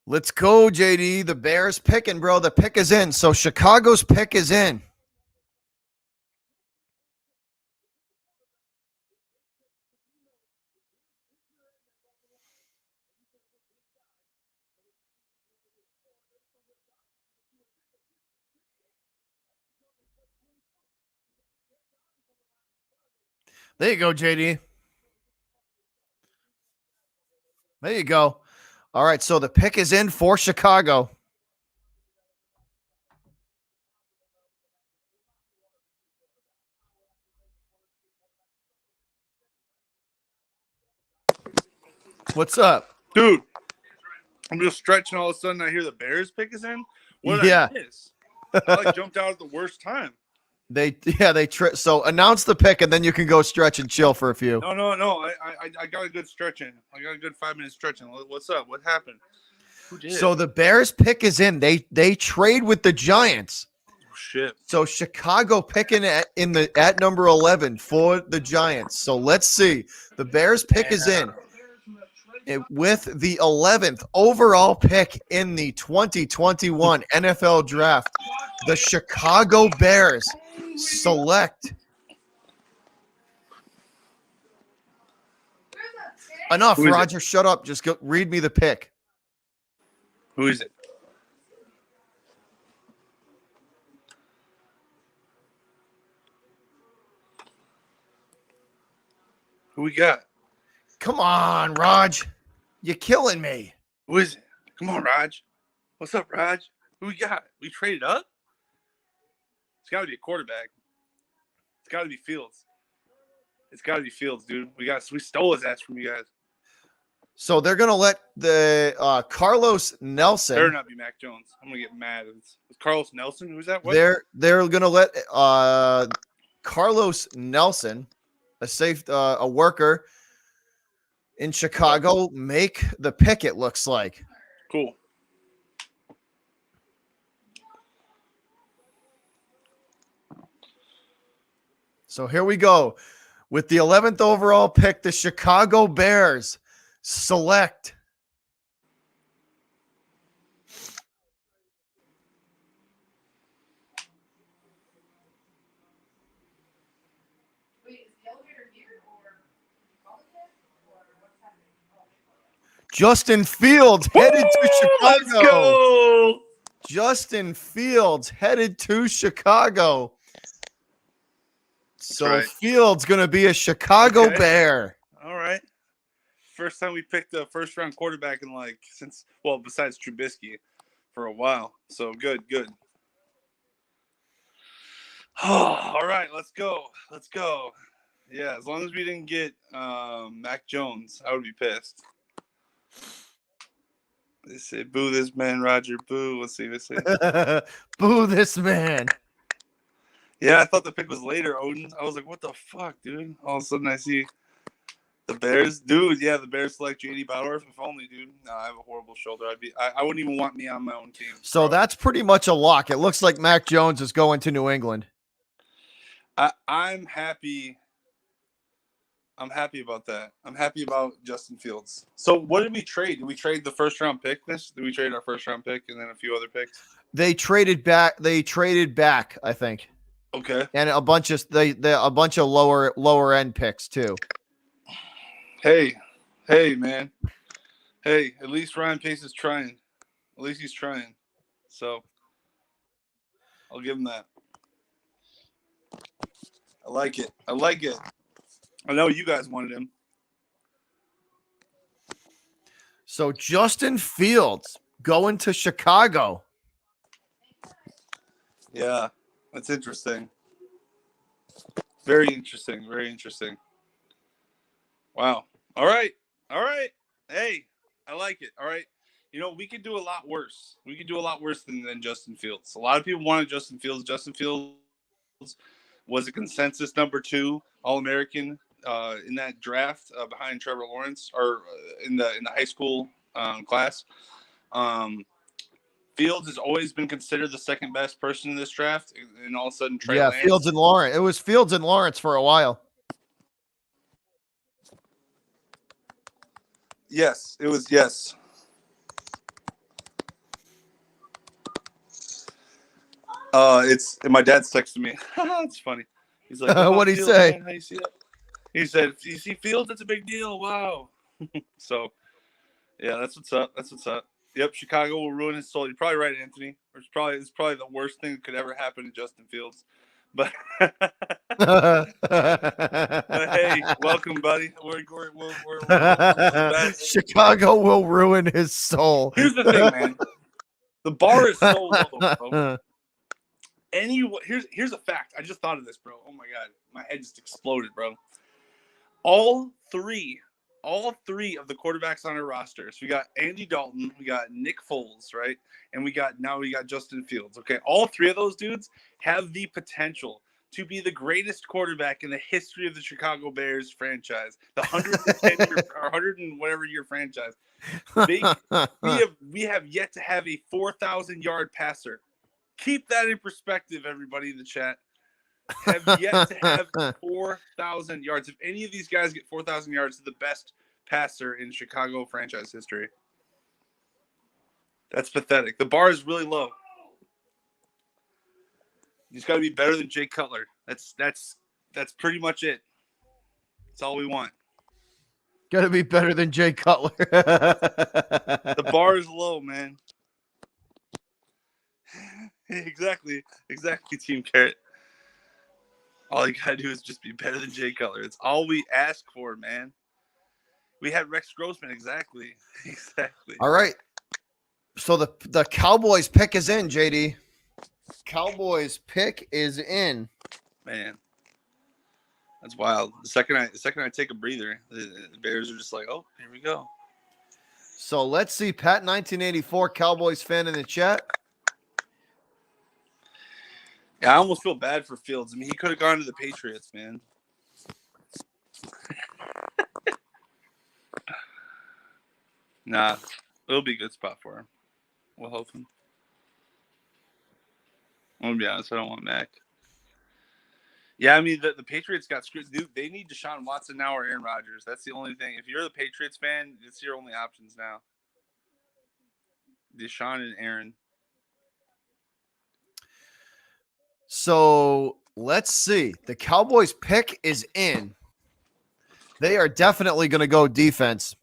Let's go, JD. The Bears picking, bro. The pick is in. So Chicago's pick is in. There you go, JD. There you go. All right, so the pick is in for Chicago. What's up? Dude, I'm just stretching. All of a sudden, I hear the Bears pick is in. What did Yeah. I miss? I jumped out at the worst time. So announce the pick, and then you can go stretch and chill for a few. No. I got a good stretching. I got a good 5-minute stretching. What's up? What happened? Who did? So the Bears pick is in. They trade with the Giants. Oh, shit. So Chicago picking at number 11 for the Giants. So let's see. The Bears pick is in. with the 11th overall pick in the 2021 NFL Draft, the Chicago Bears select. Enough, Who is it? Roger. Shut up. Just go read me the pick. Who is it? Who we got? Come on, Raj. You're killing me. Who is it? Come on, Raj. What's up, Raj? Who we got? We traded up? It's got to be a quarterback. It's got to be Fields. It's got to be Fields, dude. We stole his ass from you guys. So they're gonna let the Carlos Nelson. Better not be Mac Jones. I'm gonna get mad. It's Carlos Nelson. Who's that? What? They're gonna let Carlos Nelson, a worker in Chicago, make the pick. It looks like. Cool. So here we go. With the 11th overall pick, the Chicago Bears select Wait, is the elevator here or what's happening? Justin Fields headed to Let's Chicago. go. Justin Fields headed to Chicago. So right. Fields going to be a Chicago Okay. Bear. All right. First time we picked a first round quarterback in besides Trubisky for a while. So good. All right, let's go. Yeah, as long as we didn't get Mac Jones, I would be pissed. They say, boo this man, Roger, boo. Let's see. Boo this man. Yeah, I thought the pick was later, Odin. I was like, what the fuck, dude? All of a sudden I see the Bears. Dude, yeah, the Bears select J.D. Bauer. If only, dude. No, I have a horrible shoulder. I wouldn't even want me on my own team. So that's pretty much a lock. It looks like Mac Jones is going to New England. I'm happy. I'm happy about that. I'm happy about Justin Fields. So what did we trade? Did we trade the first round pick? Did we trade our first round pick and then a few other picks? They traded back, I think. Okay. And a bunch of lower end picks too. Hey, man. Hey, at least Ryan Pace is trying. At least he's trying. So I'll give him that. I like it. I know you guys wanted him. So Justin Fields going to Chicago. Yeah, that's interesting. Very interesting. Wow. All right. Hey, I like it. All right. You know, we could do a lot worse. Than Justin Fields. A lot of people wanted Justin Fields. Justin Fields was a consensus number 2 All-American in that draft behind Trevor Lawrence, or in the high school class. Fields has always been considered the second best person in this draft, and all of a sudden Trey Lance. Fields and Lawrence. It was Fields and Lawrence for a while. Yes, it was. Yes. It's my dad's texting me. It's funny. He's like, "What'd he Fields, say?" Man, how you see that? He said, "You see Fields? That's a big deal. Wow." So, yeah, that's what's up. Yep, Chicago will ruin his soul. You're probably right, Anthony. It's probably the worst thing that could ever happen to Justin Fields. But hey, welcome, buddy. We're Chicago will ruin his soul. Here's the thing, man. The bar is so low, bro. Here's a fact. I just thought of this, bro. Oh my god, my head just exploded, bro. All three of the quarterbacks on our roster. So we got Andy Dalton, we got Nick Foles, right? And we got Justin Fields. Okay, all 3 of those dudes have the potential to be the greatest quarterback in the history of the Chicago Bears franchise, the 110 year or 100 and whatever year franchise. We have yet to have a 4,000-yard passer. Keep that in perspective, everybody in the chat. Have yet to have 4,000 yards. If any of these guys get 4,000 yards, they're the best passer in Chicago franchise history. That's pathetic. The bar is really low. He's got to be better than Jay Cutler. That's pretty much it. That's all we want. Got to be better than Jay Cutler. The bar is low, man. Exactly, Team Carrot. All you gotta do is just be better than Jay Cutler. It's all we ask for, man. We had Rex Grossman, exactly. All right. So the Cowboys pick is in, JD. Cowboys pick is in. Man, that's wild. The second I take a breather, the Bears are just like, oh, here we go. So let's see, Pat 1984 Cowboys fan in the chat. Yeah, I almost feel bad for Fields. I mean, he could have gone to the Patriots, man. Nah, it'll be a good spot for him. We'll help him. I'm gonna be honest, I don't want Mac. Yeah, I mean the Patriots got screwed. Dude, they need Deshaun Watson now or Aaron Rodgers. That's the only thing. If you're the Patriots fan, it's your only options now. Deshaun and Aaron. So let's see. The Cowboys pick is in. They are definitely going to go defense.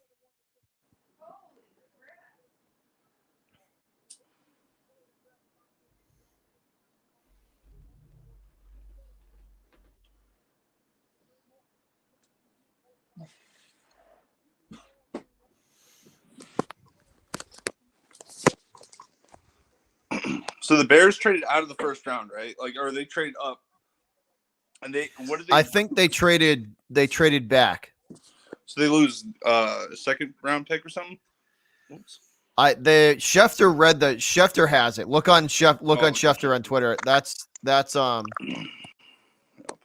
So the Bears traded out of the first round, right? Like, or they traded up, and what did they? I think they traded back. So they lose a second round pick or something. Oops. Schefter has it. Look on Schefter on Twitter. That's I'll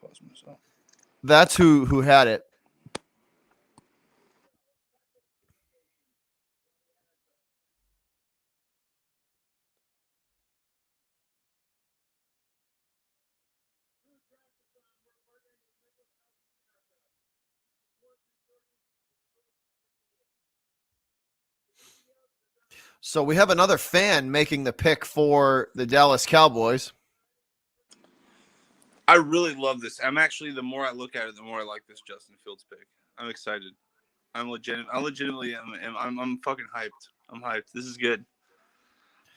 pause myself. That's who had it. So we have another fan making the pick for the Dallas Cowboys. I really love this. I'm actually, the more I look at it, the more I like this Justin Fields pick. I'm excited. I'm legitimately I'm fucking hyped. I'm hyped. This is good.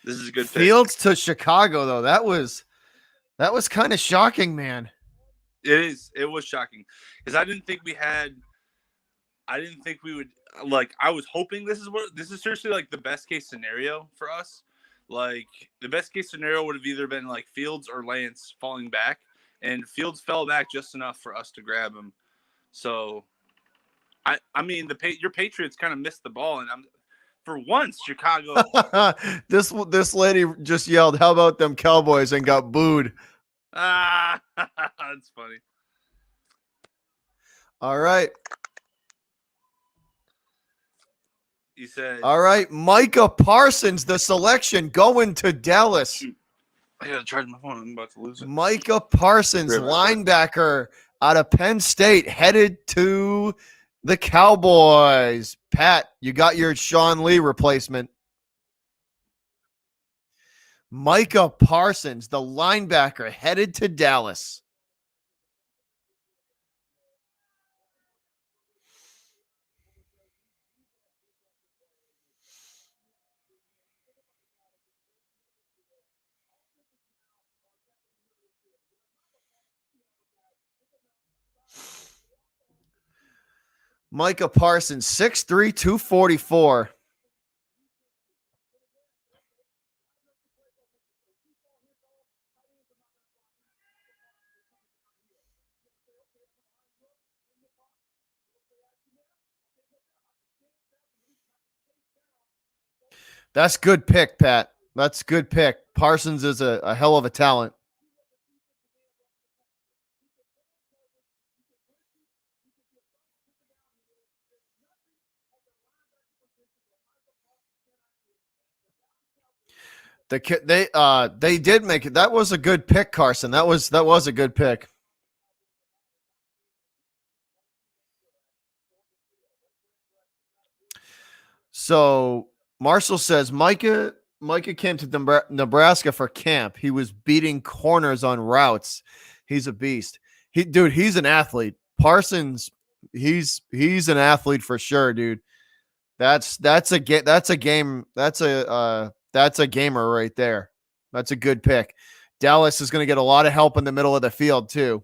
This is a good pick. Fields to Chicago though. That was kind of shocking, man. It is. It was shocking because I didn't think we would, like, I was hoping this is seriously like the best case scenario for us. Like, the best case scenario would have either been like Fields or Lance falling back, and Fields fell back just enough for us to grab him. So, I mean, your Patriots kind of missed the ball, and for once Chicago. This lady just yelled, "How about them Cowboys?" and got booed. That's funny. All right. He said, all right, Micah Parsons, the selection going to Dallas. I gotta charge my phone. I'm about to lose it. Micah Parsons, linebacker out of Penn State, headed to the Cowboys. Pat, you got your Sean Lee replacement. Micah Parsons, the linebacker, headed to Dallas. Micah Parsons, 6'3", 244. That's good pick, Pat. That's good pick. Parsons is a hell of a talent. They did make it. That was a good pick, Carson. That was a good pick. So Marshall says Micah came to Nebraska for camp. He was beating corners on routes. He's a beast. He's an athlete. Parsons, he's an athlete for sure, dude. That's a game. That's a gamer right there. That's a good pick. Dallas is going to get a lot of help in the middle of the field too.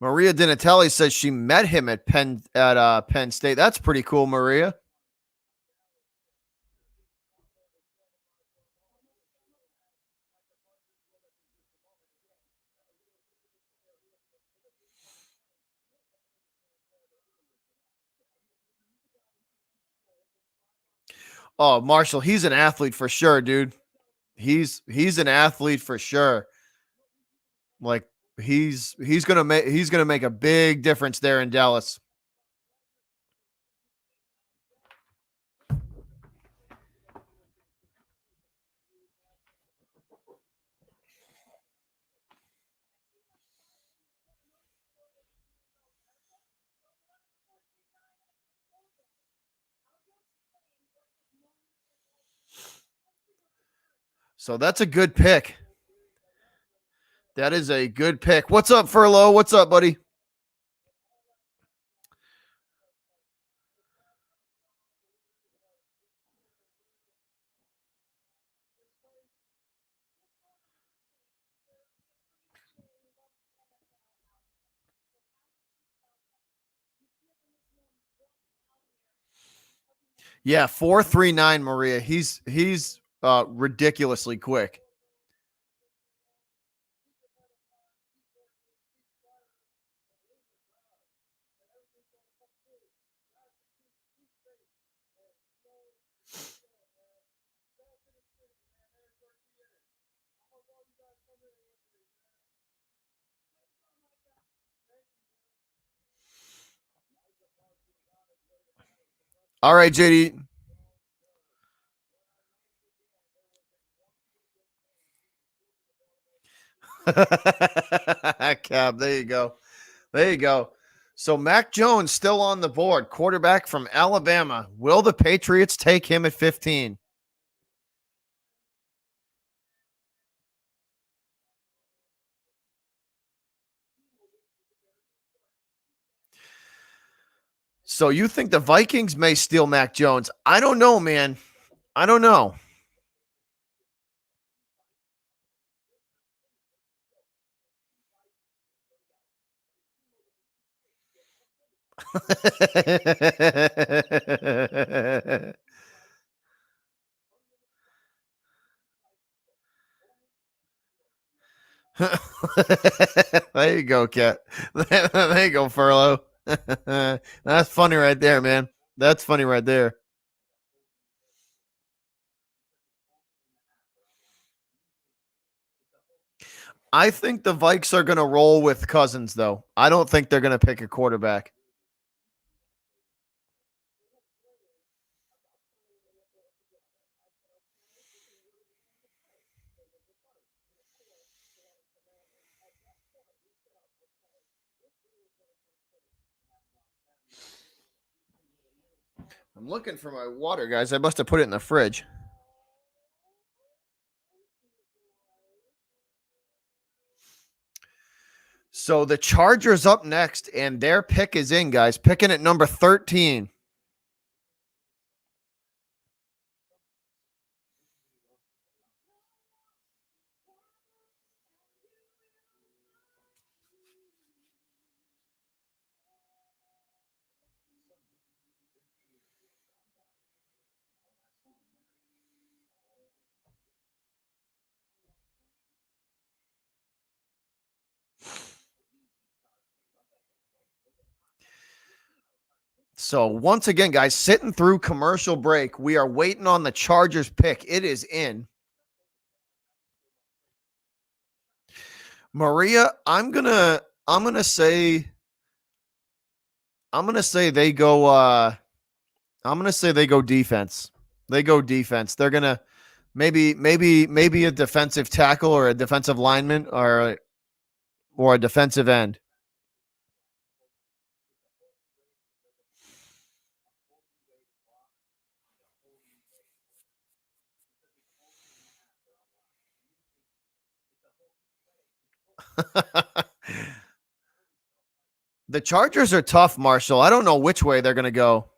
Maria Dinatelli says she met him at Penn State. That's pretty cool, Maria. Oh, Marshall, he's an athlete for sure, dude. He's an athlete for sure. Like he's gonna make a big difference there in Dallas. So that's a good pick. That is a good pick. What's up, Furlow? What's up, buddy? Yeah, 4.39, Maria. He's ridiculously quick. All right, JD. Cab, there you go. There you go. So Mac Jones still on the board, quarterback from Alabama. Will the Patriots take him at 15? So you think the Vikings may steal Mac Jones? I don't know, man. I don't know. There you go, Cat. There you go, Furlow. That's funny right there, man. That's funny right there. I think the Vikes are going to roll with Cousins, though. I don't think they're going to pick a quarterback. I'm looking for my water, guys. I must have put it in the fridge. So the Chargers up next, and their pick is in, guys. Picking at number 13. So once again, guys, sitting through commercial break, we are waiting on the Chargers pick. It is in. Maria, I'm gonna say I'm gonna say they go. I'm gonna say they go defense. They go defense. They're gonna maybe a defensive tackle or a defensive lineman or a defensive end. The Chargers are tough, Marshall. I don't know which way they're gonna go.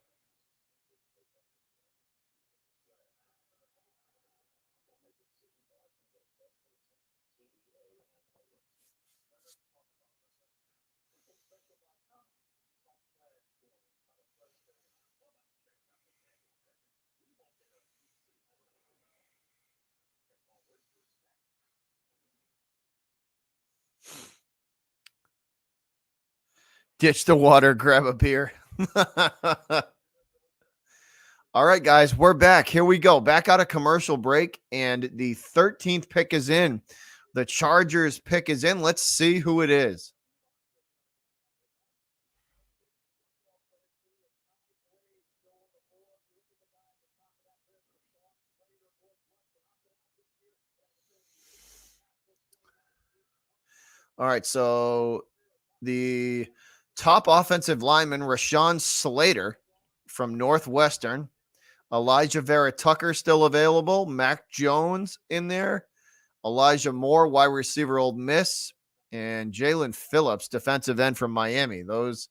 Ditch the water, grab a beer. All right, guys, we're back. Here we go. Back out of commercial break, and the 13th pick is in. The Chargers pick is in. Let's see who it is. All right, so the top offensive lineman, Rashawn Slater from Northwestern. Elijah Vera Tucker still available. Mac Jones in there. Elijah Moore, wide receiver, Ole Miss, and Jalen Phillips, defensive end from Miami. Those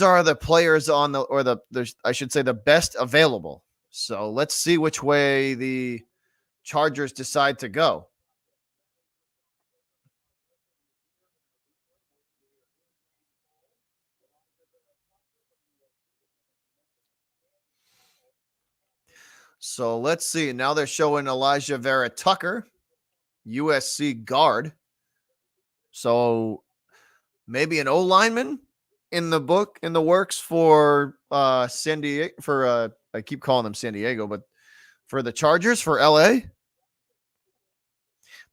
are the players on the I should say the best available. So let's see which way the Chargers decide to go. So let's see. Now they're showing Elijah Vera Tucker, USC guard. So maybe an O lineman in the works for San Diego for I keep calling them San Diego, but for the Chargers for LA.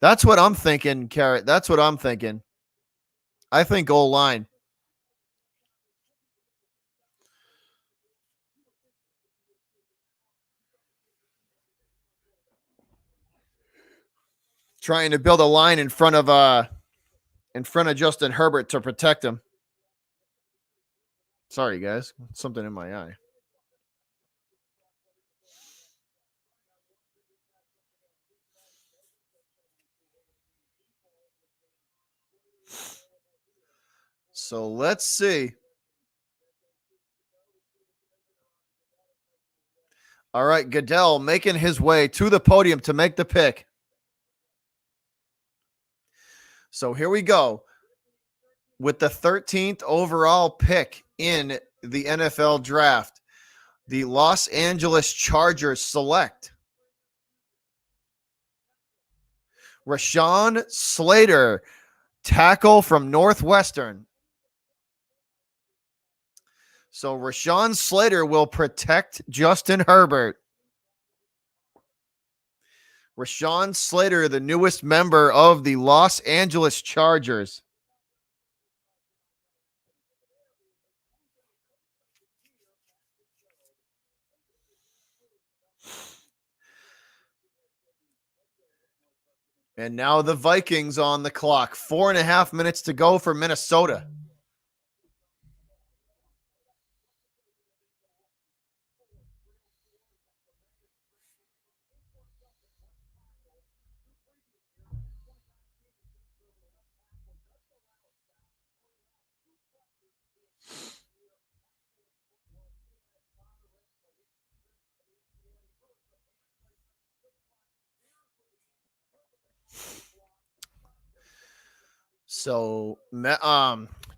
That's what I'm thinking, Carrot. That's what I'm thinking. I think O line. Trying to build a line in front of Justin Herbert to protect him. Sorry, guys. Something in my eye. So let's see. All right, Goodell making his way to the podium to make the pick. So here we go. With the 13th overall pick in the NFL draft, the Los Angeles Chargers select Rashawn Slater, tackle from Northwestern. So Rashawn Slater will protect Justin Herbert. Rashawn Slater, the newest member of the Los Angeles Chargers. And now the Vikings on the clock. 4.5 minutes to go for Minnesota. So,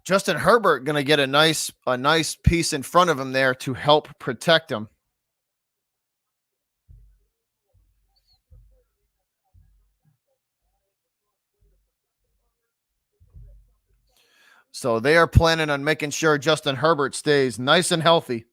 Justin Herbert going to get a nice piece in front of him there to help protect him. So they are planning on making sure Justin Herbert stays nice and healthy.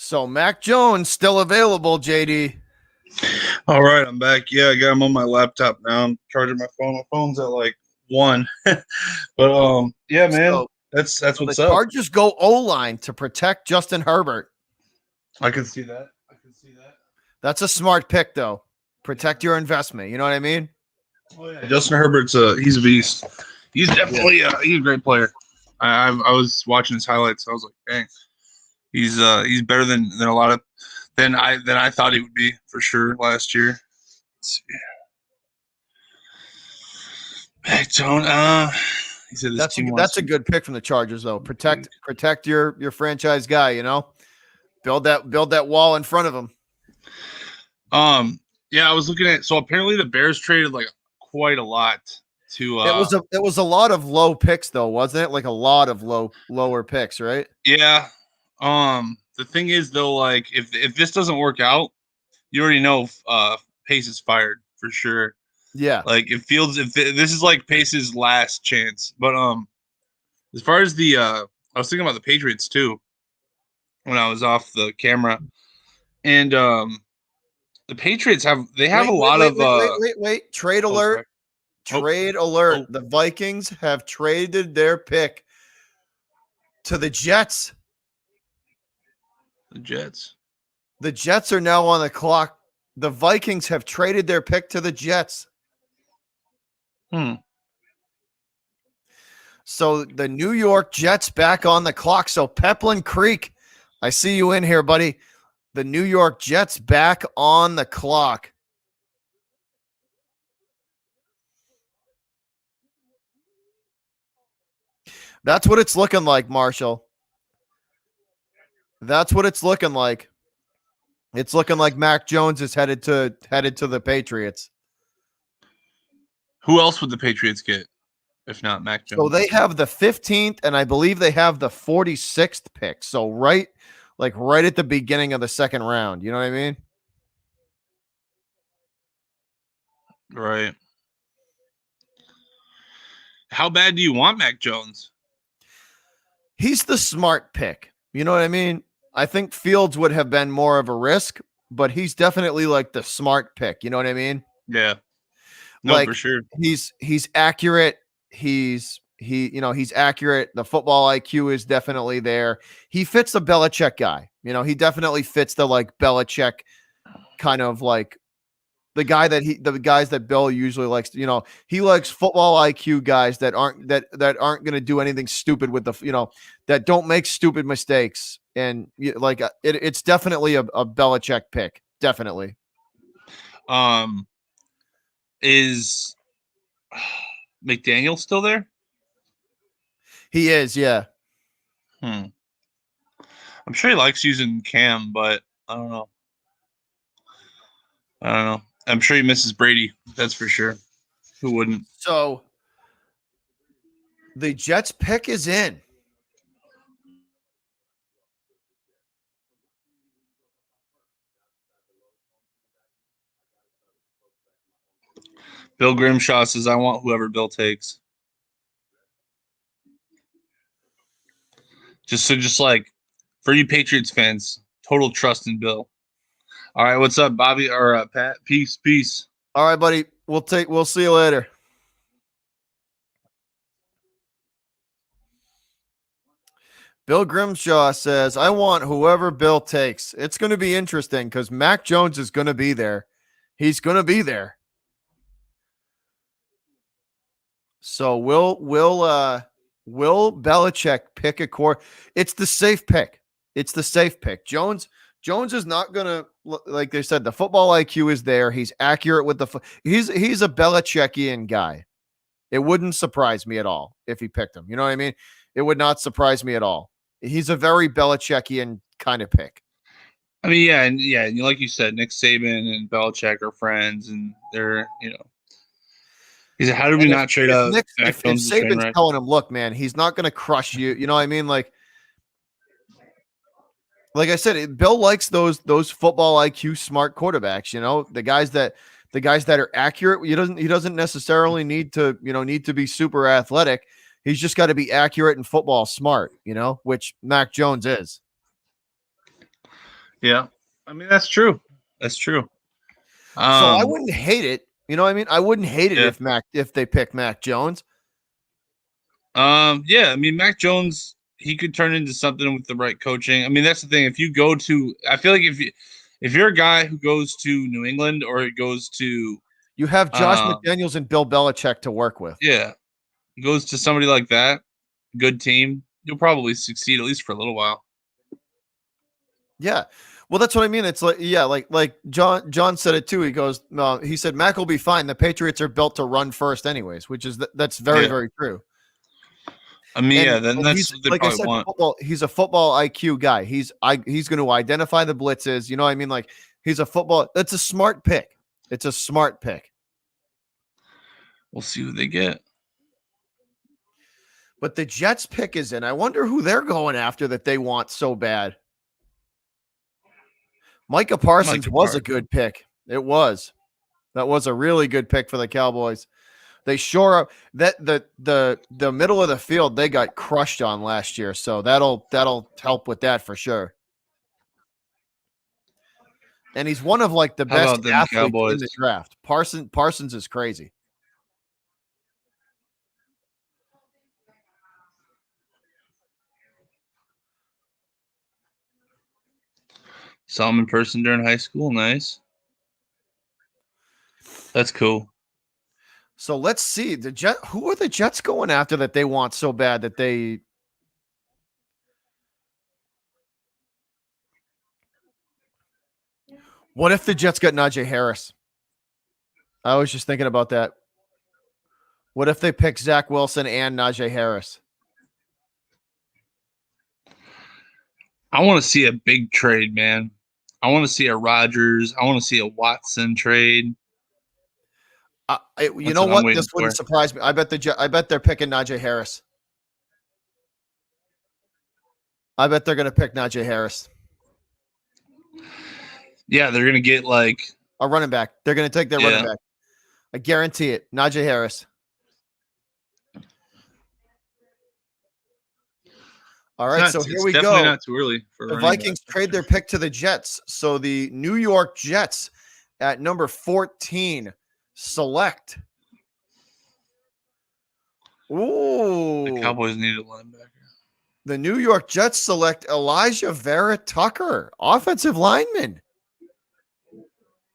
So Mac Jones still available, JD. All right, I'm back. Yeah, I got him on my laptop now. I'm charging my phone. My phone's at like 1. But yeah, man, So, that's so the what's up. Chargers go O-line to protect Justin Herbert. I can see that. That's a smart pick, though. Protect your investment. You know what I mean? Oh, yeah. Justin Herbert's he's a beast. He's definitely he's a great player. I was watching his highlights. I was like, dang, he's better than a lot of than I thought he would be for sure last year. Let's see. Mac Jones, he said this That's a good pick from the Chargers, though. Protect your franchise guy. You know, build that wall in front of him. Yeah, I was looking at. So apparently the Bears traded like quite a lot to. It was a lot of low picks, though, wasn't it? Like a lot of lower picks, right? Yeah. The thing is though, like if this doesn't work out, you already know Pace is fired for sure. Yeah. Like if this is like Pace's last chance. But as far as the I was thinking about the Patriots too when I was off the camera. And the Patriots have a lot of trade alert. Trade alert. The Vikings have traded their pick to the Jets. The Jets. The Jets are now on the clock. The Vikings have traded their pick to the Jets. So the New York Jets back on the clock. So Peplin Creek, I see you in here, buddy. The New York Jets back on the clock. That's what it's looking like, Marshall. That's what it's looking like. It's looking like Mac Jones is headed to the Patriots. Who else would the Patriots get if not Mac Jones? So they have the 15th, and I believe they have the 46th pick. So right at the beginning of the second round. You know what I mean? Right. How bad do you want Mac Jones? He's the smart pick. You know what I mean? I think Fields would have been more of a risk, but he's definitely like the smart pick. You know what I mean? Yeah. No, like, for sure. He's accurate. He's accurate. The football IQ is definitely there. He fits the Belichick guy. You know, he definitely fits the like Belichick kind of like the guys that Bill usually likes. You know, he likes football IQ guys that aren't going to do anything stupid with that don't make stupid mistakes. And like it's definitely a Belichick pick. Definitely. Is McDaniel still there? He is, yeah. I'm sure he likes using Cam, but I don't know. I'm sure he misses Brady. That's for sure. Who wouldn't? So the Jets pick is in. Bill Grimshaw says, I want whoever Bill takes. Just like for you Patriots fans, total trust in Bill. All right, what's up, Bobby or Pat? Peace. All right, buddy. We'll see you later. Bill Grimshaw says, I want whoever Bill takes. It's going to be interesting because Mac Jones is going to be there. He's going to be there. So will Belichick pick a core? It's the safe pick. Jones is not going to, like they said, the football IQ is there. He's accurate with he's a Belichickian guy. It wouldn't surprise me at all if he picked him. You know what I mean? It would not surprise me at all. He's a very Belichickian kind of pick. I mean, and like you said, Nick Saban and Belichick are friends, and they're, he said, how did we not trade up? If Saban's telling him, look, man, he's not going to crush you. You know what I mean? Like I said, Bill likes those football IQ smart quarterbacks. You know, the guys that are accurate. He doesn't necessarily need to be super athletic. He's just got to be accurate and football smart. You know, which Mac Jones is. Yeah, I mean that's true. That's true. So I wouldn't hate it. You know what I mean? I wouldn't hate it Yeah. if they pick Mac Jones. Yeah, I mean Mac Jones, he could turn into something with the right coaching. I mean, that's the thing. If you go to, I feel like if you're a guy who goes to New England or goes to, You have Josh um, McDaniels and Bill Belichick to work with. yeah, goes to somebody like that, good team, you'll probably succeed at least for a little while. Yeah. Well, that's what I mean. It's like, yeah, like John said it too. He goes, no, he said Mac will be fine. The Patriots are built to run first anyways, which is that's very, Yeah. very true. I mean, yeah, then And that's he's, what they like I probably said, want. he's a football IQ guy. He's going to identify the blitzes. You know what I mean? Like he's a football. That's a smart pick. It's a smart pick. We'll see who they get. But the Jets pick is in. I wonder who they're going after that they want so bad. Micah Parsons was a good pick. It was. That was a really good pick for the Cowboys. They shore up that the middle of the field they got crushed on last year, so that'll help with that for sure. And he's one of like the How best about them athletes Cowboys? in the draft. Parsons is crazy. Saw him in person during high school. Nice. That's cool. So let's see who are the Jets going after that they want so bad that they. What if the Jets got Najee Harris? I was just thinking about that. What if they pick Zach Wilson and Najee Harris? I want to see a big trade, man. I want to see a Rodgers. I want to see a Watson trade. You know what? This wouldn't surprise me. I bet they're picking Najee Harris. I bet they're going to pick Najee Harris. Yeah, they're going to get like a running back. They're going to take their running back. I guarantee it. Najee Harris. All right, so here we go. Definitely not too early for the Vikings trade their pick to the Jets. So the New York Jets at number 14 select. Ooh. The Cowboys need a linebacker. The New York Jets select Elijah Vera Tucker, offensive lineman.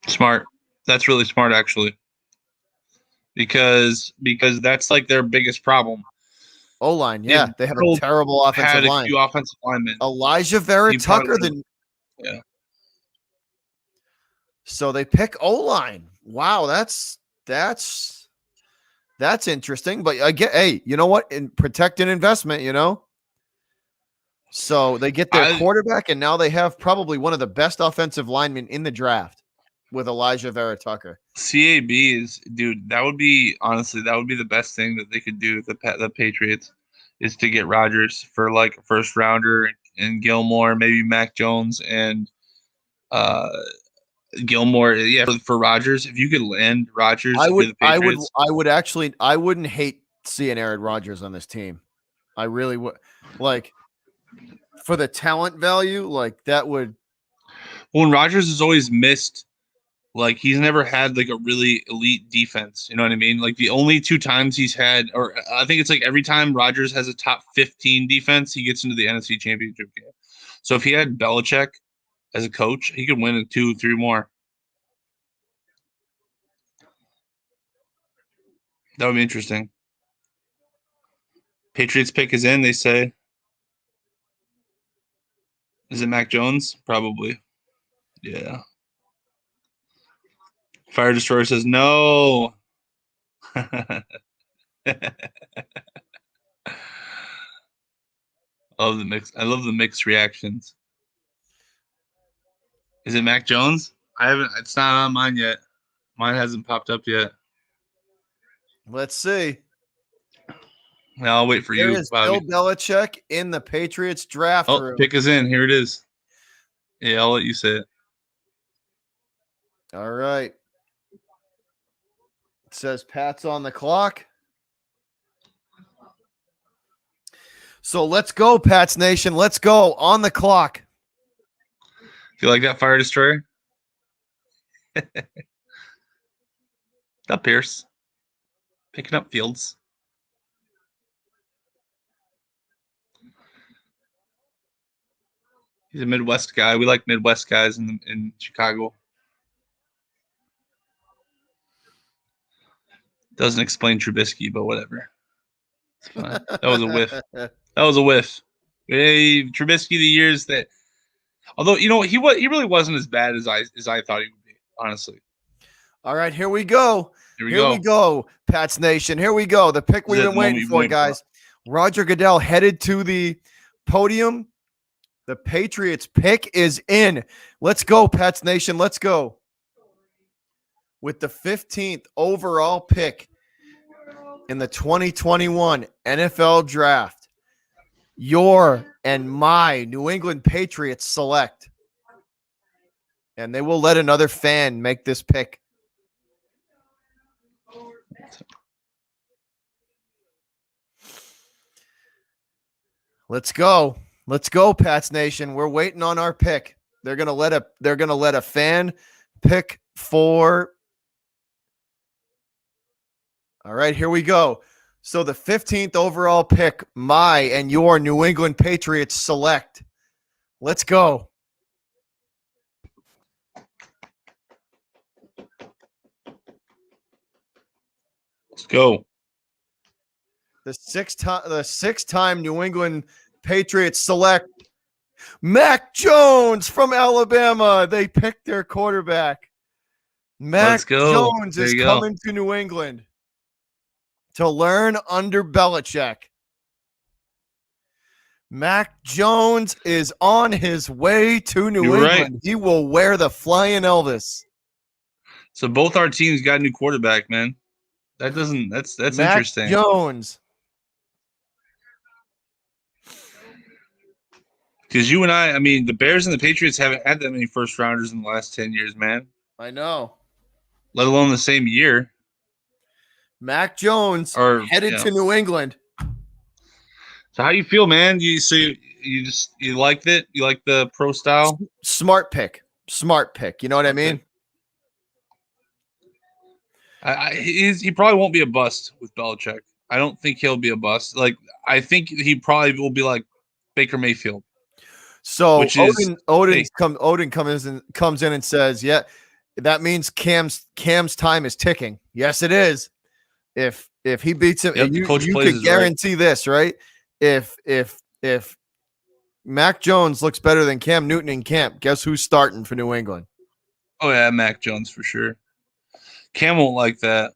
Smart. That's really smart, actually. Because that's like their biggest problem. O-line, yeah. They have a terrible offensive line. Few offensive linemen. Elijah Vera Tucker. Yeah. So they pick O-line. Wow, that's interesting. But again, hey, you know what? Protect an investment, you know? So they get their quarterback, and now they have probably one of the best offensive linemen in the draft with Elijah Vera Tucker. CAB is, dude, that would be the best thing that they could do with the Patriots is to get Rodgers for like a first rounder and Gilmore, maybe Mac Jones and Gilmore. Yeah, for Rodgers, if you could land Rodgers, I wouldn't hate seeing Aaron Rodgers on this team. I really would. Like, for the talent value, like that would. Well, Rodgers has always missed. Like, he's never had like a really elite defense. You know what I mean? Like the only two times he's had, or I think it's like every time Rodgers has a top 15 defense, he gets into the NFC Championship game. So if he had Belichick as a coach, he could win 2, 3 more. That would be interesting. Patriots pick is in, they say. Is it Mac Jones? Probably. Yeah. Fire Destroyer says no. I love the mixed reactions. Is it Mac Jones? It's not on mine yet. Mine hasn't popped up yet. Let's see. Now I'll wait for you, Bobby. Bill Belichick in the Patriots draft room. Pick is in. Here it is. Yeah, I'll let you say it. All right. It says Pat's on the clock. So let's go, Pats Nation. Let's go on the clock. You like that fire destroyer? That Pierce picking up Fields. He's a Midwest guy. We like Midwest guys in Chicago. Doesn't explain Trubisky, but whatever. It's fine. That was a whiff. That was a whiff. Hey, Trubisky, the years that, although he really wasn't as bad as I thought he would be. Honestly. All right, here we go. Here we go. Pats Nation. Here we go. The pick we've been waiting for, guys. Roger Goodell headed to the podium. The Patriots pick is in. Let's go, Pats Nation. Let's go. With the 15th overall pick in the 2021 NFL Draft, your and my New England Patriots select. And they will let another fan make this pick. Let's go. Let's go, Pats Nation. We're waiting on our pick. They're gonna let a fan pick for. All right, here we go. So the 15th overall pick, my and your New England Patriots select. Let's go. Let's go. The six-time New England Patriots select Mac Jones from Alabama. They picked their quarterback. Mac Jones is coming to New England to learn under Belichick. Mac Jones is on his way to New England. Right. He will wear the flying Elvis. So both our teams got a new quarterback, man. That's Mac interesting. Jones. Because you and I mean, the Bears and the Patriots haven't had that many first rounders in the last 10 years, man. I know. Let alone the same year. Mac Jones headed to New England. So how you feel, man? You liked it? You like the pro style? Smart pick. You know what I mean? He probably won't be a bust with Belichick. I don't think he'll be a bust. Like, I think he probably will be like Baker Mayfield. So Odin comes in and says, "Yeah, that means Cam's time is ticking." Yes, it is. If he beats him, you could guarantee this, right? If Mac Jones looks better than Cam Newton in camp, guess who's starting for New England? Oh yeah, Mac Jones for sure. Cam won't like that.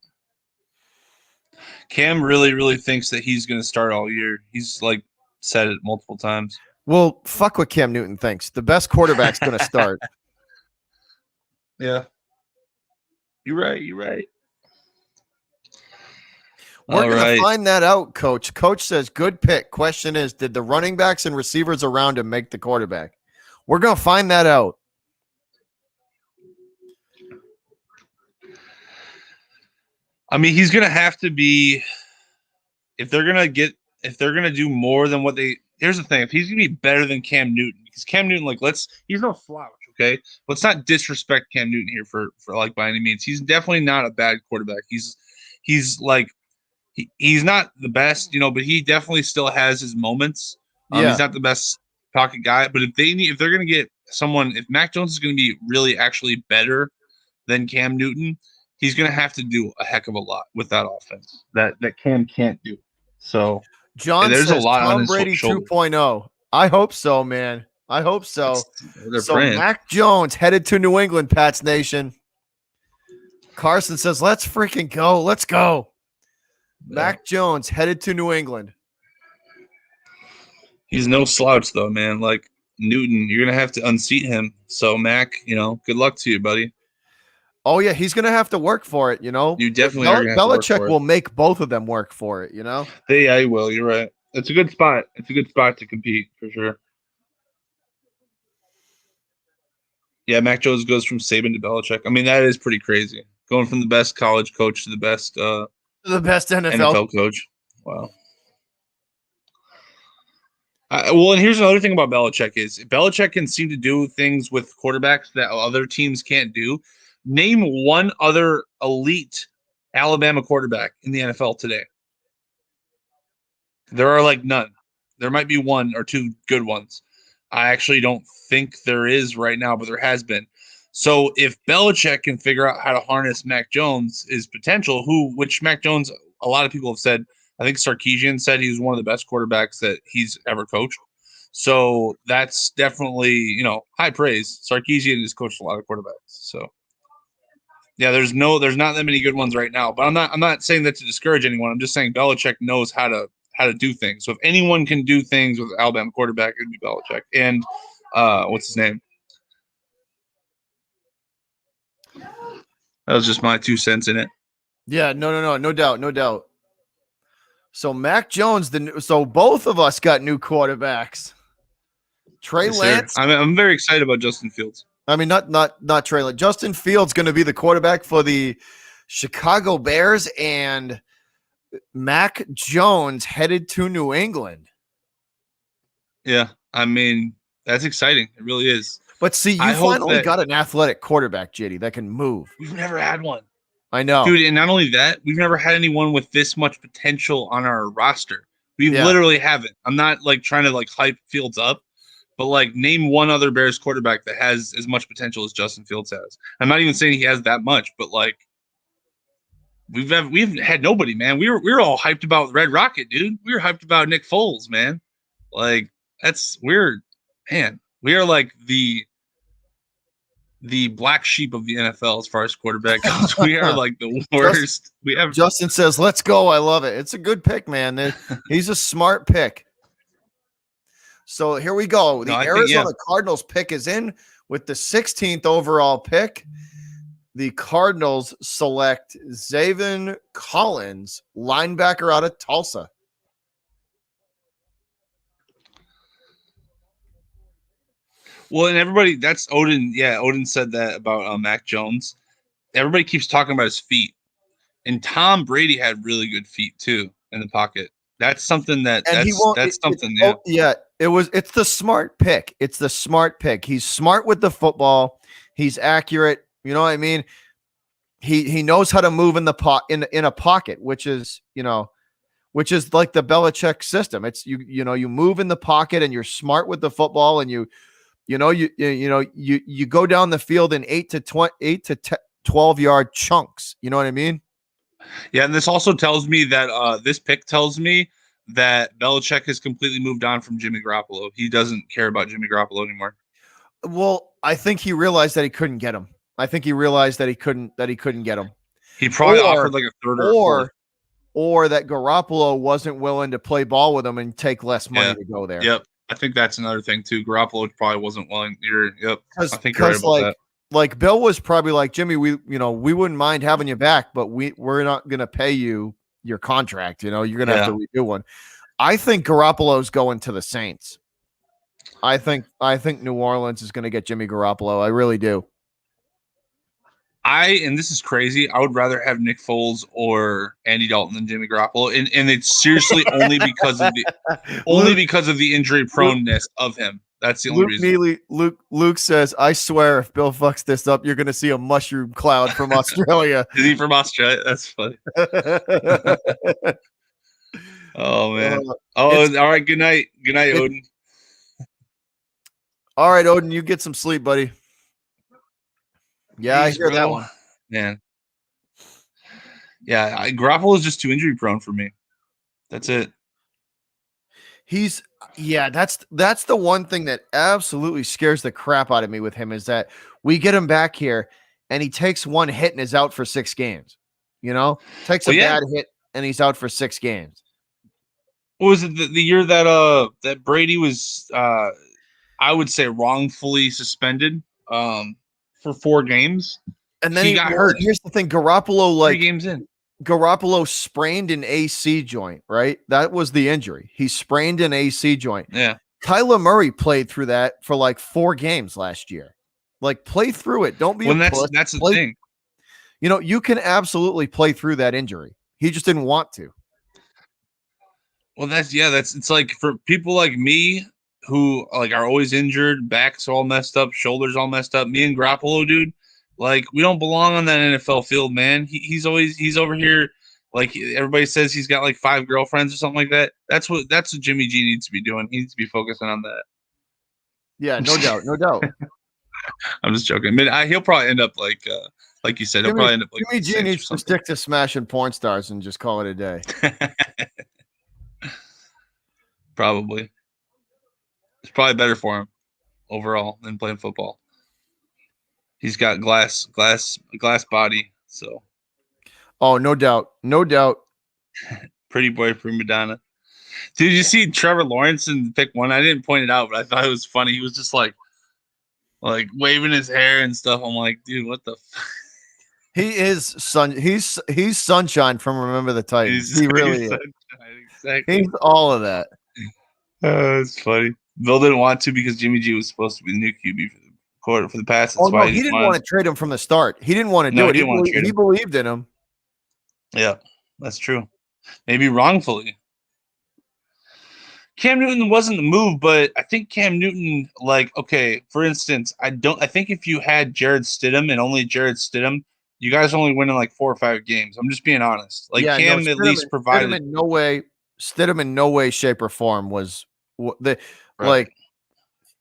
Cam really, really thinks that he's going to start all year. He's like said it multiple times. Well, fuck what Cam Newton thinks. The best quarterback's going to start. Yeah. You're right. We're going to find that out, Coach. Coach says, good pick. Question is, did the running backs and receivers around him make the quarterback? We're going to find that out. I mean, he's going to have to be – if they're going to do more than what they – here's the thing. If he's going to be better than Cam Newton, because Cam Newton, he's no slouch, okay? Let's not disrespect Cam Newton here for by any means. He's definitely not a bad quarterback. He's not the best, but he definitely still has his moments. He's not the best pocket guy, but if they're going to get someone, if Mac Jones is going to be really actually better than Cam Newton, he's going to have to do a heck of a lot with that offense that Cam can't do. So John there's says a lot Tom on his Brady shoulder. 2.0. I hope so, man. I hope so. So praying. Mac Jones headed to New England, Pats Nation. Carson says, let's freaking go. Let's go. Yeah. Mac Jones headed to New England. He's no slouch, though, man. Like Newton, you're going to have to unseat him. So, Mac, good luck to you, buddy. Oh, yeah, he's going to have to work for it, You definitely Belichick will make both of them work for it, Yeah, he will. You're right. It's a good spot. It's a good spot to compete, for sure. Yeah, Mac Jones goes from Saban to Belichick. I mean, that is pretty crazy. Going from the best college coach to the best NFL coach. Wow. Well, and here's another thing about Belichick is Belichick can seem to do things with quarterbacks that other teams can't do. Name one other elite Alabama quarterback in the NFL today. There are like none. There might be one or two good ones. I actually don't think there is right now, but there has been. So if Belichick can figure out how to harness Mac Jones' potential, which Mac Jones, a lot of people have said, I think Sarkisian said he was one of the best quarterbacks that he's ever coached. So that's definitely, high praise. Sarkisian has coached a lot of quarterbacks. So yeah, there's not that many good ones right now. But I'm not saying that to discourage anyone. I'm just saying Belichick knows how to do things. So if anyone can do things with Alabama quarterback, it'd be Belichick. And what's his name? That was just my 2 cents in it. Yeah, no doubt. So Mac Jones, so both of us got new quarterbacks. Trey Yes, Lance. I'm very excited about Justin Fields. I mean, not Trey Lance. Justin Fields going to be the quarterback for the Chicago Bears, and Mac Jones headed to New England. Yeah, I mean, that's exciting. It really is. But see, you finally got an athletic quarterback, JD, that can move. We've never had one. I know. Dude, and not only that, we've never had anyone with this much potential on our roster. We literally haven't. I'm not trying to hype Fields up, but name one other Bears quarterback that has as much potential as Justin Fields has. I'm not even saying he has that much, but we've had nobody, man. We were all hyped about Red Rocket, dude. We were hyped about Nick Foles, man. That's weird, man. We are the black sheep of the NFL as far as quarterback goes. We are the worst. Justin says, "Let's go." I love it. It's a good pick, man. He's a smart pick. So here we go. The Arizona Cardinals pick is in with the 16th overall pick. The Cardinals select Zaven Collins, linebacker out of Tulsa. Well, and everybody, that's Odin. Yeah, Odin said that about Mac Jones. Everybody keeps talking about his feet. And Tom Brady had really good feet, too, in the pocket. That's something it's the smart pick. It's the smart pick. He's smart with the football. He's accurate. You know what I mean? He knows how to move in the in a pocket, which is like the Belichick system. It's you move in the pocket and you're smart with the football, and you go down the field in 8 to 12 yard chunks. You know what I mean? Yeah, and this also tells me that this pick tells me that Belichick has completely moved on from Jimmy Garoppolo. He doesn't care about Jimmy Garoppolo anymore. Well, I think he realized that he couldn't get him. I think he realized that he couldn't get him. He probably offered a third or fourth. Or that Garoppolo wasn't willing to play ball with him and take less money to go there. Yep. I think that's another thing too. Garoppolo probably wasn't willing. I think you're right about that. Like Bill was probably like, Jimmy, we wouldn't mind having you back, but we're not going to pay you your contract. You're going to have to redo one. I think Garoppolo's going to the Saints. I think New Orleans is going to get Jimmy Garoppolo. I really do. And this is crazy, I would rather have Nick Foles or Andy Dalton than Jimmy Garoppolo. And it's seriously only because of the injury proneness of him. That's the only reason. Luke says, I swear if Bill fucks this up, you're going to see a mushroom cloud from Australia. Is he from Australia? That's funny. Oh, man. All right. Good night. Good night, Odin. All right, Odin, you get some sleep, buddy. Yeah, I hear that one. Man. Yeah, Garoppolo is just too injury prone for me. That's it. That's the one thing that absolutely scares the crap out of me with him is that we get him back here and he takes one hit and is out for 6 games. Takes a bad hit and he's out for 6 games. What was it the year that Brady was I would say wrongfully suspended for 4 games? And then he got hurt. Here's the thing, Garoppolo 3 games in. Garoppolo sprained an AC joint, right? That was the injury. He sprained an AC joint. Yeah. Kyler Murray played through that for 4 games last year. Play through it. Don't be that's the thing. You can absolutely play through that injury. He just didn't want to. Well, that's it's like for people like me who like are always injured, backs all messed up, shoulders all messed up. Me and Garoppolo, dude, like we don't belong on that NFL field, man. He's over here. Like everybody says, he's got like 5 girlfriends or something like that. That's what Jimmy G needs to be doing. He needs to be focusing on that. Yeah, no doubt, no doubt. I'm just joking. I mean, he'll probably end up like you said, he'll probably end up like Jimmy the G Saints or needs to something. stick to smashing porn stars and just call it a day. Probably. It's probably better for him overall than playing football. He's got glass body, so. Oh, no doubt, no doubt. Pretty boy prima donna. Did you see Trevor Lawrence in pick 1? I didn't point it out, but I thought it was funny. He was just like waving his hair and stuff. I'm like, dude, what the? He is He's sunshine from Remember the Titans. He really is. Exactly. He's all of that. It's funny. Bill didn't want to because Jimmy G was supposed to be the new QB for the pass. That's why he didn't want to trade him from the start. He didn't want to do it. He believed in him. Yeah, that's true. Maybe wrongfully. Cam Newton wasn't the move, but I think Cam Newton, for instance, I think if you had Jared Stidham and only Jared Stidham, you guys only win in like 4 or 5 games. I'm just being honest. Cam at least provided. Stidham in no way, shape, or form was right.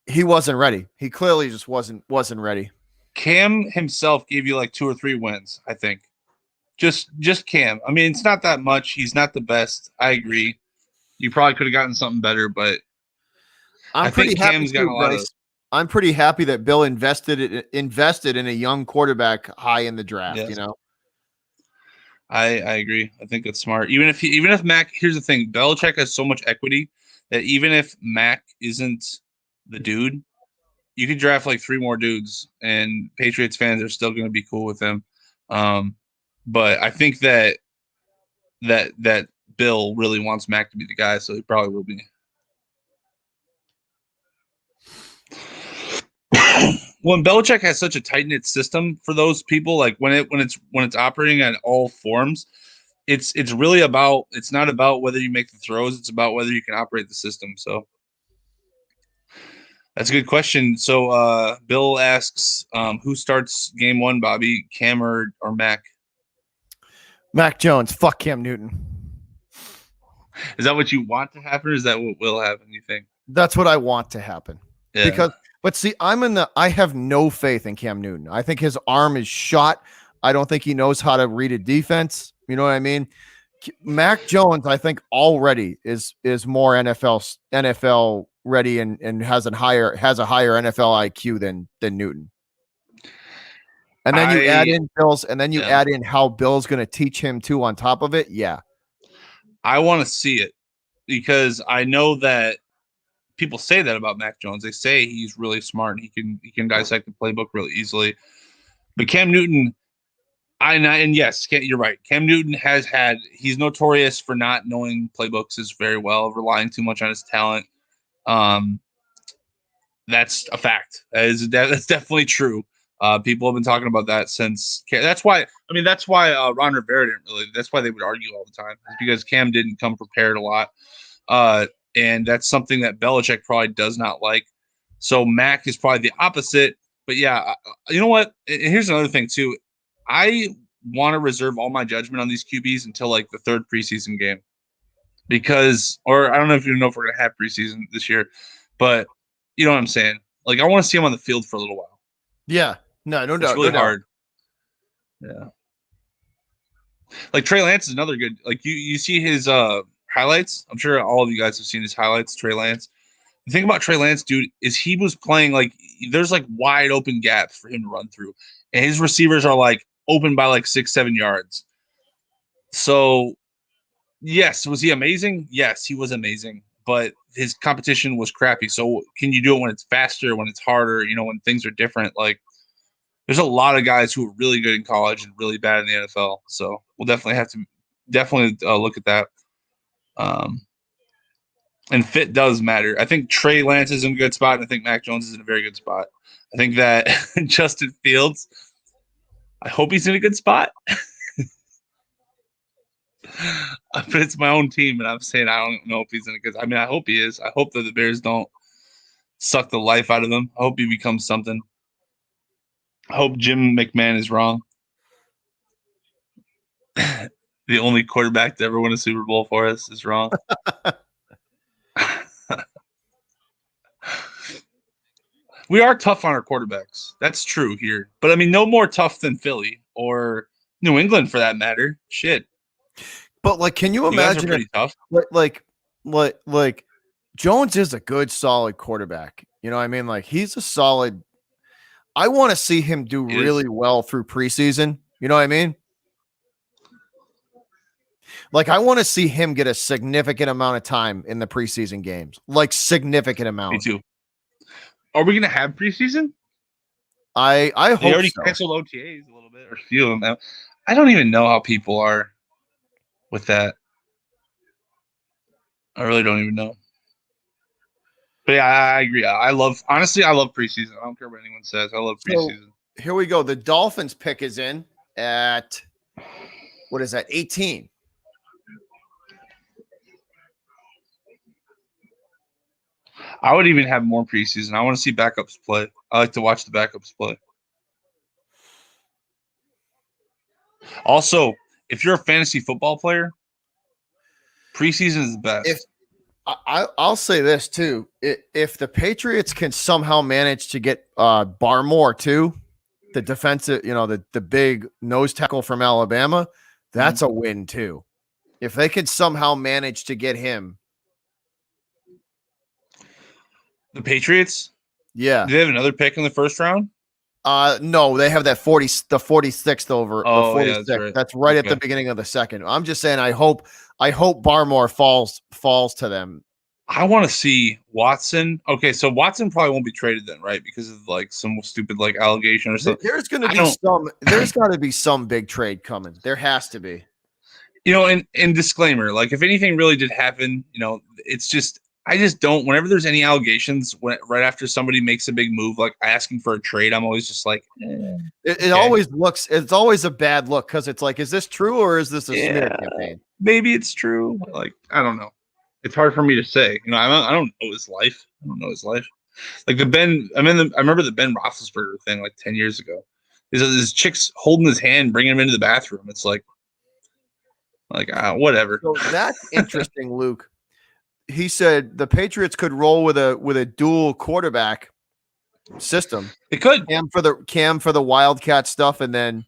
He wasn't ready. He clearly just wasn't ready. Cam himself gave you like 2 or 3 wins, I think. Just Cam. I mean, it's not that much. He's not the best. I agree. You probably could have gotten something better, but I think Cam's got a lot of. I'm pretty happy that Bill invested in a young quarterback high in the draft. Yes. You know, I agree. I think it's smart. Even if Mac, here's the thing: Belichick has so much equity that even if Mac isn't the dude, you could draft like 3 more dudes, and Patriots fans are still going to be cool with him. But I think that Bill really wants Mac to be the guy, so he probably will be. When Belichick has such a tight-knit system for those people, like when it's operating at all forms, it's really about, it's not about whether you make the throws, it's about whether you can operate the system. So that's a good question. So Bill asks, who starts game 1, Bobby, Cam or Mac? Mac Jones. Fuck Cam Newton. Is that what you want to happen, or is that what will happen, you think? That's what I want to happen. Yeah. But see, I have no faith in Cam Newton. I think his arm is shot. I don't think he knows how to read a defense. You know what I mean? Mac Jones, I think already is more NFL ready and has a higher NFL IQ than Newton. And then you add in Bills, and then you add in how Bill's going to teach him too on top of it. Yeah. I want to see it because I know that people say that about Mac Jones. They say he's really smart and he can dissect the playbook really easily. But Cam Newton, yes, you're right. Cam Newton he's notorious for not knowing playbooks as very well, relying too much on his talent. That's a fact. That's definitely true. People have been talking about that since. That's why Ron Rivera didn't really. That's why they would argue all the time, is because Cam didn't come prepared a lot, and that's something that Belichick probably does not like. So Mac is probably the opposite. But yeah, you know what? And here's another thing too. I want to reserve all my judgment on these QBs until like the 3rd preseason game, or I don't know if if we're gonna have preseason this year, but you know what I'm saying. Like I want to see him on the field for a little while. Yeah. No doubt. It's really hard. Yeah. Like Trey Lance is another good. Like you see his highlights. I'm sure all of you guys have seen his highlights. Trey Lance. The thing about Trey Lance, dude, is he was playing like there's like wide open gaps for him to run through, and his receivers are like open by like 6-7 yards. So, yes, was he amazing? Yes, he was amazing. But his competition was crappy. So can you do it when it's faster, when it's harder? When things are different? Like. There's a lot of guys who are really good in college and really bad in the NFL. So we'll definitely have to look at that. And fit does matter. I think Trey Lance is in a good spot, and I think Mac Jones is in a very good spot. I think that Justin Fields, I hope he's in a good spot. But it's my own team, and I'm saying I don't know if he's in it because I mean I hope he is. I hope that the Bears don't suck the life out of him. I hope he becomes something. I hope Jim McMahon is wrong. The only quarterback to ever win a Super Bowl for us is wrong. We are tough on our quarterbacks. That's true here. But I mean, no more tough than Philly or New England for that matter. Shit. But like, can you You guys are imagine pretty tough. like Jones is a good, solid quarterback. You know what I mean? Like, he's a solid. I want to see him do He is. really well through preseason. You know what I mean? Like, I want to see him get a significant amount of time in the preseason games, like significant Me amount. too. Are we gonna have preseason? I They hope already so. canceled OTAs a little bit, or a few of them. I don't even know how people are with that. I really don't even know. But yeah, I agree. Honestly, I love preseason. I don't care what anyone says. I love So- preseason. Here we go. The Dolphins pick is in at what is that? 18. I would even have more preseason. I want to see backups play. I like to watch the backups play. Also, if you're a fantasy football player, preseason is the best. I'll say this too. If the Patriots can somehow manage to get Barmore too, the defensive, the big nose tackle from Alabama, that's a win too. If they could somehow manage to get him, The Patriots, yeah. do they have another pick in the first round? No, they have that 46th over Oh, the yeah, 46th. that's right. That's right at Okay. the beginning of the second. I'm just saying I hope Barmore falls to them. I want to see Watson. Okay, so Watson probably won't be traded then, right? Because of like some stupid like allegation or something. There's going to I be don't- there's got to be some big trade coming. There has to be. And disclaimer, like if anything really did happen, it's just I just don't. Whenever there's any allegations, right after somebody makes a big move, like asking for a trade, I'm always just like, It always looks. It's always a bad look because it's like, is this true or is this a smear campaign? maybe it's true. Like I don't know. It's hard for me to say. I don't know his life. I don't know his life. Like I remember the Ben Roethlisberger thing like 10 years ago. This chick's holding his hand, bringing him into the bathroom. It's like whatever. So that's interesting, Luke. He said the Patriots could roll with a dual quarterback system. It could. Cam for the Wildcat stuff, and then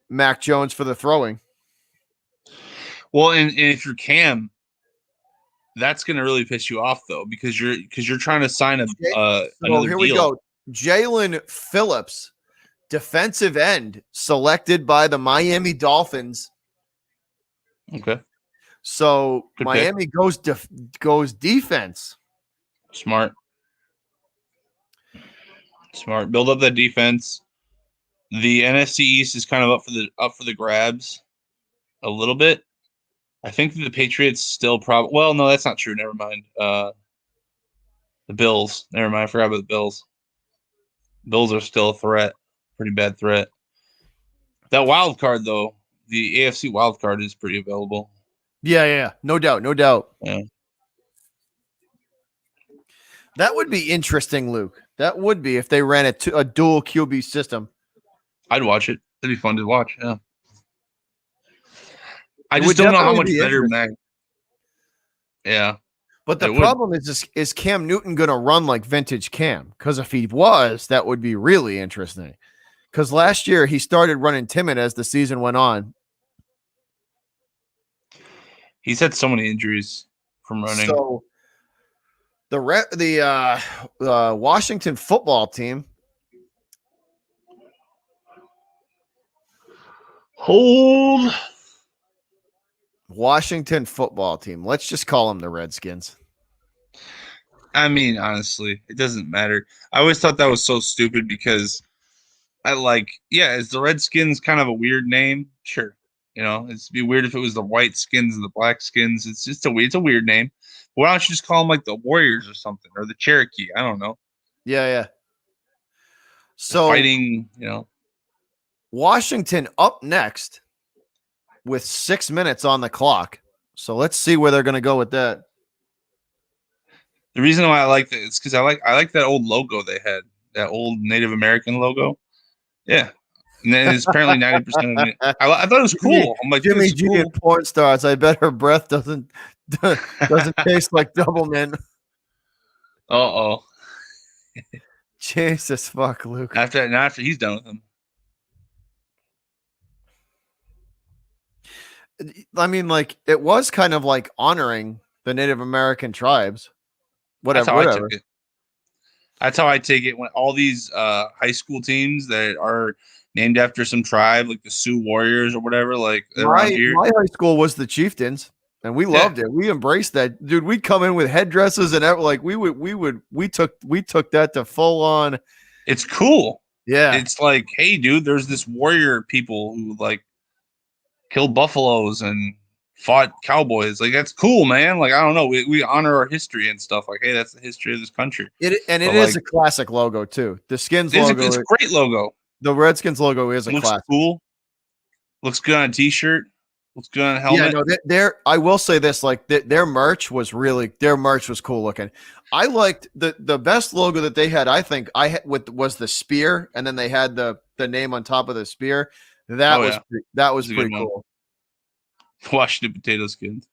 Mac Jones for the throwing. Well, and if you're Cam, that's going to really piss you off though, because you're trying to sign another Here deal. we go. Jalen Phillips, defensive end, selected by the Miami Dolphins. Okay, So Good Miami goes defense. smart. Build up that defense. The NFC East is kind of up for the grabs a little bit. I think the Patriots still probably. Well, no, that's not true. Never mind. The Bills. Never mind. I forgot about the Bills. Bills are still a threat. Pretty bad threat. That wild card, though, the AFC wild card is pretty available. Yeah. No doubt. Yeah. That would be interesting, Luke. That would be if they ran a dual QB system. I'd watch it. It'd be fun to watch. Yeah. I It just would don't know how definitely much be better interesting. Mac. Yeah. But the It would. problem is Cam Newton going to run like vintage Cam? Because if he was, that would be really interesting. Because last year he started running timid as the season went on. He's had so many injuries from running. So the Washington football team. Hold. Washington football team. Let's just call them the Redskins. I mean, honestly, it doesn't matter. I always thought that was so stupid because is the Redskins kind of a weird name? Sure. It'd be weird if it was the white skins and the black skins. It's a weird name. Why don't you just call them like the Warriors or something, or the Cherokee? I don't know. Yeah. So Fighting, Washington up next. with 6 minutes on the clock. So let's see where they're going to go with that. The reason why I like that is because I like that old logo they had, that old Native American logo. Yeah, and then it's apparently 90% of it. I thought it was cool. I'm like, Jimmy this is G cool. and porn stars. I bet her breath doesn't taste like Doublemint. Uh-oh. Jesus fuck, Luke. After he's done with him. I mean, like, it was kind of like honoring the Native American tribes. That's Whatever. how I Whatever. took it. That's how I take it when all these high school teams that are named after some tribe, like the Sioux Warriors or whatever, like around here. My high school was the Chieftains, and we loved it. We embraced that, dude. We'd come in with headdresses and like we took that to full on. It's cool. Yeah, It's like, hey, dude, there's this warrior people who like killed buffaloes and fought cowboys. Like, that's cool, man. Like, I don't know. We honor our history and stuff. Like, hey, that's the history of this country. It is a classic logo too. The Skins logo. It's a great logo. The Redskins logo is a Looks classic. cool. Looks good on a t-shirt. Looks good on a helmet. Yeah, no, I will say this, like their merch was cool looking. I liked the best logo that they had. I think was the spear, and then they had the name on top of the spear. That was pretty cool. Washington Potato Skins.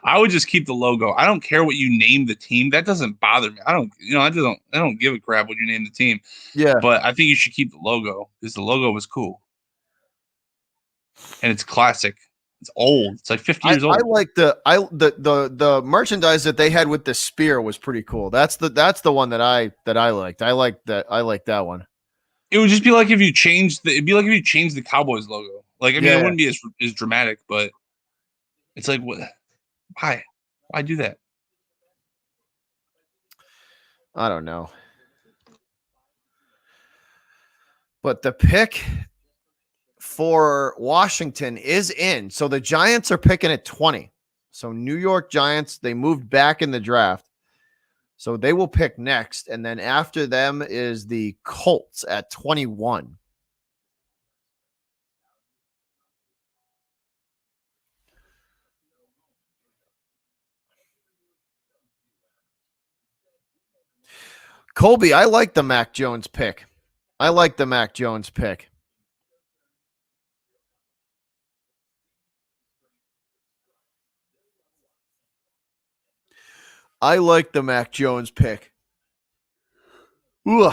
I would just keep the logo. I don't care what you name the team. That doesn't bother me. I don't give a crap what you name the team. Yeah. But I think you should keep the logo because the logo was cool. And it's classic. It's old. It's like 50 years old. I like the merchandise that they had with the spear was pretty cool. That's the one that I liked. I like that one. It would just be like if you changed the Cowboys logo. Like, I mean, it wouldn't be as dramatic, but it's like, what? Why do that? I don't know. But the pick for Washington is in. So the Giants are picking at 20. So New York Giants, they moved back in the draft. So they will pick next. And then after them is the Colts at 21. Colby, I like the Mac Jones pick. I like the Mac Jones pick. Ooh.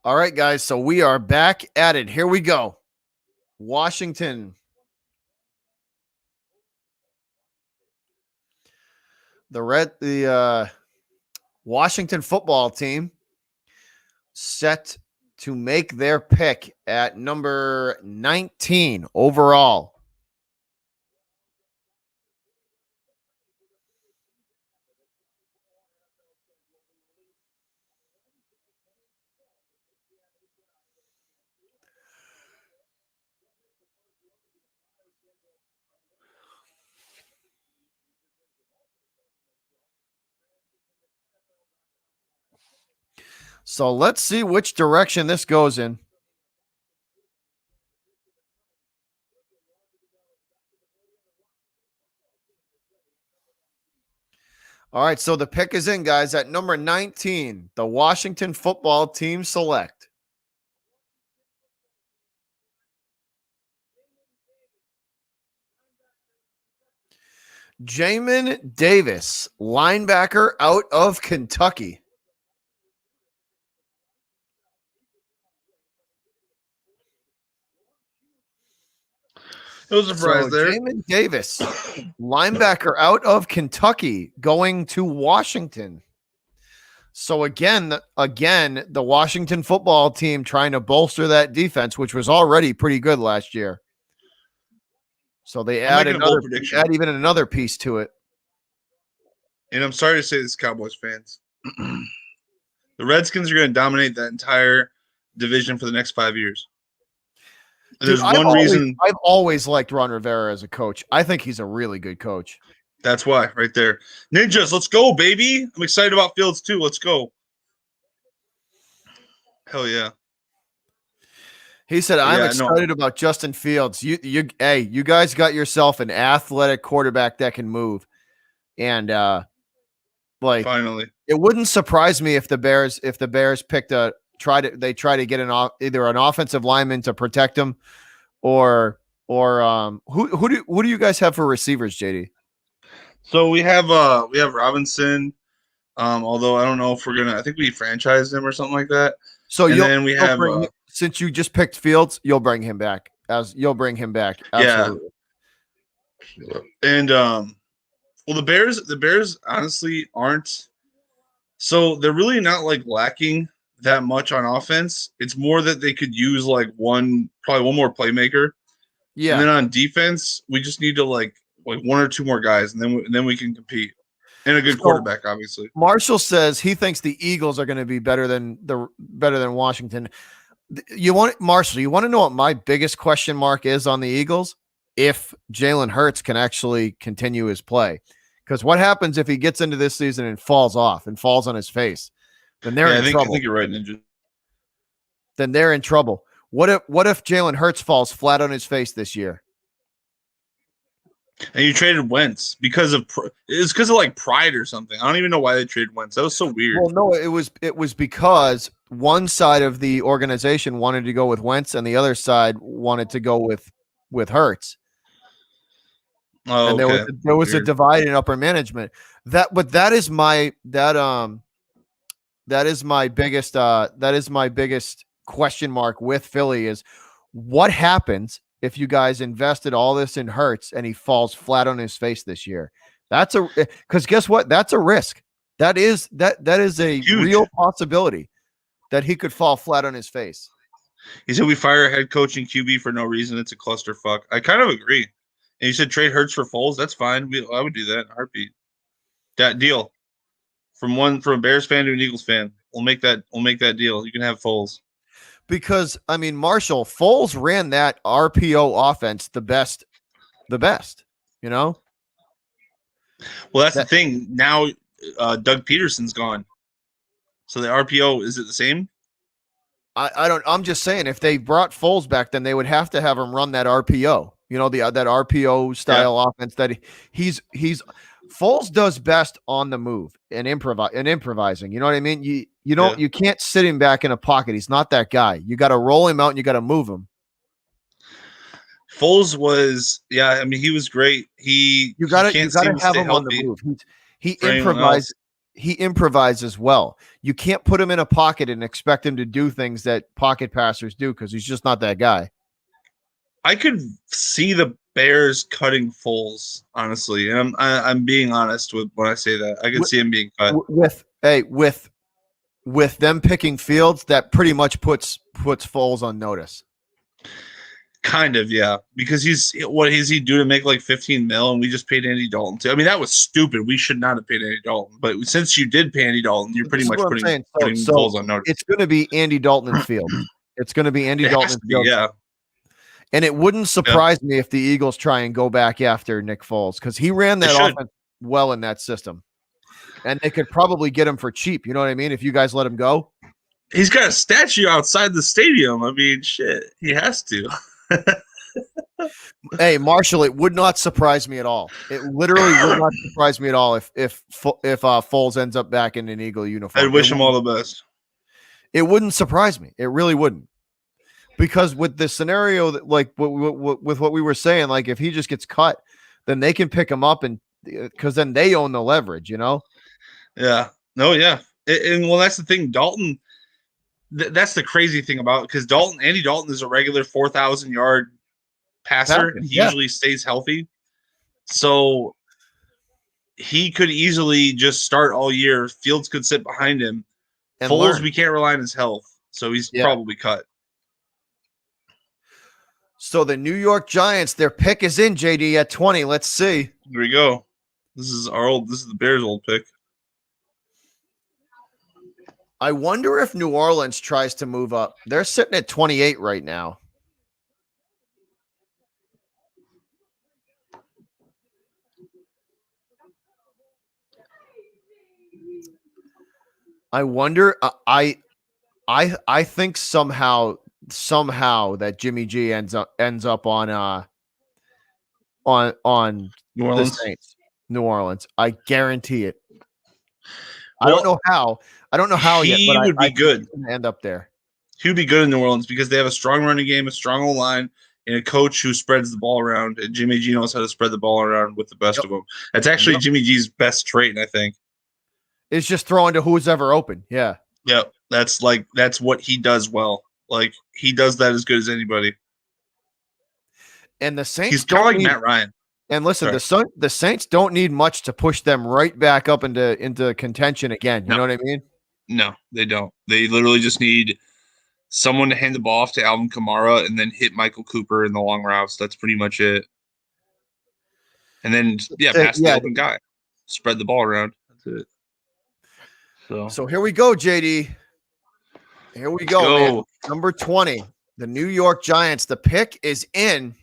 All right, guys. So we are back at it. Here we go. Washington. The Washington football team set to make their pick at number 19 overall. So let's see which direction this goes in. All right, so the pick is in, guys, at number 19. The Washington football team select Jamin Davis, linebacker out of Kentucky. No surprise there. Jamin Davis, linebacker out of Kentucky, going to Washington. So again, the Washington football team trying to bolster that defense, which was already pretty good last year. So they add even another piece to it. And I'm sorry to say this, Cowboys fans. The Redskins are going to dominate that entire division for the next 5 years. There's I've one always- reason. I've always liked Ron Rivera as a coach. I think he's a really good coach. That's why, right there. Ninjas, let's go, baby. I'm excited about Fields too. Let's go. Hell yeah. He said, "I'm Yeah, no. excited about Justin Fields. You guys got yourself an athletic quarterback that can move, and like Finally. it wouldn't surprise me if the Bears picked try to get either an offensive lineman to protect him, or who do you guys have for receivers, JD? So we have Robinson. Although I don't know if we're gonna. I think we franchised him or something like that. So And then we have since you just picked Fields, you'll bring him back. Absolutely. And well, the Bears honestly aren't. So they're really not like lacking that much on offense. It's more that they could use like probably one more playmaker. Yeah. And then on defense, we just need to like one or two more guys, and then we can compete. And a good quarterback, obviously. Marshall says he thinks the Eagles are going to be better than Washington. You want to know what my biggest question mark is on the Eagles? If Jalen Hurts can actually continue his play. Because what happens if he gets into this season and falls off and falls on his face? Then they're in trouble. I think you're right, Ninja. Then they're in trouble. What if Jalen Hurts falls flat on his face this year? And you traded Wentz because of like pride or something. I don't even know why they traded Wentz. That was so weird. Well, no, it was because one side of the organization wanted to go with Wentz and the other side wanted to go with Hurts. Oh, and there was a divide in upper management. That is my biggest question mark with Philly is what happens if you guys invested all this in Hurts and he falls flat on his face this year. Because guess what? That's a risk. That is a huge, real possibility that he could fall flat on his face. He said we fire a head coach and QB for no reason. It's a clusterfuck. I kind of agree. And you said trade Hurts for Foles. That's fine. I would do that in a heartbeat. That deal from a Bears fan to an Eagles fan. We'll make that deal. You can have Foles. Because I mean, Marshall, Foles ran that RPO offense the best, you know? Well, that's the thing. Now Doug Peterson's gone. So the RPO, is it the same? I'm just saying if they brought Foles back, then they would have to have him run that RPO. You know, that RPO style offense that he's Foles does best on the move and improvising. You know what I mean? You can't sit him back in a pocket. He's not that guy. You got to roll him out and you got to move him. Foles was, I mean, he was great. You got to have him on the move. He improvises well. You can't put him in a pocket and expect him to do things that pocket passers do because he's just not that guy. I could see the Bears cutting Foles, honestly, and I'm being honest when I say that. I could see him being cut with them picking Fields. That pretty much puts Foles on notice. Kind of, yeah, because what does he do to make like 15 mil, and we just paid Andy Dalton too? I mean, that was stupid. We should not have paid Andy Dalton, but since you did pay Andy Dalton, you're pretty much putting Foles on notice. It's going to be Andy Dalton and Fields. It's going to be Andy Dalton and Fields. Yeah. And it wouldn't surprise me if the Eagles try and go back after Nick Foles because he ran that offense well in that system. And they could probably get him for cheap. You know what I mean? If you guys let him go. He's got a statue outside the stadium. I mean, shit, he has to. Hey, Marshall, it would not surprise me at all. It literally would not surprise me at all if Foles ends up back in an Eagle uniform. I'd wish him all the best. It wouldn't surprise me. It really wouldn't. Because with the scenario that, like, with what we were saying, like if he just gets cut, then they can pick him up, and because then they own the leverage, you know. Yeah. No. Yeah. And well, that's the thing. Dalton. That's the crazy thing about because Andy Dalton is a regular 4,000 yard passer. He usually stays healthy, so he could easily just start all year. Fields could sit behind him. And Foles, we can't rely on his health, so he's probably cut. So the New York Giants, their pick is in, JD, at 20. Let's see. Here we go. This is the Bears' old pick. I wonder if New Orleans tries to move up. They're sitting at 28 right now. I wonder. I think somehow that Jimmy G ends up on New the Orleans. Saints, New Orleans. I guarantee it. I Well, don't know how. I don't know how yet, he but would be I think good. he's gonna end up there. He would be good in New Orleans because they have a strong running game, a strong O-line, and a coach who spreads the ball around. And Jimmy G knows how to spread the ball around with the best Yep. of them. That's actually Yep. Jimmy G's best trait, I think. It's just throwing to who's ever open. Yeah. Yeah, that's what he does well. Like he does that as good as anybody. And the Saints He's kind of don't like need, Matt Ryan. and listen, Sorry. the Saints don't need much to push them right back up into contention again. You No. know what I mean? No, they don't. They literally just need someone to hand the ball off to Alvin Kamara and then hit Michael Cooper in the long routes. That's pretty much it. And then pass the open guy, spread the ball around. That's it. So here we go, JD. Here we go, man. Number 20, the New York Giants. The pick is in.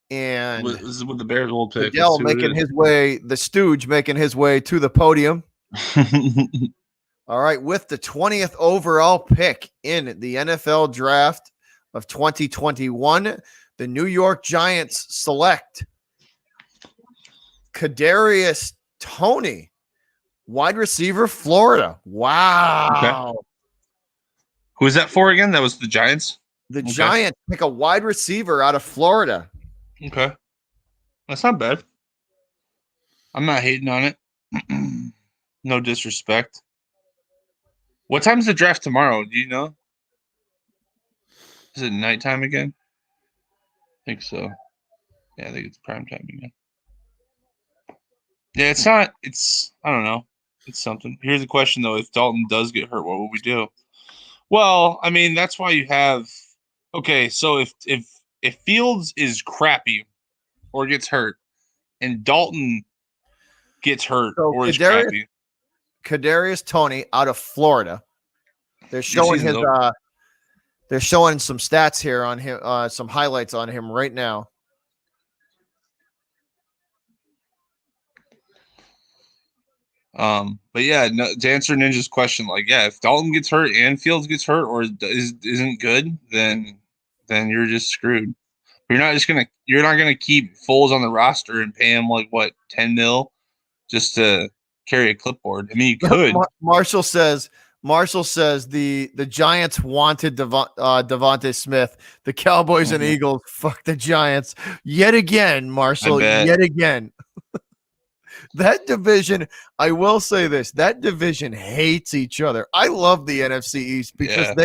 And This is with the Bears old pick. Fidel making his way, the Stooge making his way to the podium. All right, with the 20th overall pick in the NFL draft of 2021, the New York Giants select Kadarius Toney, wide receiver, Florida. Wow. Okay. Who is that for again? That was the Giants? The Giants pick a wide receiver out of Florida. Okay. That's not bad. I'm not hating on it. No disrespect. What time's the draft tomorrow? Do you know? Is it nighttime again? I think so. Yeah, I think it's prime time again. Yeah, it's not. I don't know. It's something. Here's the question, though. If Dalton does get hurt, what will we do? Well, I mean, that's why you have. Okay, so if Fields is crappy or gets hurt, and Dalton gets hurt or is crappy, Kadarius Toney out of Florida. They're showing his. They're showing some stats here on him. Some highlights on him right now. But yeah, no, to answer Ninja's question, if Dalton gets hurt and Fields gets hurt or isn't good, then you're just screwed. You're not gonna keep Foles on the roster and pay him 10 mil just to carry a clipboard. I mean, you could. Marshall says the Giants wanted Devontae Smith. The Cowboys and Eagles fuck the Giants yet again. Marshall, yet again. That division, I will say this, that division hates each other. I love the NFC East because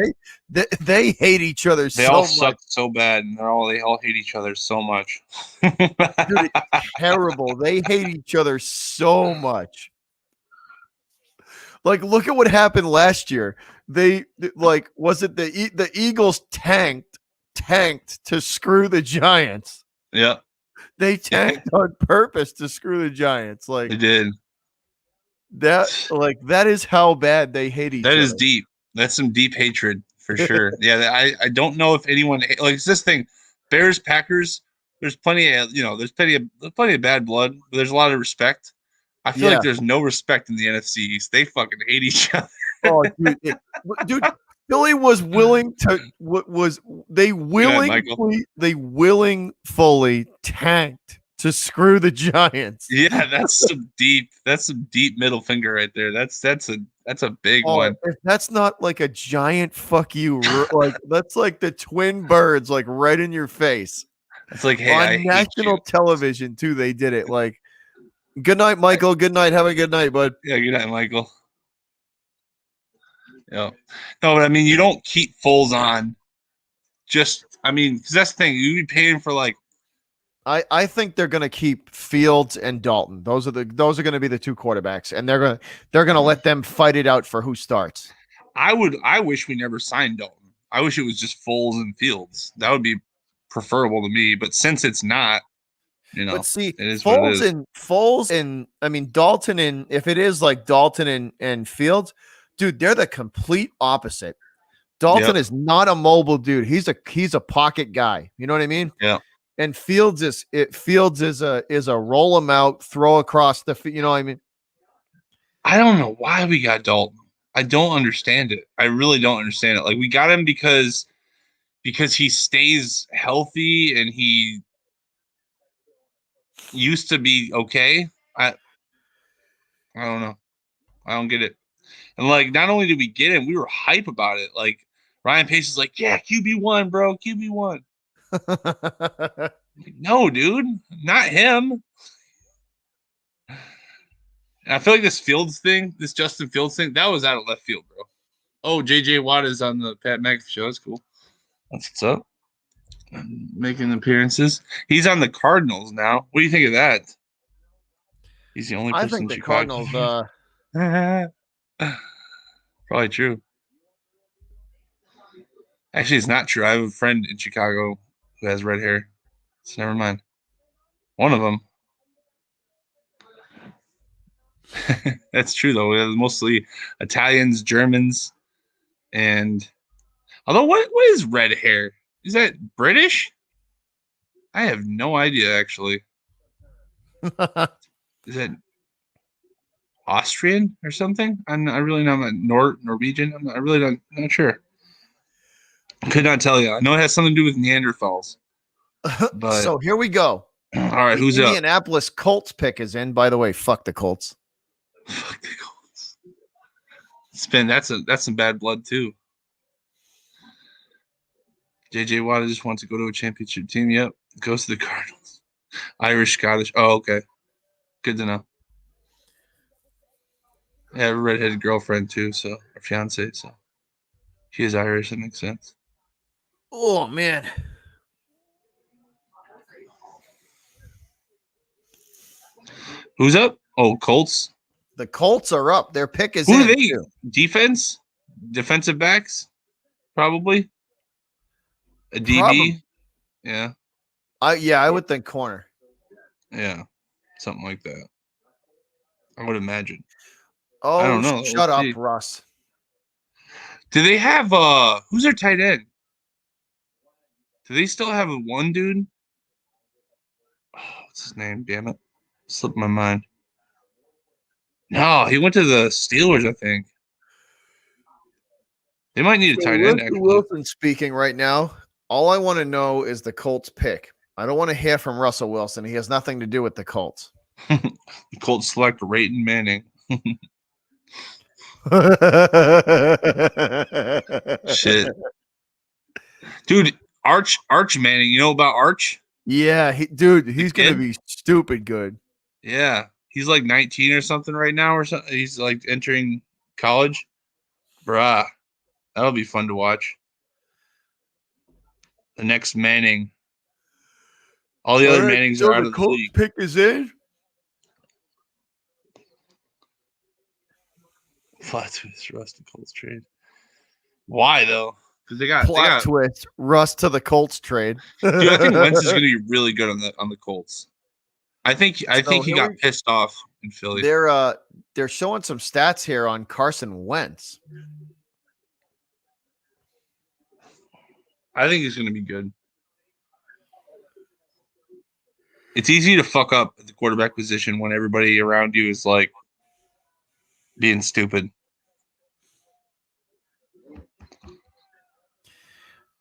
they hate each other so much. They all suck so bad, and they all hate each other so much. Dude, it's terrible. They hate each other so much. Look at what happened last year. Was it the Eagles tanked to screw the Giants? Yeah. They tanked on purpose to screw the Giants. They did. That is how bad they hate each other. That is deep. That's some deep hatred for sure. Yeah, I don't know if anyone it's this thing. Bears, Packers. There's plenty of there's plenty of bad blood, but there's a lot of respect. I feel like there's no respect in the NFC East. They fucking hate each other. Oh, dude. Philly was willing to they willingly tanked to screw the Giants. Yeah, that's some deep middle finger right there. That's a big one. If that's not like a giant fuck you, that's like the twin birds right in your face. It's like, hey, on national television too. They did it. Good night, Michael. Good night. Have a good night, bud. Yeah, good night, Michael. Yeah. No, but I mean, you don't keep Foles on. Because that's the thing. You'd be paying for I think they're going to keep Fields and Dalton. Those are going to be the two quarterbacks, and they're going to let them fight it out for who starts. I wish we never signed Dalton. I wish it was just Foles and Fields. That would be preferable to me. But since it's not, but see, it is Foles and Dalton and if it is Dalton and Fields, dude, they're the complete opposite. Dalton is not a mobile dude. He's a pocket guy. You know what I mean? Yeah. And Fields is a roll him out, throw across the. You know what I mean? I don't know why we got Dalton. I don't understand it. I really don't understand it. Like we got him because he stays healthy and he used to be okay. I don't know. I don't get it. And like not only did we get him, we were hype about it. Like Ryan Pace is like, yeah, QB1, bro, QB1. Like, no, dude, not him. And I feel like this Fields thing, this Justin Fields thing, that was out of left field, bro. Oh, JJ Watt is on the Pat McAfee show. That's cool. That's what's up. Making appearances. He's on the Cardinals now. What do you think of that? He's the only I person think in the Chicago. Cardinals. Probably true. Actually, it's not true. I have a friend in Chicago who has red hair. So never mind. One of them. That's true though. We have mostly Italians, Germans, and although what is red hair? Is that British? I have no idea actually. Is that Austrian or something? I really not Norwegian. I really not sure. Could not tell you. I know it has something to do with Neanderthals. But So here we go. all right, The who's up? Indianapolis Colts pick is in. By the way, fuck the Colts. Fuck the Colts. That's some bad blood too. JJ Watt just wants to go to a championship team. Yep. Goes to the Cardinals. Irish, Scottish. Oh, okay. Good to know. I have a redheaded girlfriend too, so or fiance, so she is Irish. That makes sense. Oh man. Who's up? Oh, Colts. The Colts are up. Their pick is Who in. are they? Too. Defense? Defensive backs? Probably. A DB? Probably. Yeah. I would think corner. Yeah. Something like that. I would imagine. Oh, I don't know. shut Let's up, see. Russ. Do they have who's their tight end? Do they still have a one dude? Oh, what's his name? Damn it. Slipped my mind. No, he went to the Steelers, I think. They might need a tight end, Russell actually. Wilson speaking right now. All I want to know is the Colts pick. I don't want to hear from Russell Wilson. He has nothing to do with the Colts. The Colts select Rayton Manning. Shit. Dude, Arch Manning. You know about Arch? Yeah, he's going to kid? be stupid good. Yeah. He's like 19 or something right now, or something. He's like entering college. Bruh. That'll be fun to watch. The next Manning. All the other Mannings are out of the Colts league. pick is in. Plot twist, Russ to Colts trade. Why though? Because they got Plot twist. Russ to the Colts trade. Dude, I think Wentz is going to be really good on the Colts. I think he here got pissed off in Philly. They're showing some stats here on Carson Wentz. I think he's going to be good. It's easy to fuck up at the quarterback position when everybody around you is like being stupid.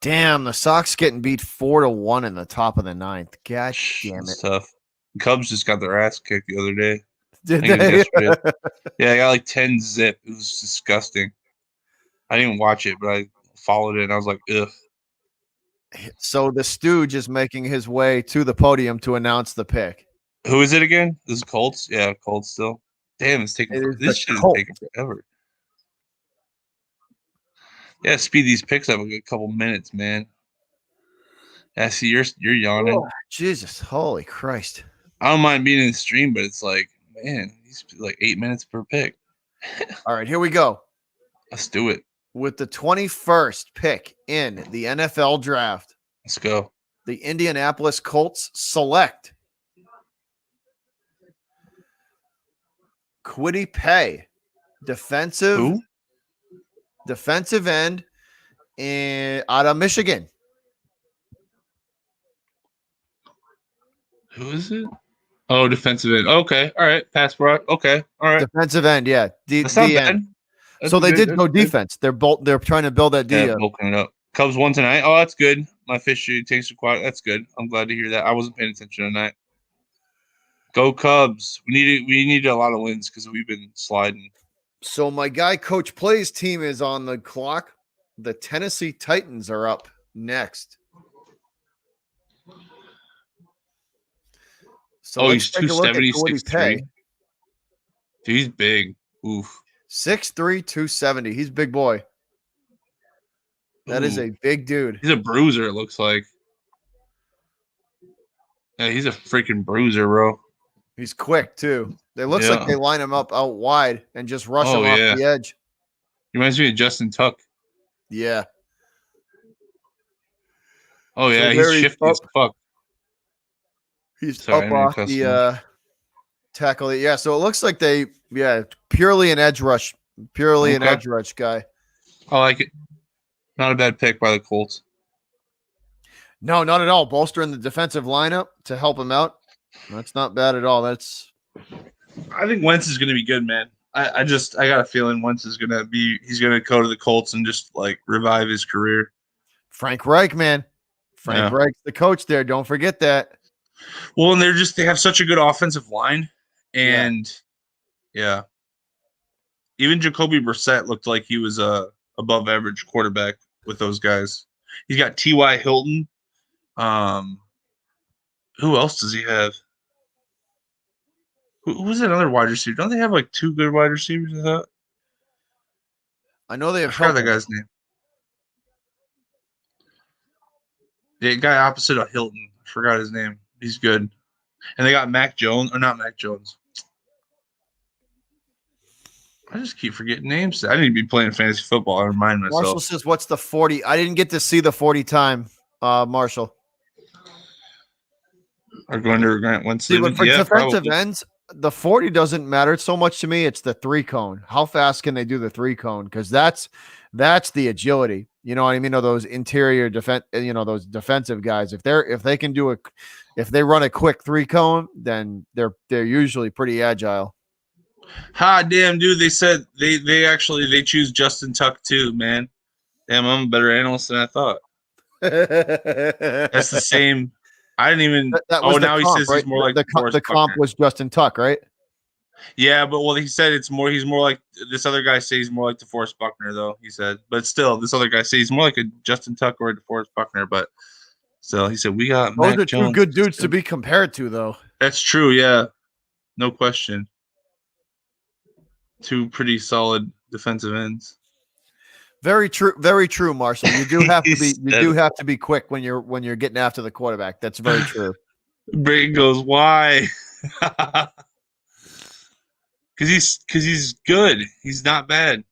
Damn, the Sox getting beat 4-1 in the top of the ninth. God damn it. It's tough. Cubs just got their ass kicked the other day. Did I think it was they? yesterday. Yeah, I got like 10 zip. It was disgusting. I didn't watch it, but I followed it and I was like, ugh. So the Stooge is making his way to the podium to announce the pick. Who is it again? This is Colts? Yeah, Colts still. Damn, it's taking this shit is taking forever. Yeah, speed these picks up a couple minutes, man. Yeah, see, you're yawning. Oh, Jesus, holy Christ! I don't mind being in the stream, but it's like, man, these like 8 minutes per pick. All right, here we go. Let's do it. With the 21st pick in the NFL draft, Let's go. the Indianapolis Colts select Kwity Paye, defensive end out of Michigan. Who is it? Oh, defensive end. Okay, all right. Pass rush. Okay, all right. Defensive end, yeah. That's not D end. bad. That's So they good. did go That's good. defense. They're trying to build that D. Yeah, bulking it up. Cubs won tonight. Oh, that's good. My fish shoot takes a quiet. That's good. I'm glad to hear that. I wasn't paying attention tonight. Go Cubs. We needed a lot of wins because we've been sliding. So my guy Coach Play's team is on the clock. The Tennessee Titans are up next. So Oh, let's he's take a look at 270, what he 6'3". pay. Dude, he's big. Oof. 6'3", 270. He's a big boy. That is Ooh. a big dude. He's a bruiser, it looks like. Yeah, he's a freaking bruiser, bro. He's quick too. It looks Yeah. like they line him up out wide and just rush Oh, him off yeah. the edge. He reminds me of Justin Tuck. Yeah. Oh, So yeah, he's there he's shifty as fuck. He's Sorry, I up didn't mean to off cuss the so tackle. Yeah, so it looks like they purely an edge rush. Purely an Okay. edge rush guy. I like it. Not a bad pick by the Colts. No, not at all. Bolstering the defensive lineup to help him out. That's not bad at all. That's I think Wentz is going to be good, man. I got a feeling Wentz is going to be – he's going to go to the Colts and just, like, revive his career. Frank Reich, man. Frank Yeah. Reich's the coach there. Don't forget that. Well, and they have such a good offensive line. And, yeah. Even Jacoby Brissett looked like he was a above average quarterback with those guys. He's got T.Y. Hilton. Who else does he have? Who's another wide receiver? Don't they have like two good wide receivers? I thought. I know they I have forgot that Hilton. guy's name. The guy opposite of Hilton. I forgot his name. He's good. And they got Mac Jones, or not Mac Jones. I just keep forgetting names. I need to be playing fantasy football. I remind myself. Marshall says, "What's the 40?" I didn't get to see the 40 time, Marshall. Are going to Grant Wentz. See, but for defensive probably. ends, the 40 doesn't matter so much to me. It's the 3-cone. How fast can they do the 3-cone? Because that's the agility. You know what I mean? Or those interior defense, those defensive guys. If they run a quick 3-cone, then they're usually pretty agile. Ha, damn, dude. They said they choose Justin Tuck too, man. Damn, I'm a better analyst than I thought. That's the same. I didn't even. That was the now comp, he says right? he's more like the comp Buckner. was Justin Tuck, right? Yeah, but he said he's more like this other guy says he's more like DeForest Buckner, though, he said. But still, this other guy says he's more like a Justin Tuck or a DeForest Buckner. But still, he said we got Those Mac are Jones. two good dudes to be compared to, though. That's true, yeah. No question. Two pretty solid defensive ends. Very true, Marshall. You do have to be quick when you're getting after the quarterback. That's very true. Brayton goes, why? Because he's good. He's not bad.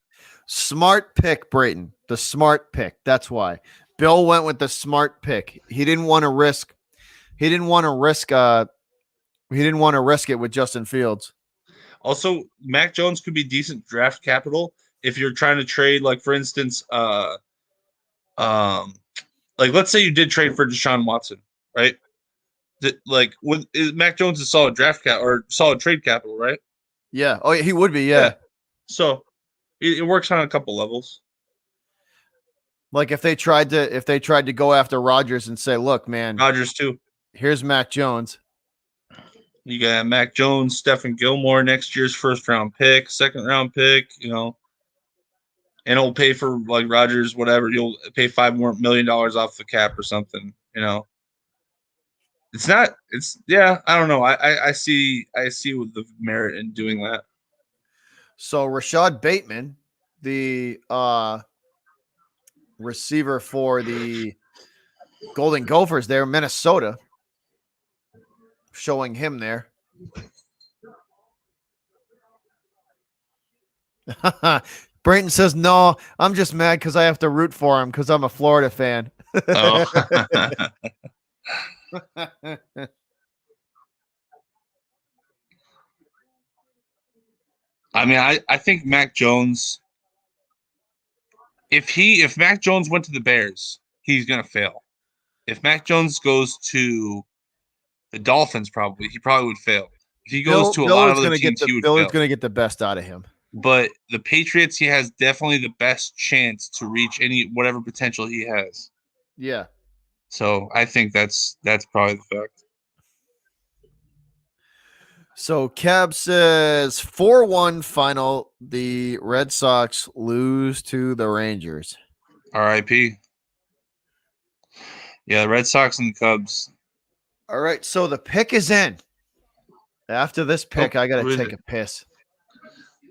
Smart pick, Brayton. The smart pick. That's why. Bill went with the smart pick. He didn't want to risk it with Justin Fields. Also, Mac Jones could be decent draft capital if you're trying to trade, like, for instance, like, let's say you did trade for Deshaun Watson, right? Mac Jones is solid draft cap or solid trade capital, right? Yeah. Oh, yeah, he would be. Yeah. So it works on a couple levels. Like if they tried to go after Rodgers and say, "Look, man, Rodgers too. Here's Mac Jones." You got Mac Jones, Stephen Gilmore, next year's first-round pick, second-round pick, and it'll pay for, like, Rodgers, whatever. You'll pay $5 million off the cap or something, It's not. I don't know. I see with the merit in doing that. So Rashad Bateman, the receiver for the Golden Gophers there, Minnesota, showing him there. Brayton says, "No, I'm just mad because I have to root for him because I'm a Florida fan." Oh. I mean, I think Mac Jones, if Mac Jones went to the Bears, he's gonna fail. If Mac Jones goes to The Dolphins probably. He probably would fail. If he goes to a lot of other teams, he would Bill is fail. going to get the best out of him. But the Patriots, he has definitely the best chance to reach whatever potential he has. Yeah. So I think that's probably the fact. So Cab says 4-1 final. The Red Sox lose to the Rangers. R.I.P. Yeah, the Red Sox and the Cubs. All right, so the pick is in. After this pick, I got to take a piss.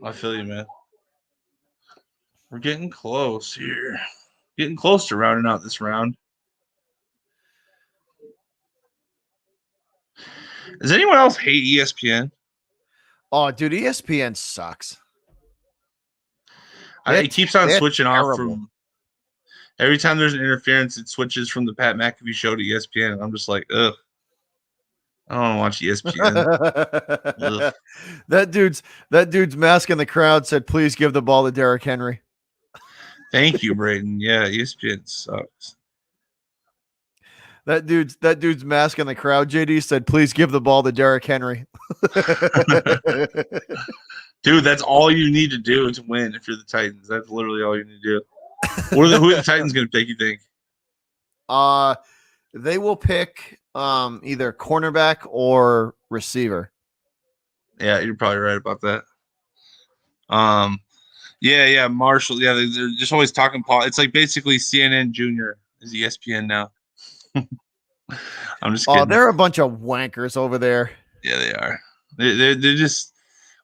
I feel you, man. We're getting close here. Getting close to rounding out this round. Does anyone else hate ESPN? Oh, dude, ESPN sucks. It keeps on they're switching terrible. off from every time there's an interference, it switches from the Pat McAfee show to ESPN. And I'm just like, ugh. I don't want to watch ESPN. That dude's mask in the crowd said, "Please give the ball to Derrick Henry." Thank you, Braden. Yeah, ESPN sucks. That dude's mask in the crowd, JD, said, "Please give the ball to Derrick Henry." Dude, that's all you need to do to win if you're the Titans. That's literally all you need to do. Who are the Titans going to pick, you think? They will pick either cornerback or receiver. Yeah, you're probably right about that. Yeah, Marshall. Yeah, they're just always talking. It's like basically CNN Junior is ESPN now. I'm just kidding. Oh, they're a bunch of wankers over there. Yeah, they are. They're just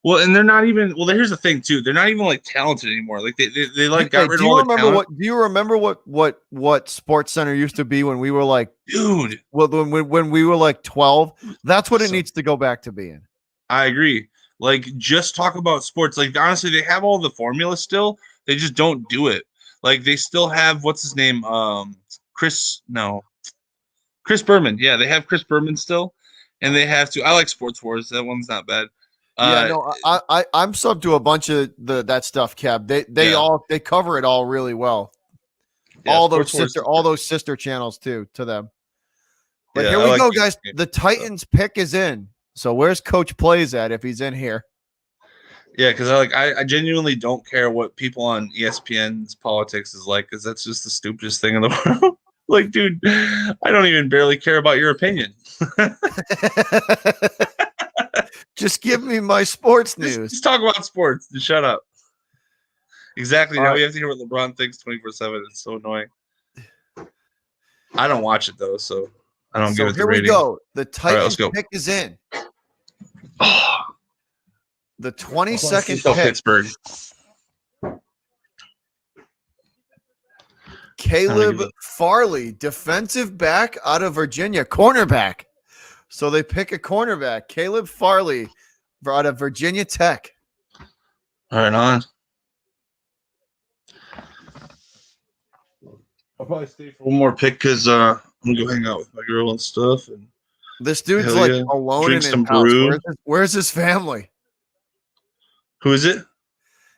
and they're not even. Well, here's the thing too. They're not even like talented anymore. Like they like got rid of all the talent. Do you remember what Sports Center used to be when we were like, dude? Well, when we were like 12, that's what it needs to go back to being. I agree. Like, just talk about sports. Like, honestly, they have all the formula still. They just don't do it. Like, they still have what's his name? Chris Berman. Yeah, they have Chris Berman still, and they have to. I like Sports Wars. That one's not bad. I'm subbed to a bunch of that stuff, Cab. They cover it all really well. Yeah, all those sister channels too to them. But here we go, guys. The Titans pick is in. So where's Coach Plays at if he's in here? Yeah, because I genuinely don't care what people on ESPN's politics is like, because that's just the stupidest thing in the world. Like, dude, I don't even barely care about your opinion. Just give me my sports news. Just talk about sports. Just shut up. Exactly. Now we have to hear what LeBron thinks 24/7. It's so annoying. I don't watch it though, so I don't give it the rating. Here we go. The Titans pick is in. The 22nd pick. Pittsburgh. Caleb Farley, defensive back out of Virginia, cornerback. So they pick a cornerback, Caleb Farley, out of Virginia Tech. Right on. I'll probably stay for one more pick because I'm gonna go hang out with my girl and stuff. And this dude's alone in his house. Where's his family? Who is it?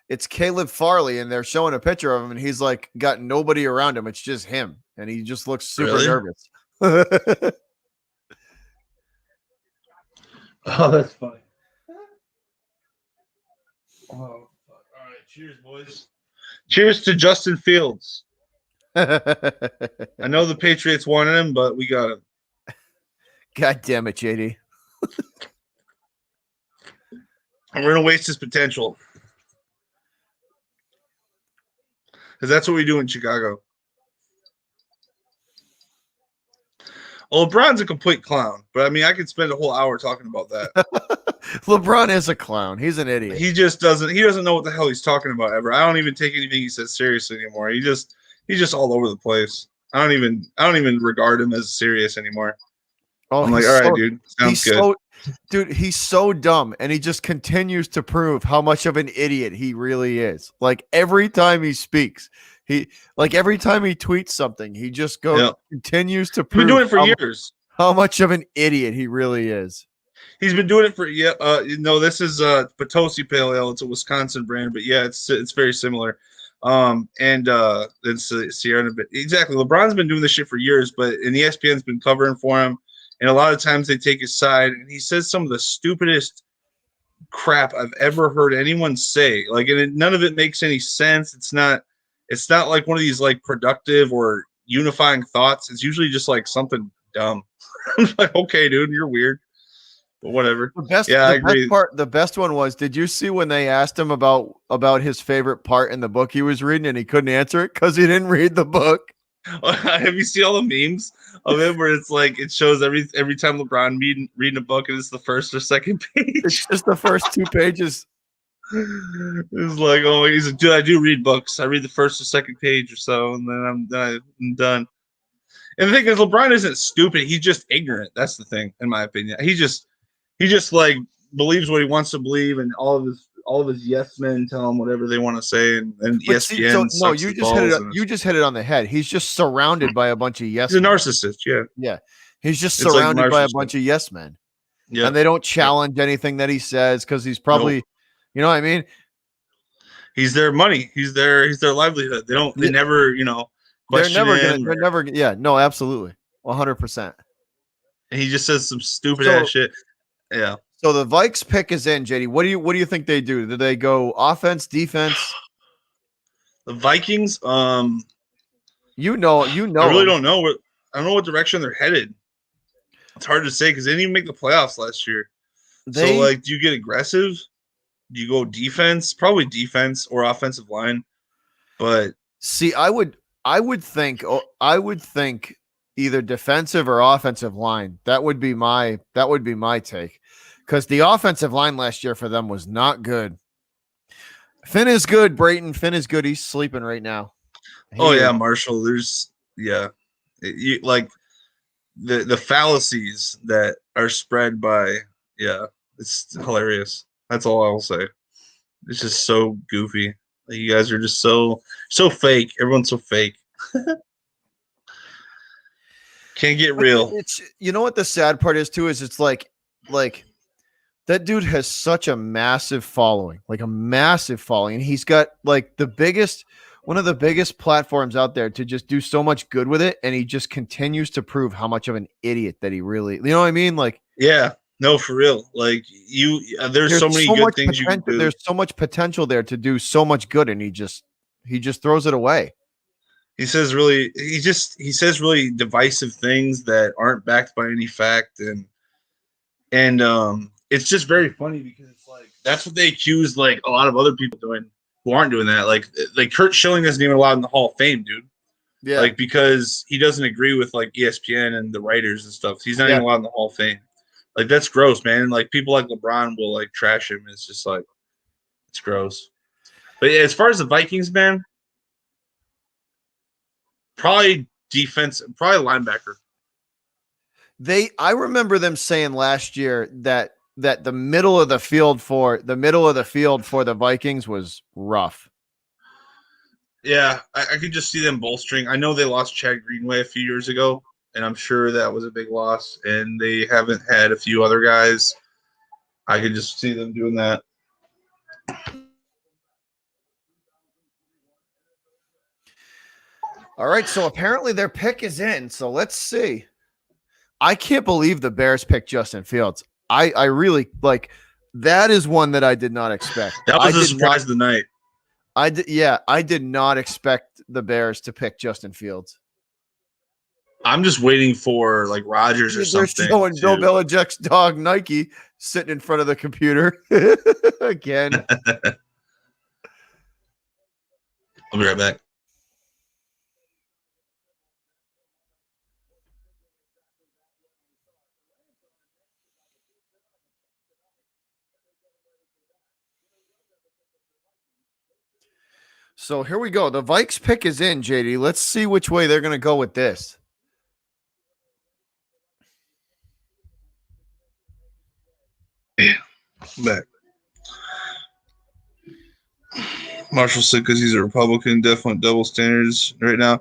It's Caleb Farley, and they're showing a picture of him, and he's like got nobody around him. It's just him, and he just looks super nervous. Oh, that's funny. Oh, all right. Cheers, boys. Cheers to Justin Fields. I know the Patriots wanted him, but we got him. God damn it, JD. And we're going to waste his potential. Because that's what we do in Chicago. Well, LeBron's a complete clown, but I mean, I could spend a whole hour talking about that. LeBron is a clown. He's an idiot. He doesn't know what the hell he's talking about ever. I don't even take anything he says seriously anymore. He's just all over the place. I don't even regard him as serious anymore. Oh, I'm like, all right, dude, sounds good. Dude, he's so dumb, and he just continues to prove how much of an idiot he really is. Like every time he speaks, every time he tweets something, he just continues to prove. He's been doing it for years. How much of an idiot he really is. He's been doing it for this is Potosi Pale Ale. It's a Wisconsin brand, but yeah, it's very similar. And it's Sierra. Exactly. LeBron's been doing this shit for years, and ESPN's been covering for him. and a lot of times they take his side, and he says some of the stupidest crap I've ever heard anyone say. Like, and none of it makes any sense. It's not like one of these like productive or unifying thoughts. It's usually just like something dumb. I'm like, okay, dude, you're weird, but whatever. I agree. The best one was, did you see when they asked him about his favorite part in the book he was reading, and he couldn't answer it because he didn't read the book? Have you seen all the memes of it where it's like it shows every time LeBron reading a book and it's the first or second page? It's just the first 2 pages. It's like, oh, he's like, dude, I do read books. I read the first or second page or so, and then I'm done. And the thing is, LeBron isn't stupid. He's just ignorant. That's the thing, in my opinion. He just like believes what he wants to believe, and all of his yes men tell him whatever they want to say, and ESPN. You just hit it on the head. He's just surrounded by a bunch of yes. He's a narcissist. Yeah. He's just surrounded by a bunch of yes men. Yeah, and they don't challenge anything that he says because he's probably, you know what I mean. He's their money. He's their livelihood. They never, question they're never. Yeah, no, absolutely, 100%. And he just says some stupid ass shit. Yeah. So the Vikes pick is in, JD. What do you think they do? Do they go offense, defense? The Vikings, you know. I really don't know. I don't know what direction they're headed. It's hard to say because they didn't even make the playoffs last year. So, like, do you get aggressive? Do you go defense? Probably defense or offensive line. But see, I would think either defensive or offensive line. That would be my take. Because the offensive line last year for them was not good. Finn is good, Brayton. Finn is good. He's sleeping right now. Marshall. There's like the fallacies that are spread by it's hilarious. That's all I'll say. It's just so goofy. Like, you guys are just so fake. Everyone's so fake. Can't get real. It's you know what the sad part is too is it's like that dude has such a massive following, and he's got like one of the biggest platforms out there to just do so much good with it, and he just continues to prove how much of an idiot that he really, you know what I mean? Like, yeah, no, for real. Like there's so many good things you can do. There's so much potential there to do so much good, and he just throws it away. He says really divisive things that aren't backed by any fact, and it's just very funny because it's like that's what they accuse like a lot of other people doing who aren't doing that. Like Curt Schilling isn't even allowed in the Hall of Fame, dude. Yeah. Like because he doesn't agree with like ESPN and the writers and stuff. He's not even allowed in the Hall of Fame. Like that's gross, man. Like people like LeBron will like trash him. It's just like it's gross. But yeah, as far as the Vikings, man, probably defense, probably linebacker. I remember them saying last year that the middle of the field for the Vikings was rough. Yeah, I could just see them bolstering. I know they lost Chad Greenway a few years ago, and I'm sure that was a big loss. And they haven't had a few other guys. I could just see them doing that. All right, so apparently their pick is in. So let's see. I can't believe the Bears picked Justin Fields. I really like that is one that I did not expect. That was a surprise of the night. I did not expect the Bears to pick Justin Fields. I'm just waiting for like Rodgers or something. They're showing Bill Belichick's dog Nike sitting in front of the computer again. I'll be right back. So here we go. The Vikes pick is in, JD. Let's see which way they're going to go with this. Yeah, I'm back. Marshall said because he's a Republican, definitely double standards right now.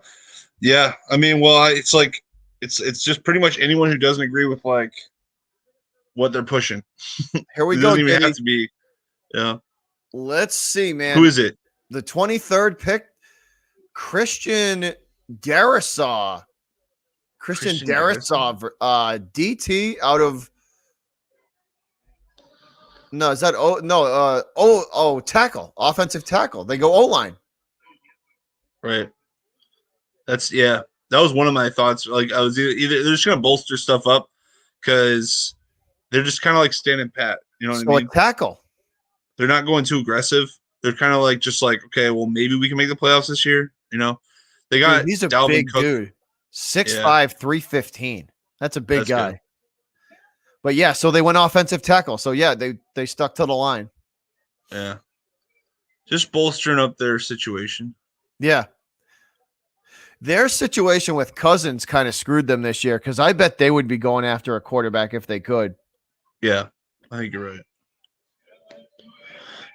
Yeah, I mean, well, it's like it's just pretty much anyone who doesn't agree with like what they're pushing. Here we it go. Doesn't even have to be. Yeah. Let's see, man. Who is it? The 23rd pick, Christian Darrisaw. Christian Christian Darrisaw? Darrisaw, DT out of no, is that tackle, offensive tackle. They go O-line. Right. That was one of my thoughts. Like I was either they're just gonna bolster stuff up because they're just kind of like standing pat. You know what So I a mean? tackle. They're not going too aggressive. They're kind of like okay, well maybe we can make the playoffs this year. You know, they got Dude, he's a Dalvin big Cook. dude. 6'5", Yeah. 315. That's a big That's guy. good. But yeah, so they went offensive tackle. So yeah, they stuck to the line. Yeah, just bolstering up their situation. Yeah. Their situation with Cousins kind of screwed them this year because I bet they would be going after a quarterback if they could. Yeah, I think you're right.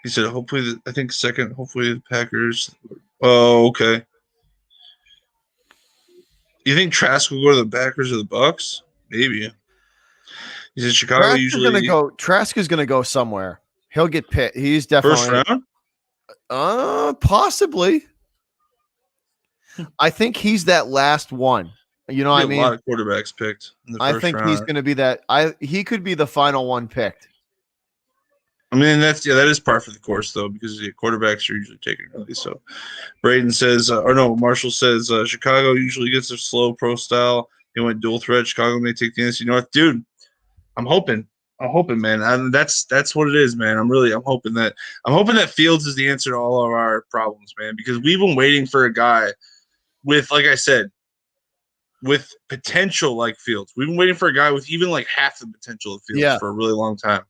He said, hopefully, hopefully the Packers. Oh, okay. You think Trask will go to the Packers or the Bucks? Maybe. He said Chicago Trask is gonna go somewhere. He'll get picked. He's first definitely round. Possibly. I think he's that last one. You know what I mean? A lot of quarterbacks picked in the first I think round. he's gonna be that. He could be the final one picked. I mean, that is par for the course, though, because the quarterbacks are usually taken early. So, Braden says, Marshall says, Chicago usually gets a slow pro style. They went dual threat. Chicago may take the NFC North. Dude, I'm hoping, man. That's what it is, man. I'm hoping that Fields is the answer to all of our problems, man, because we've been waiting for a guy with, like I said, with potential like Fields. We've been waiting for a guy with even like half the potential of Fields for a really long time.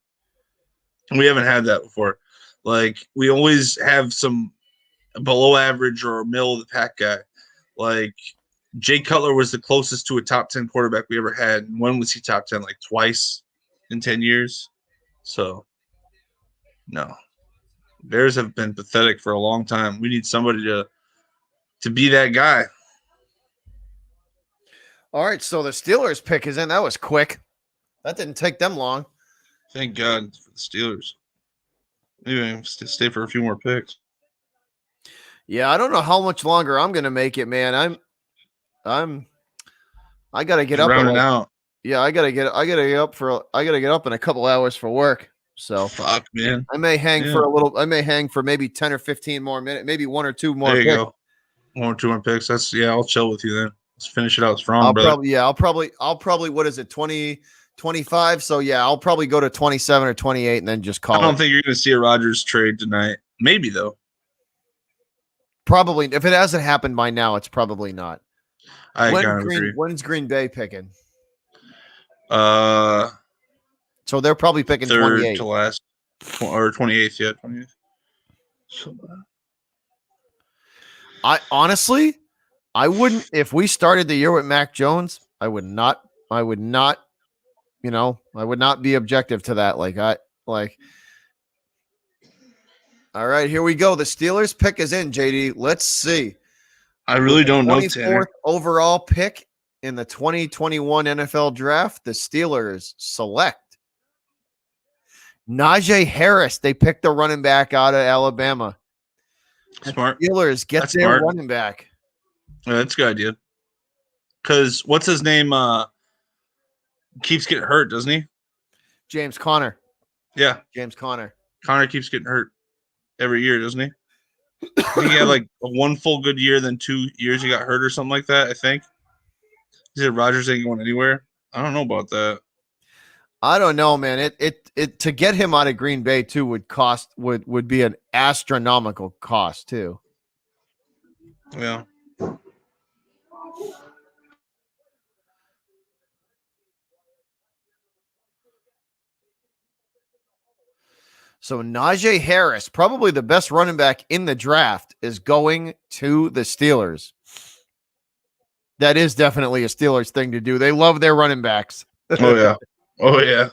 We haven't had that before. Like, we always have some below average or middle of the pack guy. Like, Jay Cutler was the closest to a top 10 quarterback we ever had. And when was he top 10? Like twice in 10 years. So, no. Bears have been pathetic for a long time. We need somebody to be that guy. All right, so the Steelers pick is in. That was quick. That didn't take them long. Thank God for the Steelers. Maybe I have to stay for a few more picks. Yeah, I don't know how much longer I'm gonna make it, man. I gotta get up. Rounding out. Yeah, I gotta get up in a couple hours for work. So fuck, man. I may hang for a little. I may hang for maybe 10 or 15 more minutes, maybe one or two more. There you go. 1 or 2 more picks. I'll chill with you then. Let's finish it out strong, I'll brother. probably. What is it? 20, 25. So yeah, I'll probably go to 27 or 28 and then just call I don't think you're going to see a Rodgers trade tonight. Maybe though. Probably. If it hasn't happened by now, it's probably not. I kind of agree. When's Green Bay picking? So they're probably picking third 28 to last, or 28th. Yeah, 28th. So, I wouldn't, if we started the year with Mac Jones, I would not, I would not be objective to that. All right, here we go. The Steelers pick is in, JD. Let's see. I really don't know, 24th Tanner. overall pick in the 2021 NFL draft. The Steelers select Najee Harris. They picked the running back out of Alabama. Smart. Steelers get That's their smart. running back. Yeah, that's a good idea. Because what's his name? Keeps getting hurt, doesn't he? James Conner. Yeah, James Conner. Connor keeps getting hurt every year, doesn't he? I think he had like one full good year, then 2 years he got hurt or something like that. I think he said Rodgers ain't going anywhere. I don't know about that. I don't know, man. It to get him out of Green Bay too would be an astronomical cost too. Yeah. So Najee Harris, probably the best running back in the draft, is going to the Steelers. That is definitely a Steelers thing to do. They love their running backs. Oh yeah. Oh yeah.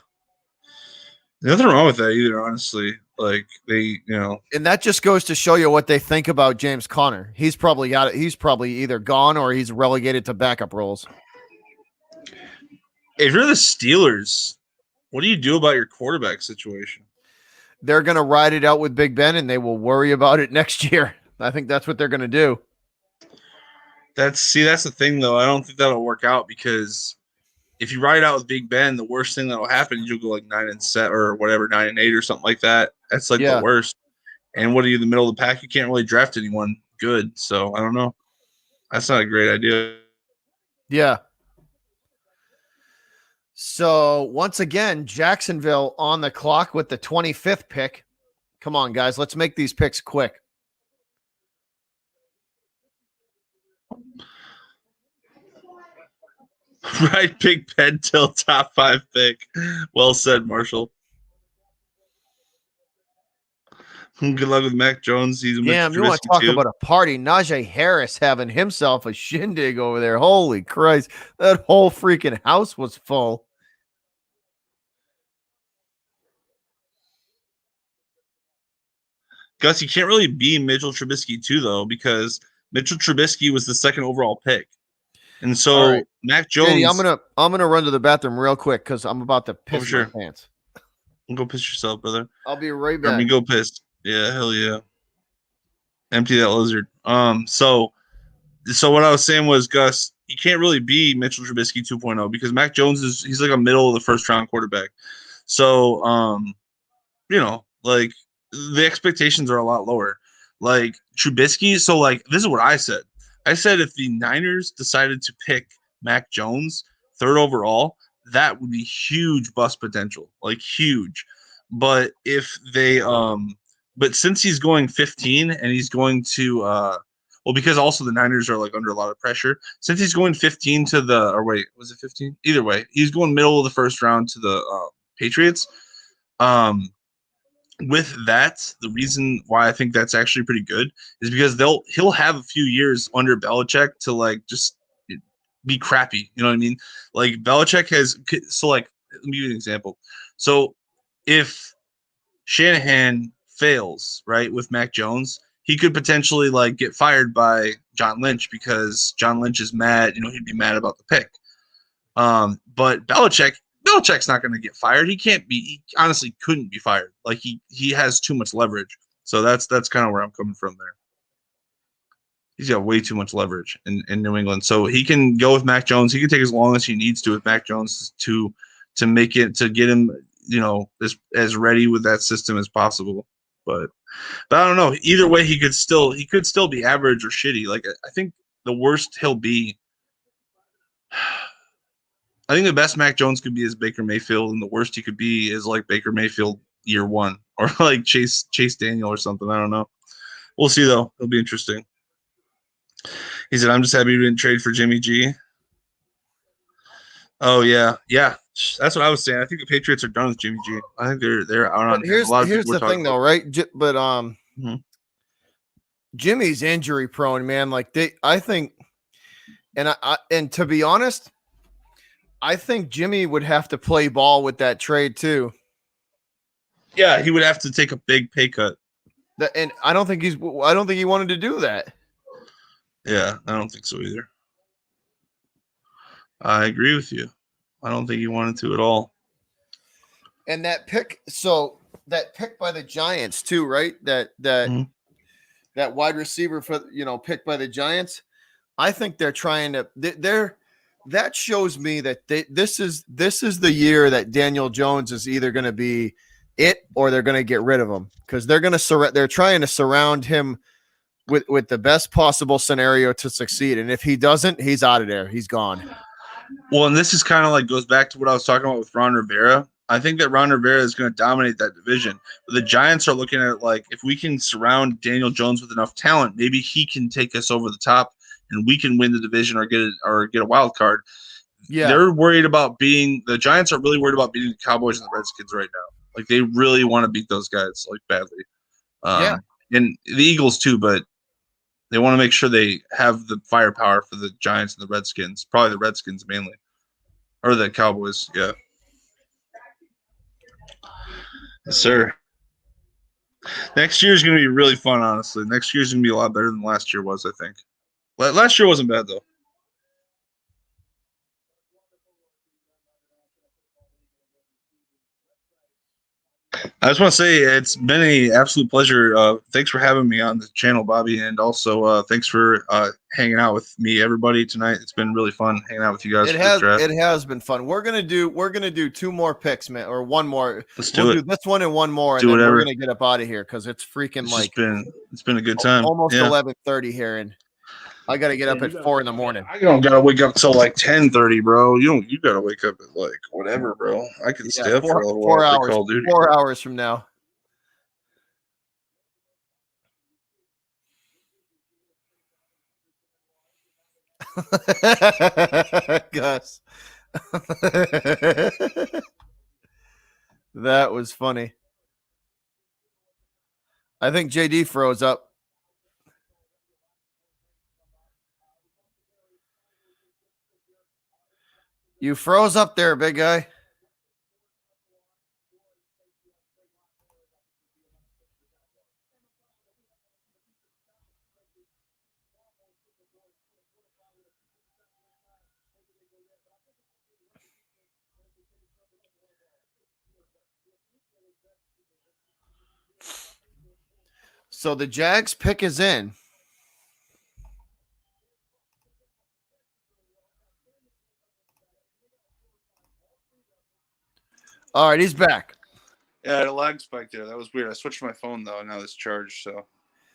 There's nothing wrong with that either, honestly. Like and that just goes to show you what they think about James Conner. He's probably either gone or he's relegated to backup roles. If you're the Steelers, what do you do about your quarterback situation? They're going to ride it out with Big Ben and they will worry about it next year. I think that's what they're going to do. That's the thing though. I don't think that'll work out because if you ride out with Big Ben, the worst thing that'll happen is you'll go like 9-7 or whatever, 9-8 or something like that. That's like the Yeah. worst. And what are you in the middle of the pack? You can't really draft anyone good. So I don't know. That's not a great idea. Yeah. So once again, Jacksonville on the clock with the 25th pick. Come on, guys. Let's make these picks quick. Right, Big Ben till top 5 pick. Well said, Marshall. Good luck with Mac Jones. He's Damn, you want to talk about a party? Najee Harris having himself a shindig over there. Holy Christ. That whole freaking house was full. Gus, you can't really be Mitchell Trubisky too, though, because Mitchell Trubisky was the second overall pick. And so right. Mac Jones. JD, I'm gonna run to the bathroom real quick because I'm about to piss sure. my pants. Go piss yourself, brother. I'll be right back. Let me go piss. Yeah, hell yeah. Empty that lizard. So what I was saying was, Gus, you can't really be Mitchell Trubisky 2.0 because Mac Jones he's like a middle of the first round quarterback. So like the expectations are a lot lower. Like Trubisky, so like this is what I said. I said if the Niners decided to pick Mac Jones 3rd overall, that would be huge bust potential, like huge. But if they but since he's going 15 and he's going to because also the Niners are like under a lot of pressure. Since he's going 15 to was it 15? Either way, he's going middle of the first round to the Patriots. With that, the reason why I think that's actually pretty good is because he'll have a few years under Belichick to like just be crappy. You know what I mean? Like Belichick has like let me give you an example. So if Shanahan fails, right, with Mac Jones, he could potentially like get fired by John Lynch because John Lynch is mad. He'd be mad about the pick. But Belichick's not going to get fired. He honestly couldn't be fired. Like he has too much leverage. So that's kind of where I'm coming from there. He's got way too much leverage in New England. So he can go with Mac Jones. He can take as long as he needs to with Mac Jones to get him, as ready with that system as possible. But I don't know. Either way, he could still be average or shitty. Like I think the worst he'll be. I think the best Mac Jones could be is Baker Mayfield, and the worst he could be is like Baker Mayfield year 1 or like Chase Daniel or something. I don't know. We'll see though. It'll be interesting. He said, "I'm just happy we didn't trade for Jimmy G." Oh yeah. That's what I was saying. I think the Patriots are done with Jimmy G. I think they're out on. Here's the thing though, right? But Jimmy's injury prone, man. Like I think, and to be honest, I think Jimmy would have to play ball with that trade too. Yeah, he would have to take a big pay cut. And I don't think he wanted to do that. Yeah, I don't think so either. I agree with you. I don't think he wanted to at all. And that pick by the Giants too, right? That wide receiver picked by the Giants. I think they're trying to. That shows me that this is the year that Daniel Jones is either going to be it or they're going to get rid of him because they're trying to surround him with the best possible scenario to succeed. And if he doesn't, he's out of there. He's gone. Well, and this is kind of like goes back to what I was talking about with Ron Rivera. I think that Ron Rivera is going to dominate that division. But the Giants are looking at it like if we can surround Daniel Jones with enough talent, maybe he can take us over the top and we can win the division or get a wild card. Yeah. The Giants are really worried about beating the Cowboys and the Redskins right now. Like they really want to beat those guys like badly. And the Eagles too, but they want to make sure they have the firepower for the Giants and the Redskins. Probably the Redskins mainly. Or the Cowboys, yeah. Yes, sir. Next year is going to be really fun, honestly. Next year is going to be a lot better than last year was, I think. Last year wasn't bad, though. I just want to say it's been an absolute pleasure. Thanks for having me on the channel, Bobby, and also thanks for hanging out with me, everybody, tonight. It's been really fun hanging out with you guys. It for this has draft. it has been fun. We're gonna do 2 more picks, man, or 1 more. Let's do We'll it. do this one and 1 more, Do and then whatever. we're gonna get up out of here because it's freaking It's like just been a good time. almost Yeah. 11:30 here, and I gotta get up at 4 in the morning. I don't gotta wake up till like 10:30, bro. You gotta wake up at like whatever, bro. I can stay up for a little 4 while. hours. Call of Duty. 4 hours from now. Gus. That was funny. I think JD froze up. You froze up there, big guy. So the Jags pick is in. All right, he's back. Yeah, I had a lag spike there. That was weird. I switched my phone though, and now it's charged, so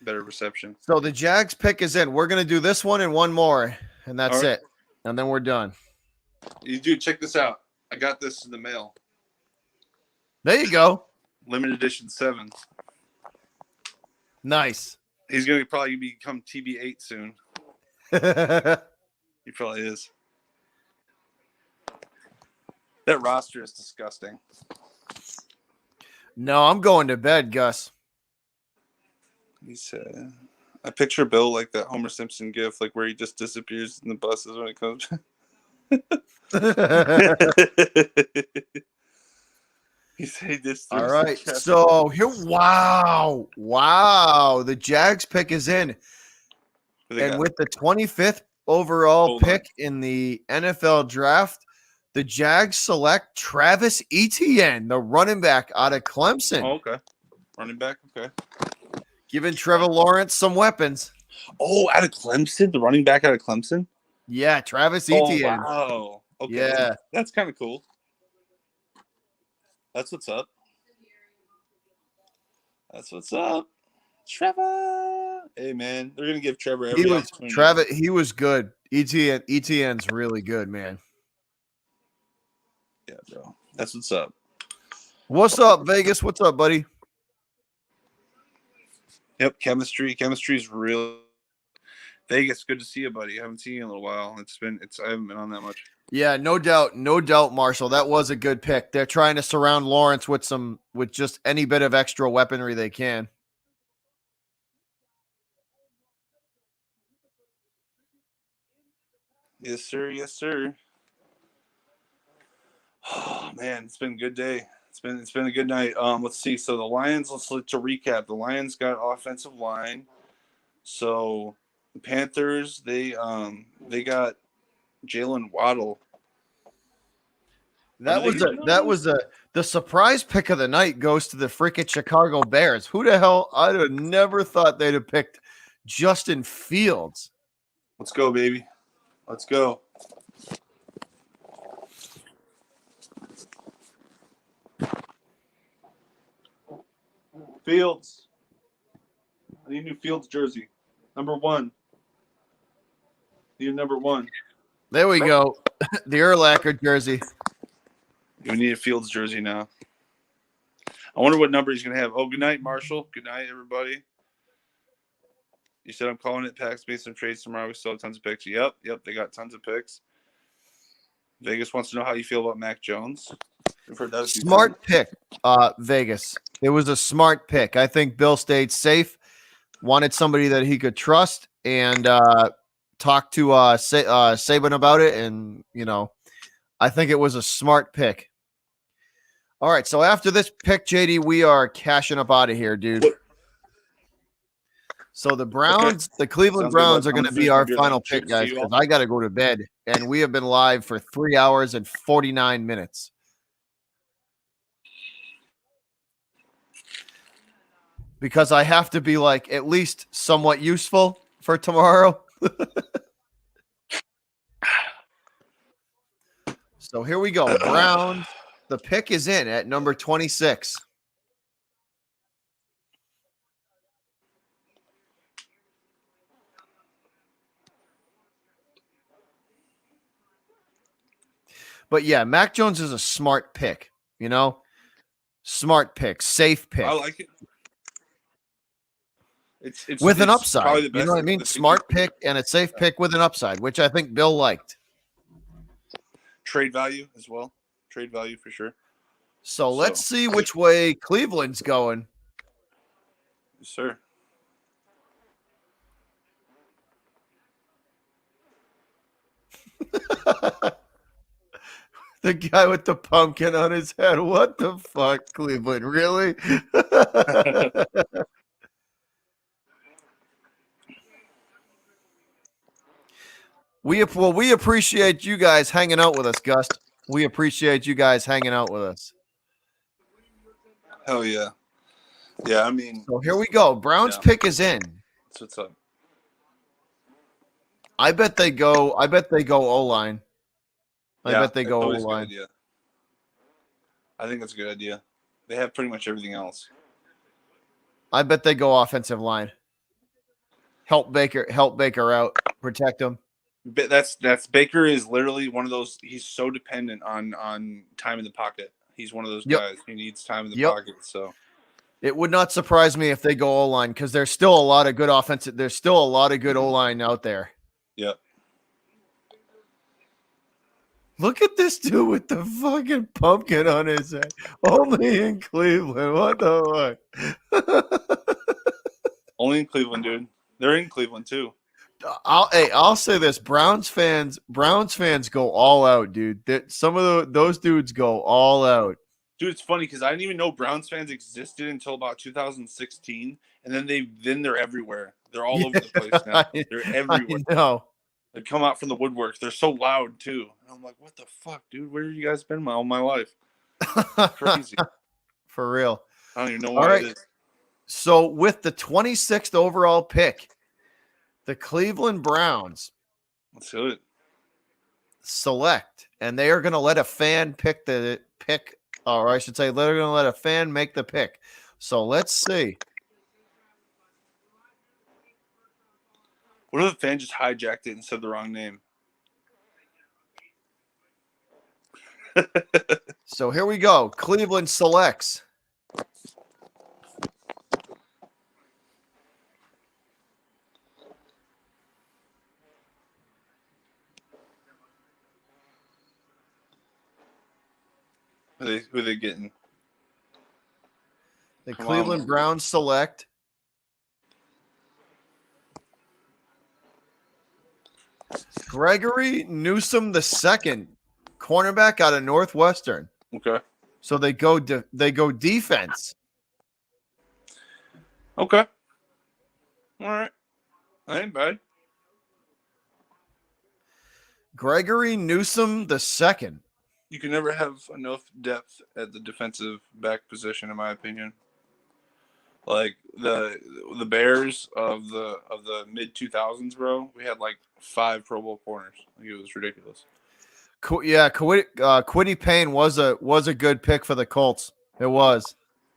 better reception. So the Jags pick is in. We're gonna do this one and 1 more, and that's All right. it. And then we're done. You dude, check this out. I got this in the mail. There you go. Limited edition 7. Nice. He's gonna probably become TB8 soon. He probably is. That roster is disgusting. No, I'm going to bed, Gus. He said, I picture Bill like that Homer Simpson gif, like where he just disappears in the buses when it comes. He said this. All right. So here, wow. The Jags pick is in. And with the 25th overall Hold on. pick in the NFL draft, the Jags select Travis Etienne, the running back out of Clemson, Oh, okay. Running back, okay. giving Trevor Lawrence some weapons. Oh, out of Clemson? The running back out of Clemson? Yeah, Travis Oh, Etienne. wow. Okay. Yeah. That's kind of cool. That's what's up. That's what's up. Trevor. Hey, man. They're going to give Trevor every opportunity. He was good. Etienne's really good, man. Yeah, bro. That's what's up. What's up, Vegas? What's up, buddy? Yep, chemistry. Chemistry is real. Vegas, good to see you, buddy. I haven't seen you in a little while. I haven't been on that much. Yeah, no doubt, Marshall. That was a good pick. They're trying to surround Lawrence with just any bit of extra weaponry they can. Yes, sir. Yes, sir. Oh man, it's been a good day. It's been a good night. Let's see. So the Lions, to recap. The Lions got offensive line. So the Panthers, they got Jalen Waddle. The surprise pick of the night goes to the freaking Chicago Bears. Who the hell? I'd have never thought they'd have picked Justin Fields. Let's go, baby. Let's go. Fields. I need a new Fields jersey. Number 1. Need a number 1. There we go. The Urlacher jersey. We need a Fields jersey now. I wonder what number he's going to have. Oh, good night, Marshall. Good night, everybody. You said I'm calling it packs based on trades tomorrow. We still have tons of picks. Yep. They got tons of picks. Vegas wants to know how you feel about Mac Jones. We've heard that. Smart pick, Vegas. It was a smart pick. I think Bill stayed safe, wanted somebody that he could trust, and talk to Saban about it. And, I think it was a smart pick. All right, so after this pick, JD, we are cashing up out of here, dude. So the Browns, the Cleveland Browns are going to be our final pick, guys, because I got to go to bed. And we have been live for 3 hours and 49 minutes. because I have to be like at least somewhat useful for tomorrow. So here we go. Browns. The pick is in at number 26. But yeah, Mac Jones is a smart pick, you know? Smart pick, safe pick. I like it. It's with an it's probably upside. the You know what I best- mean? the Smart pick and a safe pick with an upside, which I think Bill liked. trade value as well. Trade value for sure. So let's see which way Cleveland's going. Yes, sir. The guy with the pumpkin on his head. What the fuck, Cleveland? Really? we appreciate you guys hanging out with us, Gus. We appreciate you guys hanging out with us. Hell yeah. Yeah, I mean, So here we go. Browns Yeah. pick is in. that's what's up. I bet they go O-line. I Yeah, bet they that's go always a good O-line. idea. I think that's a good idea. They have pretty much everything else. I bet they go offensive line. Help Baker out, protect him. But that's Baker is literally one of those. He's so dependent on time in the pocket. He's one of those Yep. guys. He needs time in the Yep. pocket. So It would not surprise me if they go O-line because there's still a lot of good offensive. There's still a lot of good O-line out there. yeah, Look at this dude with the fucking pumpkin on his head. Only in Cleveland. What the fuck? only in Cleveland, dude. They're in Cleveland too. I'll say this: Browns fans go all out, dude. Some of those dudes go all out. Dude, it's funny because I didn't even know Browns fans existed until about 2016, and then they're everywhere. They're all over the place now. They're everywhere. I know. They come out from the woodwork. They're so loud too. And I'm like, what the fuck, dude? Where have you guys been all my life? Crazy. For real. I don't even know All why right. it is. So with the 26th overall pick, the Cleveland Browns Let's do it. select, and they are going to let a fan pick the pick, or I should say, they're going to let a fan make the pick. So let's see. What if the fan just hijacked it and said the wrong name? So here we go. Cleveland selects. Who are they getting? The Come Cleveland on. Browns select Gregory Newsome II, cornerback out of Northwestern. Okay. So they go defense. Okay. All right. That ain't bad. Gregory Newsome II. You can never have enough depth at the defensive back position, in my opinion. Like the Bears of the mid 2000s, bro. We had like 5 Pro Bowl corners. Like, it was ridiculous. Quiddy Payne was a good pick for the Colts. It was.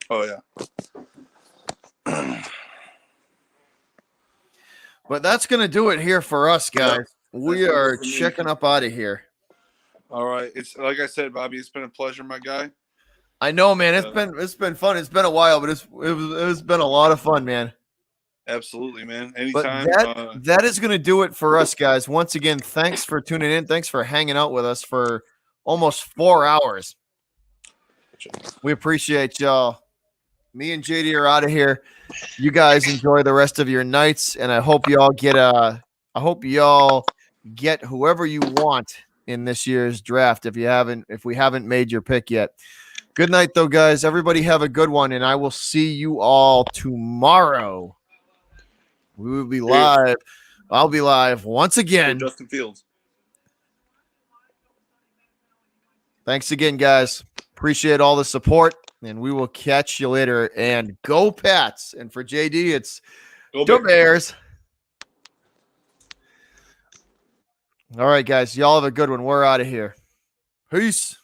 Oh yeah. But that's gonna do it here for us, guys. We That's are it for me. checking up out of here. All right. It's like I said, Bobby. It's been a pleasure, my guy. I know, man. It's been fun. It's been a while, but it's been a lot of fun, man. Absolutely, man. But Anytime. that is going to do it for us, guys. Once again, thanks for tuning in. Thanks for hanging out with us for almost 4 hours. We appreciate y'all. Me and JD are out of here. You guys enjoy the rest of your nights, and I hope y'all get whoever you want in this year's draft if we haven't made your pick yet. Good night, though, guys. Everybody have a good one, and I will see you all tomorrow. We will be live. I'll be live once again. Justin Fields. Thanks again, guys. Appreciate all the support. And we will catch you later. And go Pats. And for JD, it's Go the Bears. Bears. All right, guys. Y'all have a good one. We're out of here. Peace.